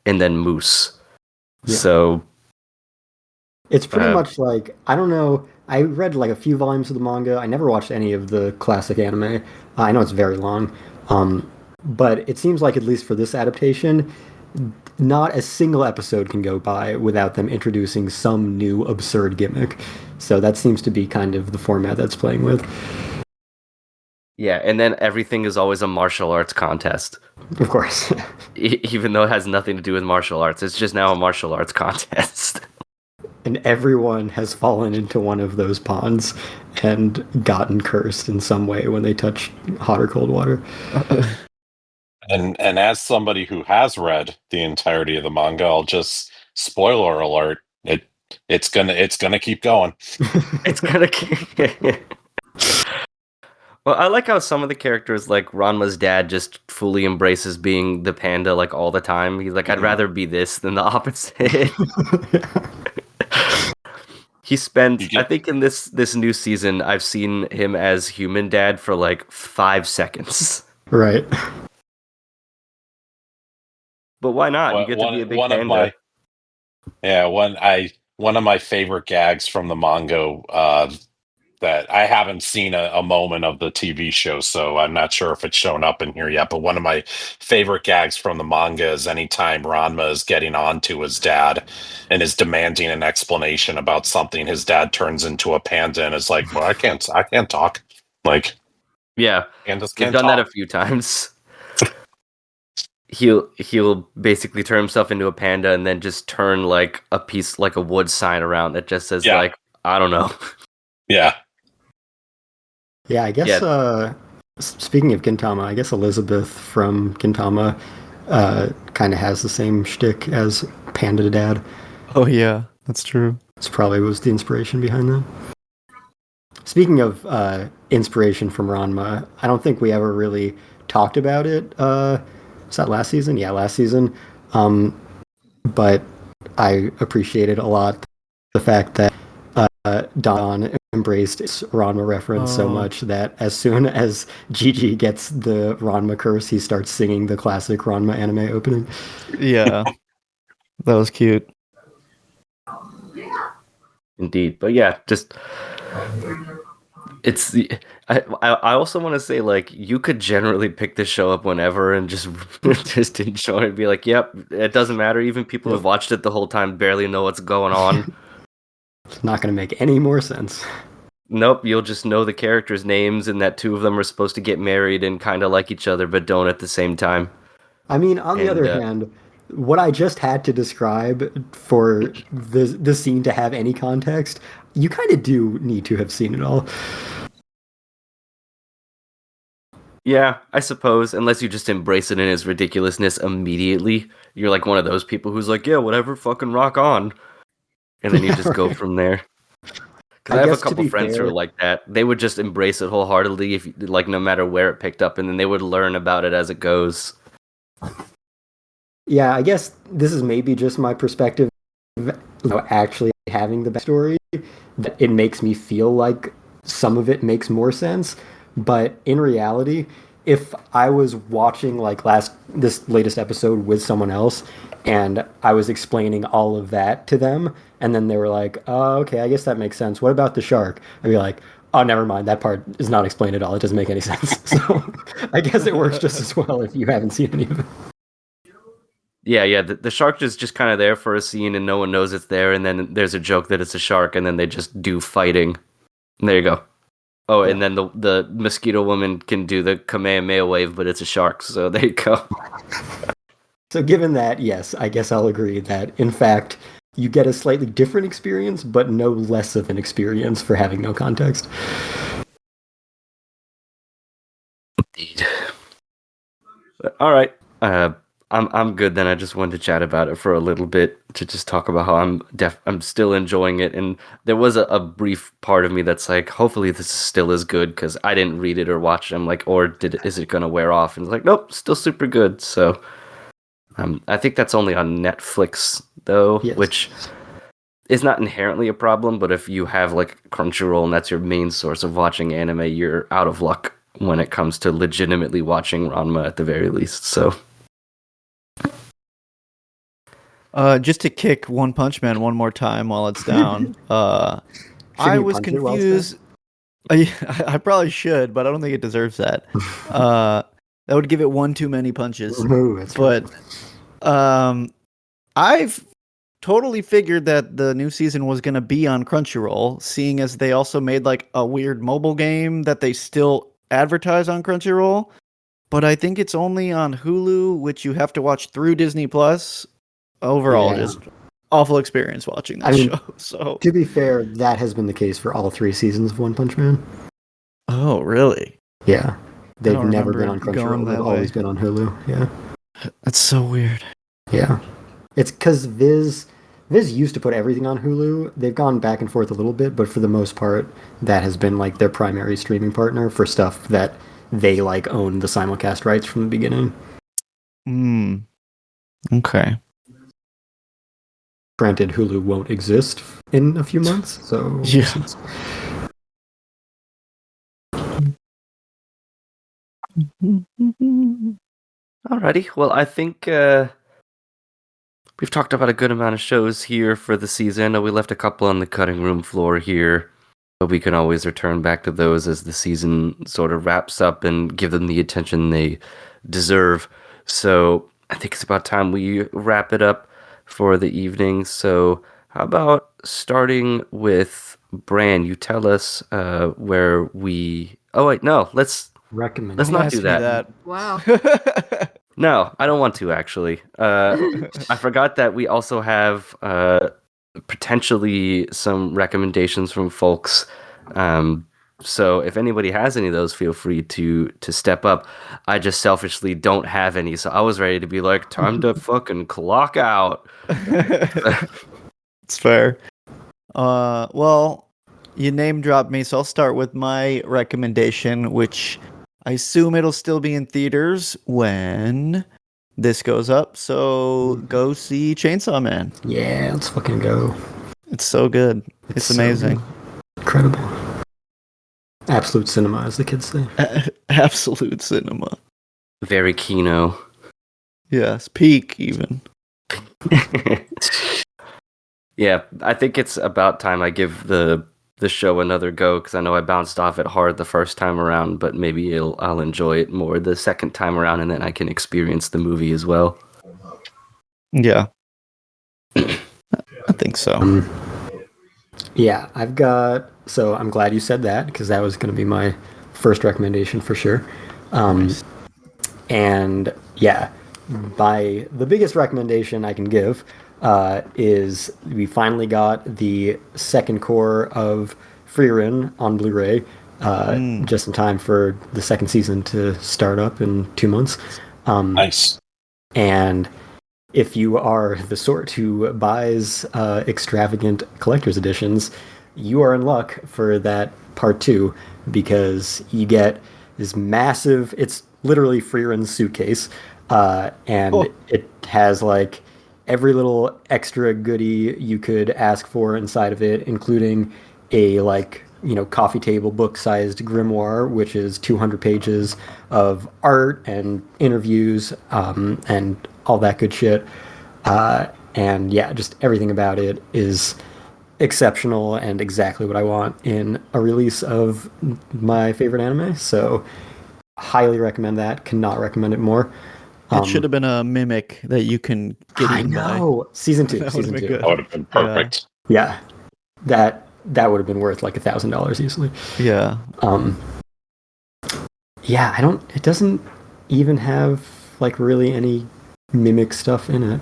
[SPEAKER 3] and then Moose. Yeah. So
[SPEAKER 4] it's pretty much like, I don't know, I read like a few volumes of the manga. I never watched any of the classic anime. I know it's very long, but it seems like, at least for this adaptation, not a single episode can go by without them introducing some new absurd gimmick. So that seems to be kind of the format that's playing with.
[SPEAKER 3] Yeah, and then everything is always a martial arts contest.
[SPEAKER 4] Of course.
[SPEAKER 3] Even though it has nothing to do with martial arts. It's just now a martial arts contest.
[SPEAKER 4] And everyone has fallen into one of those ponds and gotten cursed in some way when they touch hot or cold water.
[SPEAKER 5] And as somebody who has read the entirety of the manga, I'll just, spoiler alert, it's gonna keep going.
[SPEAKER 3] It's gonna keep. Well, I like how some of the characters, like Ranma's dad, just fully embraces being the panda like all the time. He's like, I'd rather be this than the opposite. He spends, I think in this new season, I've seen him as human dad for like 5 seconds.
[SPEAKER 4] Right.
[SPEAKER 3] But why not? You get to be a big panda.
[SPEAKER 5] One of my favorite gags from the manga, that I haven't seen a moment of the TV show, so I'm not sure if it's shown up in here yet, but one of my favorite gags from the manga is anytime Ranma is getting on to his dad and is demanding an explanation about something, his dad turns into a panda and is like, well, I can't talk. Like,
[SPEAKER 3] yeah,
[SPEAKER 5] pandas
[SPEAKER 3] can't done talk. That a few times. he'll basically turn himself into a panda and then just turn like a piece, like a wood sign around that just says like, I don't know.
[SPEAKER 5] Yeah.
[SPEAKER 4] Yeah, I guess speaking of Gintama, I guess Elizabeth from Gintama kind of has the same shtick as Panda Dad.
[SPEAKER 2] Oh yeah, that's true.
[SPEAKER 4] This probably was the inspiration behind that. Speaking of inspiration from Ranma, I don't think we ever really talked about it. Was that last season? Yeah, last season. But I appreciated a lot the fact that Don embraced its Ranma reference so much that as soon as Gigi gets the Ranma curse, he starts singing the classic Ranma anime opening.
[SPEAKER 2] Yeah, that was cute.
[SPEAKER 3] Indeed, but yeah, just it's the. I also want to say like you could generally pick this show up whenever and just just enjoy it. Be like, yep, it doesn't matter. Even people who've watched it the whole time barely know what's going on.
[SPEAKER 4] It's not going to make any more sense.
[SPEAKER 3] Nope, you'll just know the characters' names and that two of them are supposed to get married and kind of like each other, but don't at the same time.
[SPEAKER 4] I mean, on the other hand, what I just had to describe for the scene to have any context, you kind of do need to have seen it all.
[SPEAKER 3] Yeah, I suppose, unless you just embrace it in its ridiculousness immediately. You're like one of those people who's like, yeah, whatever, fucking rock on. And then you just go from there. Because I have a couple friends who are like that. They would just embrace it wholeheartedly, if like no matter where it picked up, and then they would learn about it as it goes.
[SPEAKER 4] Yeah, I guess this is maybe just my perspective, actually having the backstory. That it makes me feel like some of it makes more sense. But in reality, if I was watching like this latest episode with someone else and I was explaining all of that to them, and then they were like, "Oh, okay, I guess that makes sense. What about the shark?" I'd be like, "Oh, never mind. That part is not explained at all. It doesn't make any sense." So I guess it works just as well if you haven't seen any of it.
[SPEAKER 3] Yeah. The shark is just kind of there for a scene, and no one knows it's there. And then there's a joke that it's a shark, and then they just do fighting. And there you go. Oh, and then the mosquito woman can do the Kamehameha wave, but it's a shark. So there you go.
[SPEAKER 4] So given that, yes, I guess I'll agree that, in fact, you get a slightly different experience, but no less of an experience for having no context.
[SPEAKER 3] Indeed. All right. I'm good then. I just wanted to chat about it for a little bit to just talk about how I'm still enjoying it. And there was a brief part of me that's like, hopefully this is still as good because I didn't read it or watch it. I'm like, or is it going to wear off? And it's like, nope, still super good. So I think that's only on Netflix though, which is not inherently a problem. But if you have like Crunchyroll and that's your main source of watching anime, you're out of luck when it comes to legitimately watching Ranma at the very least. So.
[SPEAKER 2] Just to kick One Punch Man one more time while it's down. I was confused. I probably should, but I don't think it deserves that. That would give it one too many punches. But I've totally figured that the new season was going to be on Crunchyroll, seeing as they also made like a weird mobile game that they still advertise on Crunchyroll. But I think it's only on Hulu, which you have to watch through Disney Plus. Overall, just awful experience watching that show. So
[SPEAKER 4] to be fair, that has been the case for all 3 seasons of One Punch Man.
[SPEAKER 2] Oh, really?
[SPEAKER 4] Yeah. They've never been on Crunchyroll. They've always been on Hulu. Yeah.
[SPEAKER 2] That's so weird.
[SPEAKER 4] Yeah. It's because Viz used to put everything on Hulu. They've gone back and forth a little bit, but for the most part, that has been like their primary streaming partner for stuff that they like own the simulcast rights from the beginning.
[SPEAKER 2] Okay.
[SPEAKER 4] Granted, Hulu won't exist in a few months, so
[SPEAKER 2] yeah.
[SPEAKER 3] Alrighty, well, I think we've talked about a good amount of shows here for the season. We left a couple on the cutting room floor here, but we can always return back to those as the season sort of wraps up and give them the attention they deserve. So I think it's about time we wrap it up for the evening. So how about starting with Bran? You tell us where we... Oh, wait, no, let's
[SPEAKER 4] recommend.
[SPEAKER 3] Let's not do that.
[SPEAKER 1] Wow.
[SPEAKER 3] No, I don't want to actually. I forgot that we also have potentially some recommendations from folks. So if anybody has any of those, feel free to step up. I just selfishly don't have any, so I was ready to be like, time to fucking clock out.
[SPEAKER 2] It's fair. Well, you name dropped me, so I'll start with my recommendation, which I assume it'll still be in theaters when this goes up. So go see Chainsaw Man.
[SPEAKER 4] Yeah, let's fucking go.
[SPEAKER 2] It's so good. It's
[SPEAKER 4] so
[SPEAKER 2] amazing.
[SPEAKER 4] good. Incredible. Absolute cinema, as the kids say.
[SPEAKER 2] Absolute cinema.
[SPEAKER 3] Very Kino.
[SPEAKER 2] Yes, peak even.
[SPEAKER 3] Yeah, I think it's about time I give the show another go, because I know I bounced off it hard the first time around, but maybe I'll enjoy it more the second time around, and then I can experience the movie as well.
[SPEAKER 2] Yeah. I think so.
[SPEAKER 4] Yeah, so I'm glad you said that, because that was going to be my first recommendation for sure.
[SPEAKER 2] Nice.
[SPEAKER 4] And yeah, the biggest recommendation I can give is we finally got the second core of Frieren on Blu-ray just in time for the second season to start up in 2 months.
[SPEAKER 5] Nice.
[SPEAKER 4] And if you are the sort who buys extravagant collector's editions, you are in luck for that part 2, because you get this massive, it's literally Frieren's suitcase, and it has like every little extra goodie you could ask for inside of it, including a coffee table book-sized grimoire, which is 200 pages of art and interviews and all that good shit. And yeah, just everything about it is exceptional and exactly what I want in a release of my favorite anime. So highly recommend that. Cannot recommend it more.
[SPEAKER 2] It should have been a mimic that you can get
[SPEAKER 4] I
[SPEAKER 2] eaten by.
[SPEAKER 4] know. Season 2.
[SPEAKER 2] That
[SPEAKER 4] Season
[SPEAKER 2] would've
[SPEAKER 4] 2.
[SPEAKER 2] been good.
[SPEAKER 5] That would have been perfect.
[SPEAKER 4] Yeah. That would have been worth like $1,000 easily.
[SPEAKER 2] Yeah.
[SPEAKER 4] Yeah, it doesn't even have like really any mimic stuff in it.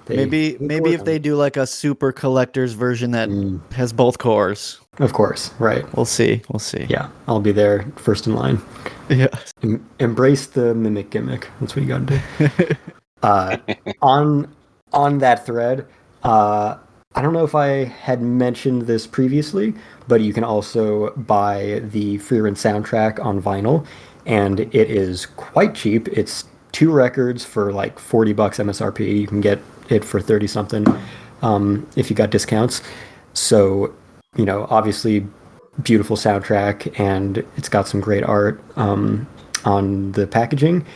[SPEAKER 2] Maybe if they do like a super collector's version that has both cores.
[SPEAKER 4] Of course, right.
[SPEAKER 2] We'll see.
[SPEAKER 4] Yeah, I'll be there first in line.
[SPEAKER 2] Yeah.
[SPEAKER 4] Embrace the mimic gimmick. That's what you got to do. On that thread, I don't know if I had mentioned this previously, but you can also buy the Frieren soundtrack on vinyl, and it is quite cheap. It's 2 records for like $40 MSRP. You can get it for 30 something if you got discounts. So, obviously beautiful soundtrack, and it's got some great art on the packaging.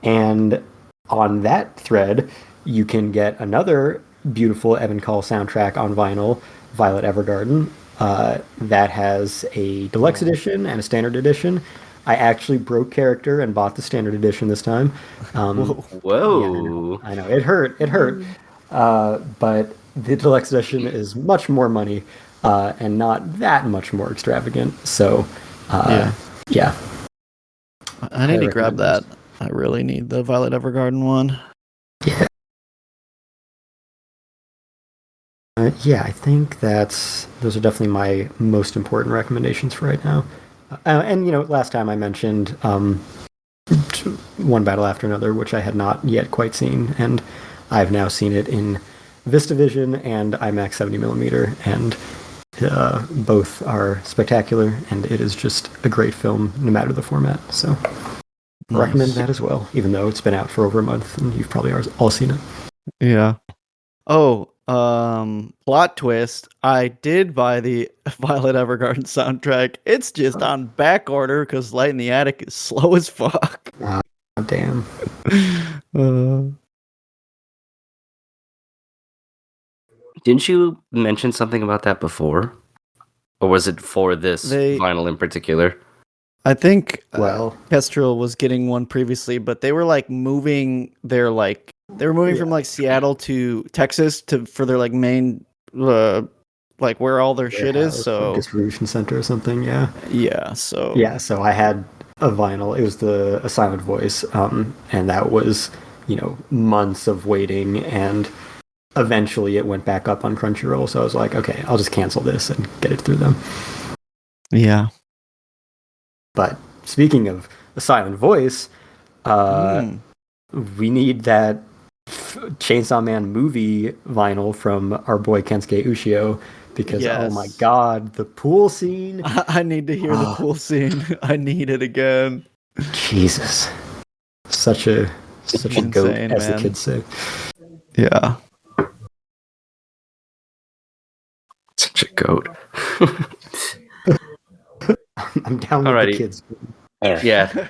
[SPEAKER 4] And on that thread, you can get another beautiful Evan Call soundtrack on vinyl, Violet Evergarden, that has a deluxe edition and a standard edition. I actually broke character and bought the standard edition this time.
[SPEAKER 3] Whoa.
[SPEAKER 4] Yeah, I know. It hurt. But the deluxe edition is much more money and not that much more extravagant. So, yeah.
[SPEAKER 2] I need to grab that. I really need the Violet Evergarden one.
[SPEAKER 4] Yeah. Yeah, I think those are definitely my most important recommendations for right now. And last time I mentioned One Battle After Another, which I had not yet quite seen, and I've now seen it in VistaVision and IMAX 70mm, and both are spectacular, and it is just a great film, no matter the format. So, I recommend that as well, even though it's been out for over a month, and you've probably all seen it.
[SPEAKER 2] Yeah. Oh, plot twist. I did buy the Violet Evergarden soundtrack. It's just on back order because Light in the Attic is slow as fuck.
[SPEAKER 4] Oh, damn.
[SPEAKER 3] Didn't you mention something about that before? Or was it for this vinyl in particular?
[SPEAKER 2] I think
[SPEAKER 4] Kestrel
[SPEAKER 2] was getting one previously, but they were like moving their from like Seattle to Texas for their like main like where all their shit is. So
[SPEAKER 4] distribution center or something. Yeah.
[SPEAKER 2] So
[SPEAKER 4] I had a vinyl. It was a Silent Voice, and that was months of waiting, and eventually it went back up on Crunchyroll. So I was like, okay, I'll just cancel this and get it through them.
[SPEAKER 2] Yeah.
[SPEAKER 4] But speaking of the silent voice, we need that Chainsaw Man movie vinyl from our boy Kensuke Ushio, because oh my god, the pool scene.
[SPEAKER 2] I need to hear the pool scene. I need it again.
[SPEAKER 4] Jesus. Such a goat, as the kids say.
[SPEAKER 2] Yeah.
[SPEAKER 3] Such a goat.
[SPEAKER 4] I'm down with the kids.
[SPEAKER 3] Yeah,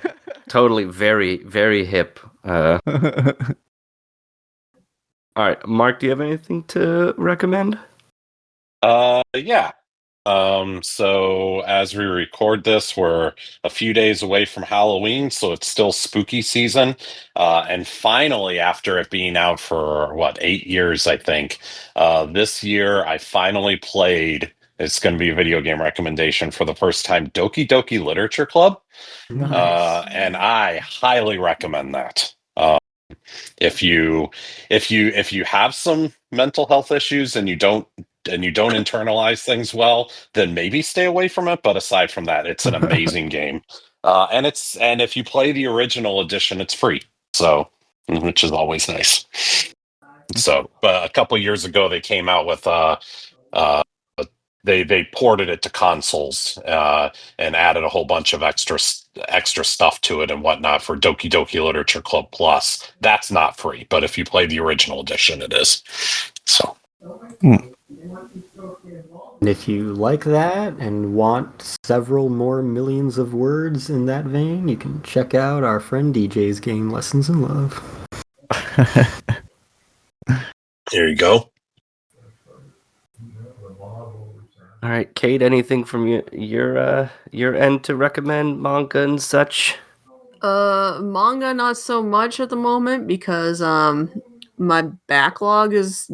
[SPEAKER 3] totally. Very, very hip. All right, Mark, do you have anything to recommend?
[SPEAKER 5] Yeah. So as we record this, we're a few days away from Halloween, so it's still spooky season. And finally, after it being out for 8 years, I think, this year I finally played. It's going to be a video game recommendation for the first time, Doki Doki Literature Club.
[SPEAKER 2] Nice.
[SPEAKER 5] And I highly recommend that. If you have some mental health issues and you don't internalize things well, then maybe stay away from it. But aside from that, it's an amazing game. And if you play the original edition, it's free. So, which is always nice. So, a couple years ago, they came out with they ported it to consoles and added a whole bunch of extra stuff to it and whatnot for Doki Doki Literature Club Plus. That's not free, but if you play the original edition, it is. So.
[SPEAKER 4] And if you like that and want several more millions of words in that vein, you can check out our friend DJ's game Lessons in Love.
[SPEAKER 5] Here you go.
[SPEAKER 3] All right, Kate, anything from your end to recommend, manga and such?
[SPEAKER 1] Manga not so much at the moment because my backlog is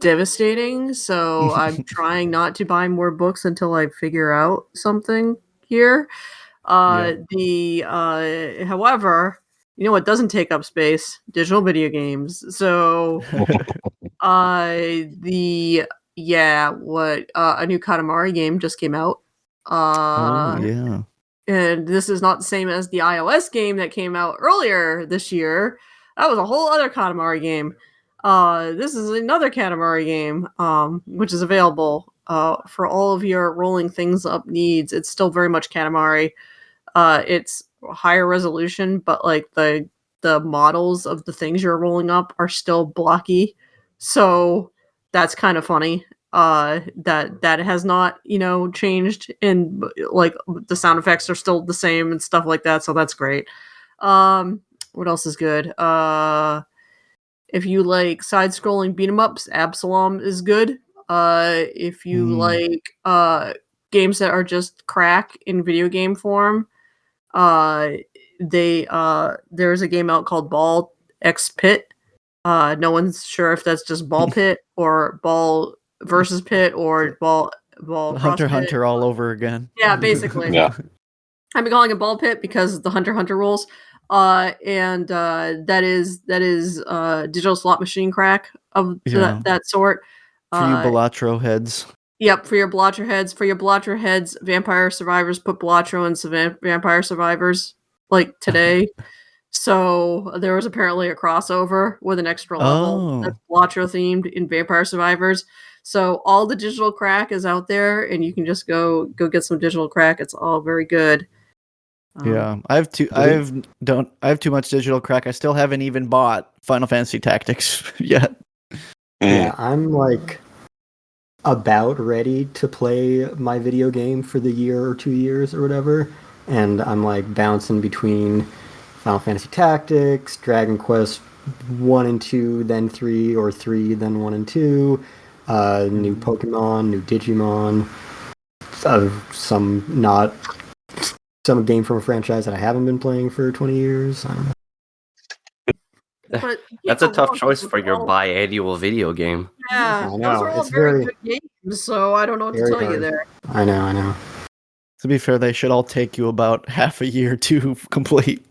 [SPEAKER 1] devastating, so I'm trying not to buy more books until I figure out something here. However, you know what doesn't take up space? Digital video games. So a new Katamari game just came out.
[SPEAKER 2] Yeah.
[SPEAKER 1] And this is not the same as the iOS game that came out earlier this year. That was a whole other Katamari game. This is another Katamari game, which is available for all of your rolling things up needs. It's still very much Katamari. It's higher resolution, but like the models of the things you're rolling up are still blocky. So that's kind of funny. That has not, changed, and like the sound effects are still the same and stuff like that, so that's great. What else is good? If you like side-scrolling beat 'em ups, Absalom is good. If you like games that are just crack in video game form, there's a game out called Ball X Pit. No one's sure if that's just Ball Pit or Ball versus Pit or ball
[SPEAKER 2] Hunter
[SPEAKER 1] CrossFit.
[SPEAKER 2] Hunter all over again.
[SPEAKER 1] Yeah, basically.
[SPEAKER 5] Yeah.
[SPEAKER 1] I've been calling it Ball Pit because of the Hunter Hunter rules. And that is digital slot machine crack of that sort.
[SPEAKER 2] For you Balatro heads.
[SPEAKER 1] Yep, for your Balatro heads. For your Balatro heads, Vampire Survivors put Balatro in some Vampire Survivors like today. So there was apparently a crossover with an extra level that's Balatro themed in Vampire Survivors. So all the digital crack is out there, and you can just go get some digital crack. It's all very good.
[SPEAKER 2] Yeah, I have too much digital crack. I still haven't even bought Final Fantasy Tactics yet.
[SPEAKER 4] Yeah, I'm like about ready to play my video game for the year or 2 years or whatever, and I'm like bouncing between Final Fantasy Tactics, Dragon Quest 1 and 2, then 3, or 3, then 1 and 2, new Pokemon, new Digimon, some game from a franchise that I haven't been playing for 20 years. I don't know.
[SPEAKER 1] But
[SPEAKER 3] that's a tough choice for your biannual video game.
[SPEAKER 1] Yeah,
[SPEAKER 4] I know.
[SPEAKER 1] those are all very good games, so I don't know what to tell you there.
[SPEAKER 4] I know.
[SPEAKER 2] To be fair, they should all take you about half a year to complete.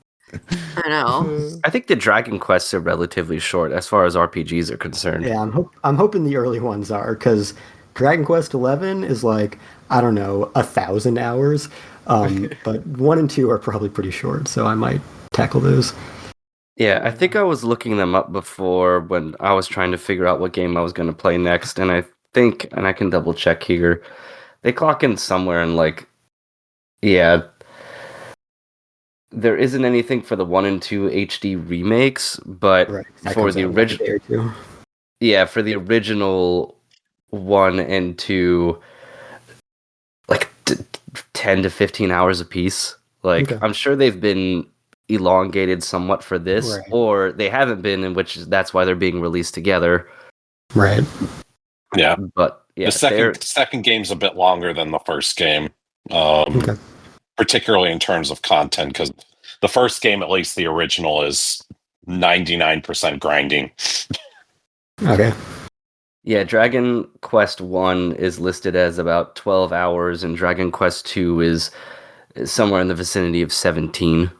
[SPEAKER 1] I know.
[SPEAKER 3] I think the Dragon Quests are relatively short as far as RPGs are concerned.
[SPEAKER 4] Yeah, I'm hoping the early ones are, because Dragon Quest XI is like, I don't know, 1,000 hours. But 1 and 2 are probably pretty short, so I might tackle those.
[SPEAKER 3] Yeah, I think I was looking them up before when I was trying to figure out what game I was going to play next, and I think, and I can double check here, they clock in somewhere in like, yeah, there isn't anything for the 1 and 2 HD remakes, but
[SPEAKER 4] Right, that
[SPEAKER 3] for
[SPEAKER 4] comes
[SPEAKER 3] the
[SPEAKER 4] out in like a
[SPEAKER 3] original,
[SPEAKER 4] day or two.
[SPEAKER 3] yeah, for the original 1 and 2, like 10 to 15 hours a piece. Like,
[SPEAKER 4] Okay.
[SPEAKER 3] I'm sure they've been elongated somewhat for this,
[SPEAKER 4] Right.
[SPEAKER 3] or they haven't been, in which that's why they're being released together.
[SPEAKER 4] Right.
[SPEAKER 5] Yeah.
[SPEAKER 3] But yeah,
[SPEAKER 5] The second game's a bit longer than the first game,
[SPEAKER 4] Okay.
[SPEAKER 5] particularly in terms of content, because the first game, at least the original, is 99% grinding.
[SPEAKER 4] Okay.
[SPEAKER 3] yeah, Dragon Quest 1 is listed as about 12 hours, and Dragon Quest 2 is somewhere in the vicinity of 17.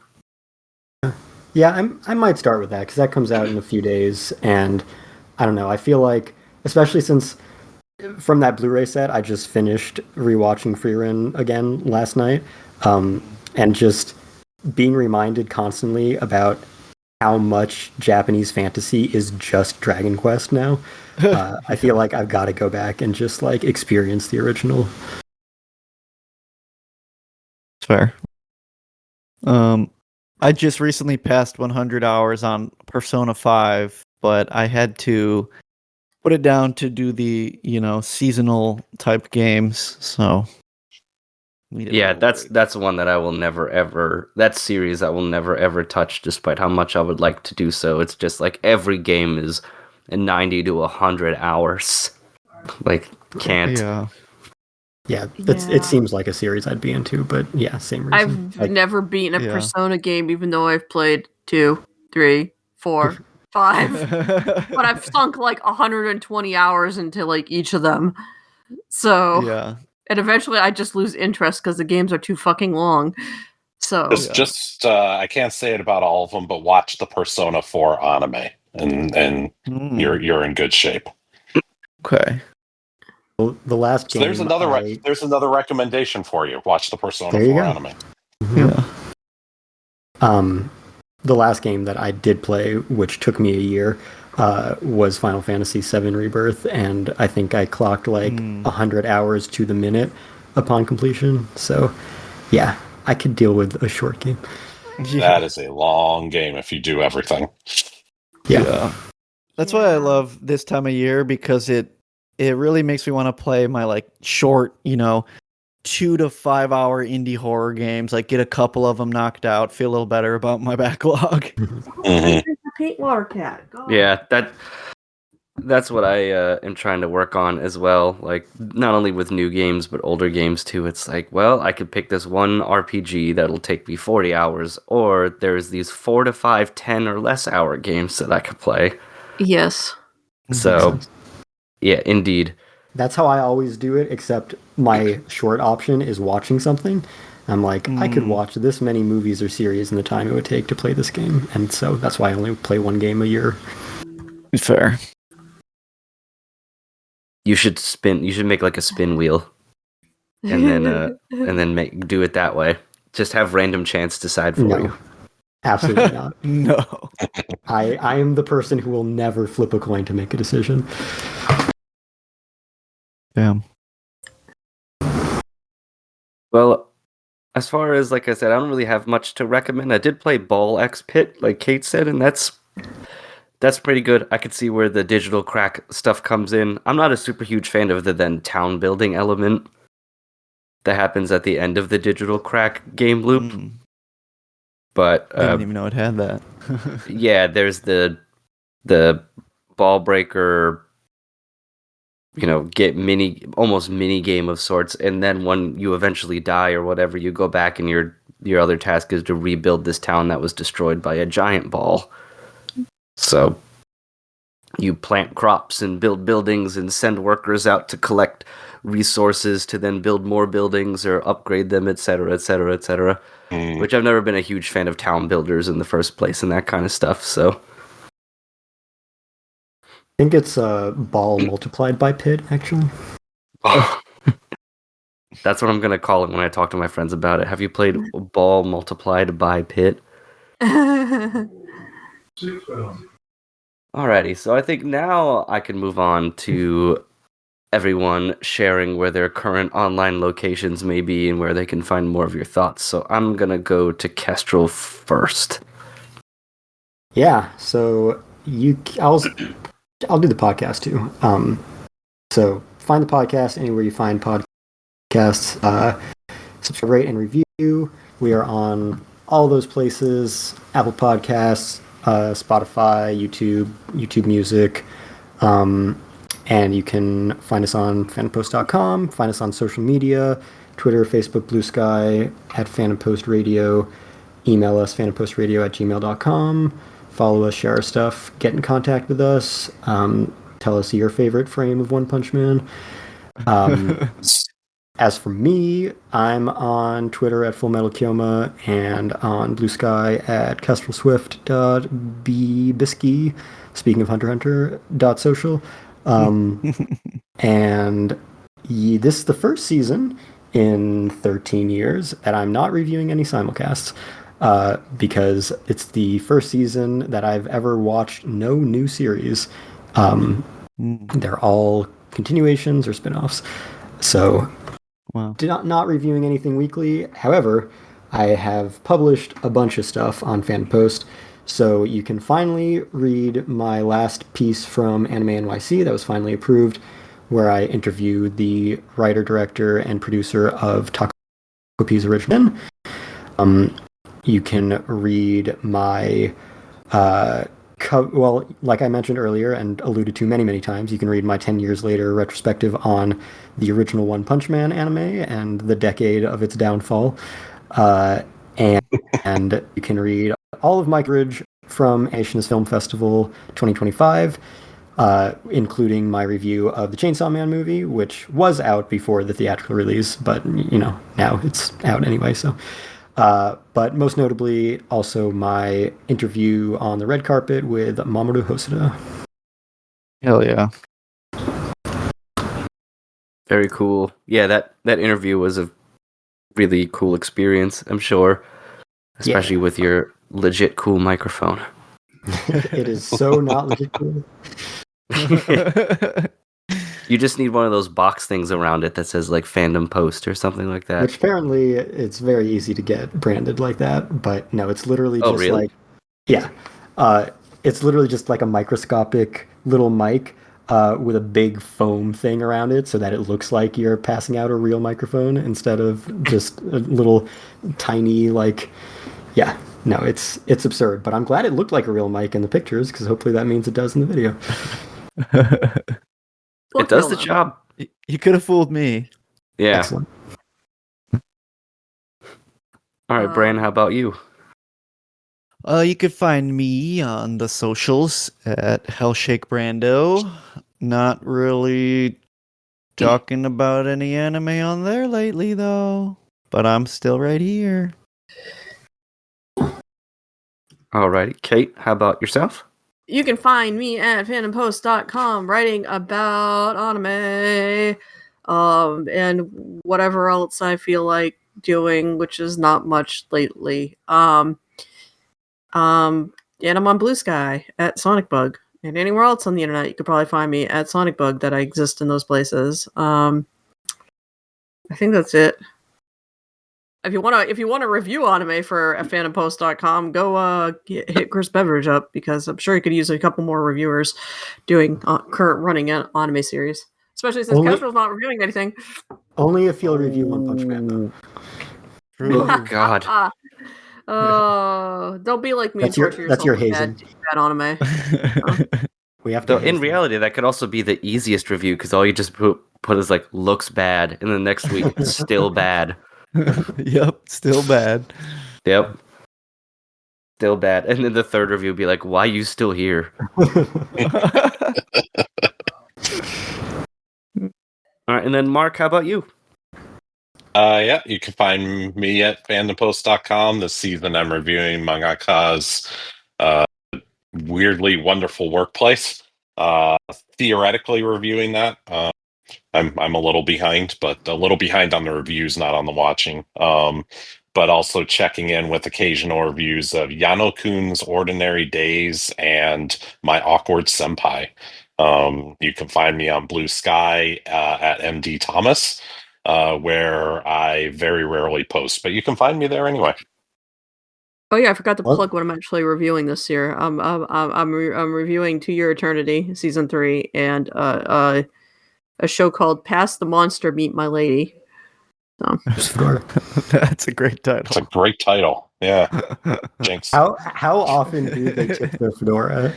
[SPEAKER 4] Yeah, I might start with that because that comes out in a few days, and I don't know. I feel like, especially since from that Blu-ray set, I just finished rewatching Frieren again last night, and just being reminded constantly about how much Japanese fantasy is just Dragon Quest now. I feel like I've got to go back and just like experience the original.
[SPEAKER 2] It's fair. I just recently passed 100 hours on Persona 5, but I had to put it down to do the, seasonal type games. So
[SPEAKER 3] Yeah, that's one that I will never ever, that series I will never ever touch, despite how much I would like to do so. It's just like every game is 90 to 100 hours. Like, can't.
[SPEAKER 4] Yeah, it seems like a series I'd be into, but yeah, same reason.
[SPEAKER 1] I've never beaten a Persona game, even though I've played 2, 3, 4, 5. But I've sunk like 120 hours into like each of them. So
[SPEAKER 2] yeah.
[SPEAKER 1] And eventually I just lose interest because the games are too fucking long. So
[SPEAKER 5] I can't say it about all of them, but watch the Persona 4 anime, and you're in good shape.
[SPEAKER 2] Okay.
[SPEAKER 4] The last game.
[SPEAKER 5] There's another recommendation for you. Watch the Persona 4 anime.
[SPEAKER 2] Yeah.
[SPEAKER 4] The last game that I did play, which took me a year, was Final Fantasy VII Rebirth, and I think I clocked like 100 hours to the minute upon completion. So, yeah, I could deal with a short game.
[SPEAKER 5] That is a long game if you do everything.
[SPEAKER 2] Yeah. That's why I love this time of year, because it really makes me want to play my like short, 2 to 5 hour indie horror games, like get a couple of them knocked out, feel a little better about my backlog.
[SPEAKER 1] Paint water cat. Go
[SPEAKER 3] Yeah, that's what I am trying to work on as well. Like, not only with new games, but older games too. It's like, well, I could pick this one RPG that'll take me 40 hours, or there's these 4 to 5, 10 or less hour games that I could play.
[SPEAKER 1] Yes.
[SPEAKER 3] So, yeah, indeed.
[SPEAKER 4] That's how I always do it, except my short option is watching something. I'm like, I could watch this many movies or series in the time it would take to play this game. And so that's why I only play one game a year.
[SPEAKER 2] Fair.
[SPEAKER 3] You should make like a spin wheel. And then do it that way. Just have random chance decide for you.
[SPEAKER 4] Absolutely not.
[SPEAKER 2] No.
[SPEAKER 4] I am the person who will never flip a coin to make a decision.
[SPEAKER 2] Damn.
[SPEAKER 3] Well, as far as, like I said, I don't really have much to recommend. I did play Ball X Pit, like Kate said, and that's pretty good. I could see where the digital crack stuff comes in. I'm not a super huge fan of the then town building element that happens at the end of the digital crack game loop. But
[SPEAKER 2] I didn't even know it had that.
[SPEAKER 3] yeah, there's the ball breaker, get almost mini game of sorts, and then when you eventually die or whatever, you go back and your other task is to rebuild this town that was destroyed by a giant ball. So you plant crops and build buildings and send workers out to collect resources to then build more buildings or upgrade them, etc., etc., etc. Which I've never been a huge fan of town builders in the first place and that kind of stuff. So
[SPEAKER 4] I think it's ball multiplied by pit, actually.
[SPEAKER 3] That's what I'm gonna call it when I talk to my friends about it. Have you played ball multiplied by pit? Alrighty, so I think now I can move on to everyone sharing where their current online locations may be and where they can find more of your thoughts. So I'm gonna go to Kestrel first.
[SPEAKER 4] Yeah, so I'll do the podcast too. So find the podcast anywhere you find podcasts. Subscribe, rate, and review. We are on all those places: Apple Podcasts, Spotify, YouTube Music, and you can find us on fandompost.com. Find us on social media: Twitter, Facebook, Blue Sky, at Fandom Post Radio. Email us fandompostradio@gmail.com. Follow us, share our stuff, get in contact with us. Tell us your favorite frame of One Punch Man. As for me, I'm on Twitter at FullMetalKyoma and on Blue Sky at KestrelSwift.bbisky, speaking of Hunter Hunter, .social. And this is the first season in 13 years that I'm not reviewing any simulcasts. Because it's the first season that I've ever watched no new series. They're all continuations or spin-offs. So,
[SPEAKER 2] wow.
[SPEAKER 4] Not reviewing anything weekly. However, I have published a bunch of stuff on Fandom Post. So you can finally read my last piece from Anime NYC that was finally approved, where I interviewed the writer, director, and producer of Takopi's original. You can read my, like I mentioned earlier and alluded to many, many times, you can read my 10 years later retrospective on the original One Punch Man anime and the decade of its downfall. And you can read all of my coverage from Asians Film Festival 2025, including my review of the Chainsaw Man movie, which was out before the theatrical release, but, now it's out anyway, so... but most notably, also my interview on the red carpet with Mamoru Hosoda.
[SPEAKER 2] Hell yeah.
[SPEAKER 3] Very cool. Yeah, that interview was a really cool experience, I'm sure. Especially with your legit cool microphone.
[SPEAKER 4] It is so not legit cool.
[SPEAKER 3] You just need one of those box things around it that says like Fandom Post or something like that.
[SPEAKER 4] Which apparently it's very easy to get branded like that, but no, it's literally just
[SPEAKER 3] really?
[SPEAKER 4] like, yeah, it's literally just like a microscopic little mic with a big foam thing around it, so that it looks like you're passing out a real microphone instead of just a little tiny yeah. No, it's absurd, but I'm glad it looked like a real mic in the pictures because hopefully that means it does in the video.
[SPEAKER 3] It does the job.
[SPEAKER 2] You could have fooled me.
[SPEAKER 3] Yeah.
[SPEAKER 4] Excellent.
[SPEAKER 3] All right, Bran, how about you?
[SPEAKER 2] You could find me on the socials at HellShakeBrando. Not really talking about any anime on there lately, though. But I'm still right here.
[SPEAKER 3] Alrighty, Kate, how about yourself?
[SPEAKER 1] You can find me at fandompost.com writing about anime and whatever else I feel like doing, which is not much lately. And I'm on Blue Sky at SonicBug. And anywhere else on the internet, you could probably find me at SonicBug that I exist in those places. I think that's it. If you want to review anime for fandompost.com, go hit Chris Beveridge up because I'm sure he could use a couple more reviewers doing current running anime series, especially since Kestrel's not reviewing anything.
[SPEAKER 4] Only if you'll review One Punch Man, though.
[SPEAKER 3] Oh God!
[SPEAKER 1] Don't be like me.
[SPEAKER 4] That's your hazing.
[SPEAKER 1] Bad anime.
[SPEAKER 4] We have to.
[SPEAKER 3] In reality, that could also be the easiest review because all you just put is like looks bad, and the next week it's still bad.
[SPEAKER 2] Yep, still bad.
[SPEAKER 3] Yep. Still bad. And then the third review would be like, why are you still here? All right, and then Mark, how about you?
[SPEAKER 5] Yeah, you can find me at fandompost.com. This season I'm reviewing Mangaka's Weirdly Wonderful Workplace. Theoretically reviewing that. I'm a little behind, but a little behind on the reviews, not on the watching. But also checking in with occasional reviews of Yano-kun's Ordinary Days and My Awkward Senpai. You can find me on Blue Sky at MD Thomas, where I very rarely post, but you can find me there anyway.
[SPEAKER 1] Oh yeah, I forgot to
[SPEAKER 4] What?
[SPEAKER 1] plug what I'm actually reviewing this year. I'm reviewing To Your Eternity season 3 and a show called Past the Monster, Meet My Lady. So
[SPEAKER 2] That's a great title.
[SPEAKER 5] It's a great title. Yeah. Jinx.
[SPEAKER 4] How often do they tip their fedora?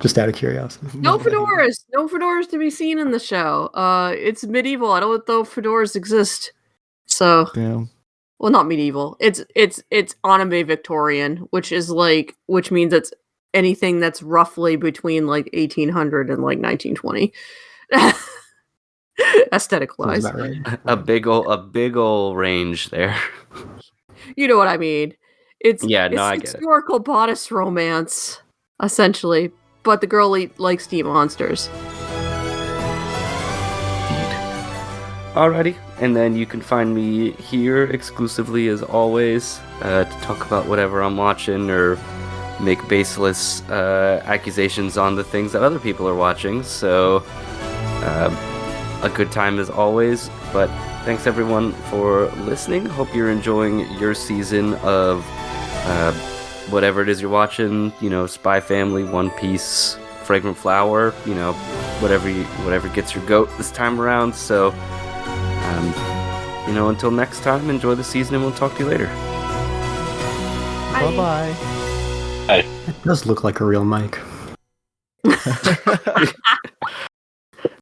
[SPEAKER 4] Just out of curiosity.
[SPEAKER 1] no fedoras to be seen in the show. It's medieval. I don't know if fedoras exist. So
[SPEAKER 2] Yeah.
[SPEAKER 1] well, not medieval. It's anime Victorian, which means it's anything that's roughly between like 1800 and like 1920. Aesthetic
[SPEAKER 4] Sounds
[SPEAKER 1] wise.
[SPEAKER 4] about right.
[SPEAKER 3] A big ol' range there.
[SPEAKER 1] You know what I mean. It's
[SPEAKER 3] Yeah, no, I get it.
[SPEAKER 1] historical bodice romance, essentially. But the girl likes to eat monsters.
[SPEAKER 3] Alrighty, and then you can find me here exclusively as always to talk about whatever I'm watching or make baseless accusations on the things that other people are watching. So a good time as always, but thanks everyone for listening. Hope you're enjoying your season of whatever it is you're watching, Spy Family, One Piece, Fragrant Flower, whatever gets your goat this time around. So until next time, enjoy the season and we'll talk to you later.
[SPEAKER 2] Bye-bye.
[SPEAKER 5] Hey.
[SPEAKER 4] It does look like a real mic.